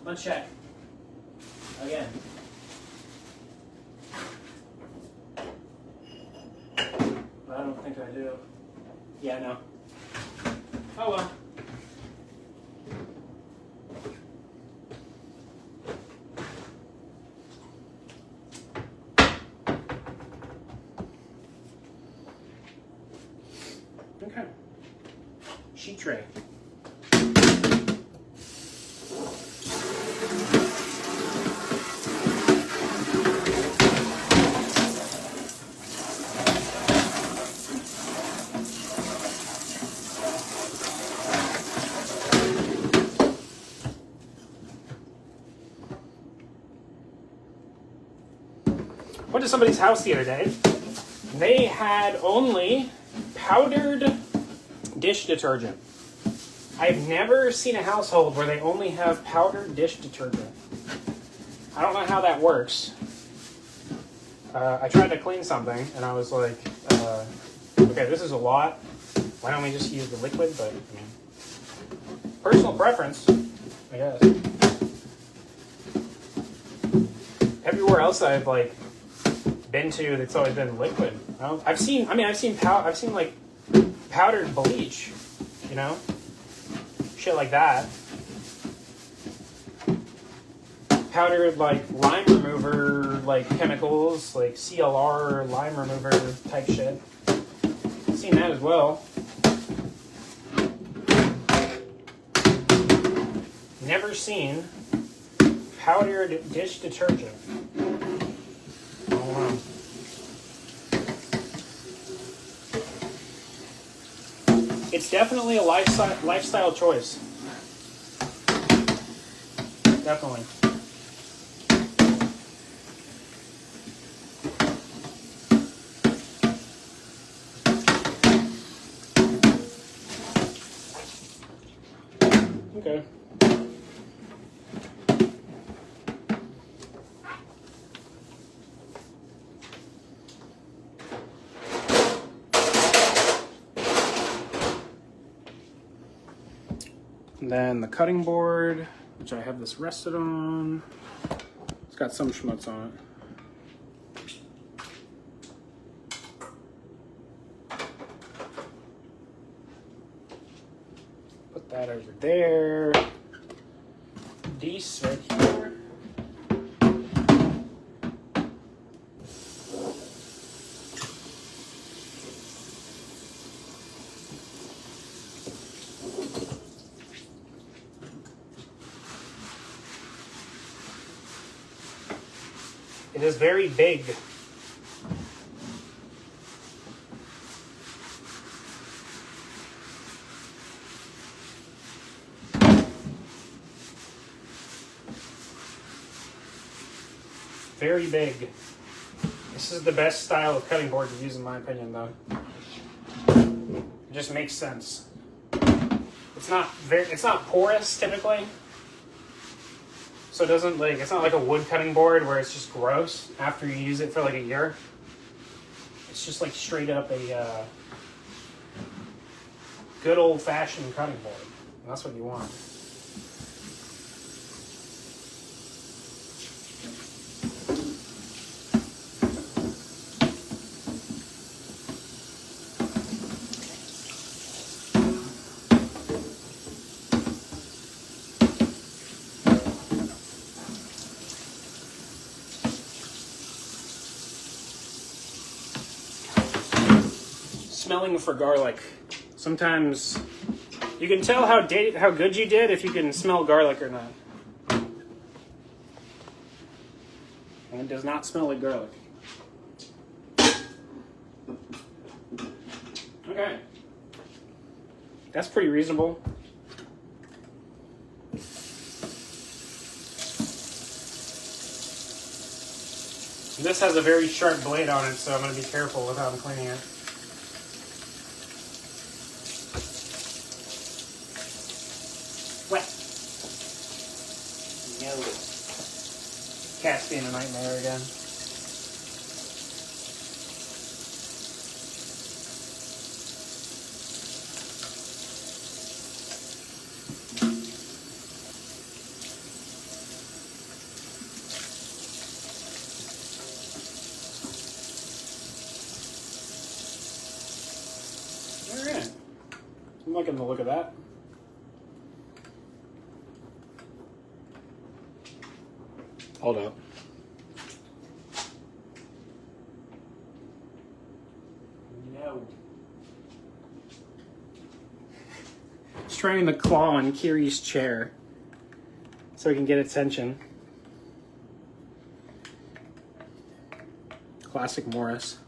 Let's check. Again. I don't think I do. Yeah, no. Oh well. Okay. Sheet tray. Went to somebody's house the other day. They had only powdered dish detergent. I've never seen a household where they only have powdered dish detergent. I don't know how that works. I tried to clean something and I was like, okay, this is a lot. Why don't we just use the liquid? But I mean, personal preference, I guess. Everywhere else I've like been to, that's always been liquid. I've seen like powdered bleach, you know, shit like that. Powdered like lime remover, like chemicals, like CLR lime remover type shit. I've seen that as well. Never seen powdered dish detergent. Oh wow. It's definitely a lifestyle choice. Definitely. Okay. And then the cutting board, which I have this rested on. It's got some schmutz on it. Put that over there. These right here. It is very big. Very big. This is the best style of cutting board to use in my opinion though. It just makes sense. It's not porous typically. So it doesn't like, it's not like a wood cutting board where it's just gross after you use it for like a year. It's just like straight up a good old fashioned cutting board. And that's what you want. Smelling for garlic. Sometimes you can tell how good you did if you can smell garlic or not. And it does not smell like garlic. Okay. That's pretty reasonable. This has a very sharp blade on it, so I'm going to be careful with how I'm cleaning it. Wet. No. Cat's being a nightmare again. liking the look of that. Hold up. No. Just trying to claw on Kiri's chair so we can get attention. Classic Morris.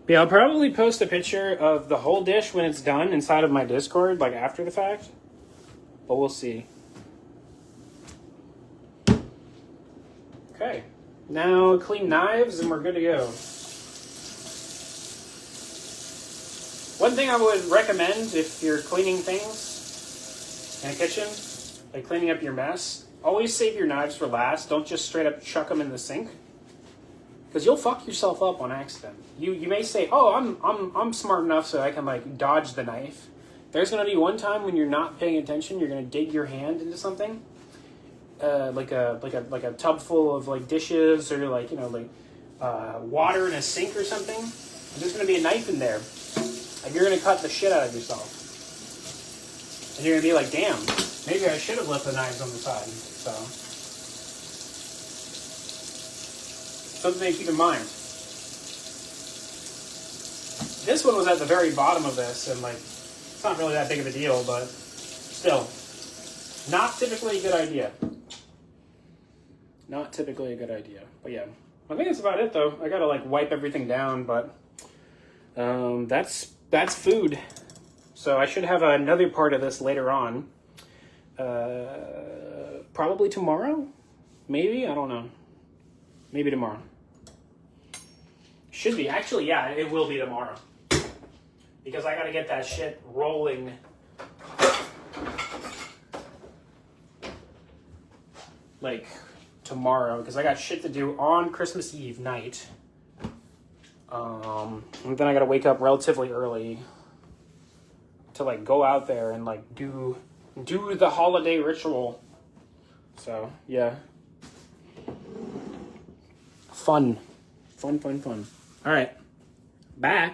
Yeah, I'll probably post a picture of the whole dish when it's done inside of my Discord, like after the fact. But we'll see. Okay. Now clean knives and we're good to go. One thing I would recommend if you're cleaning things in a kitchen, like cleaning up your mess, always save your knives for last. Don't just straight up chuck them in the sink. Because you'll fuck yourself up on accident. You may say, "Oh, I'm smart enough so I can like dodge the knife." There's gonna be one time when you're not paying attention. You're gonna dig your hand into something, like a tub full of like dishes or like water in a sink or something. And there's gonna be a knife in there, and you're gonna cut the shit out of yourself. And you're gonna be like, "Damn, maybe I should have left the knives on the side." So. Something to keep in mind. This one was at the very bottom of this, and like, it's not really that big of a deal, but still, not typically a good idea. Not typically a good idea. But yeah, I think that's about it though. I gotta like wipe everything down, but that's food. So I should have another part of this later on. Probably tomorrow? Maybe? I don't know. Maybe tomorrow. Should be. Actually, yeah, it will be tomorrow. Because I gotta get that shit rolling. Like, tomorrow. Because I got shit to do on Christmas Eve night. And then I gotta wake up relatively early. To, like, go out there and, like, do the holiday ritual. So, yeah. Fun. Fun. All right. Bye.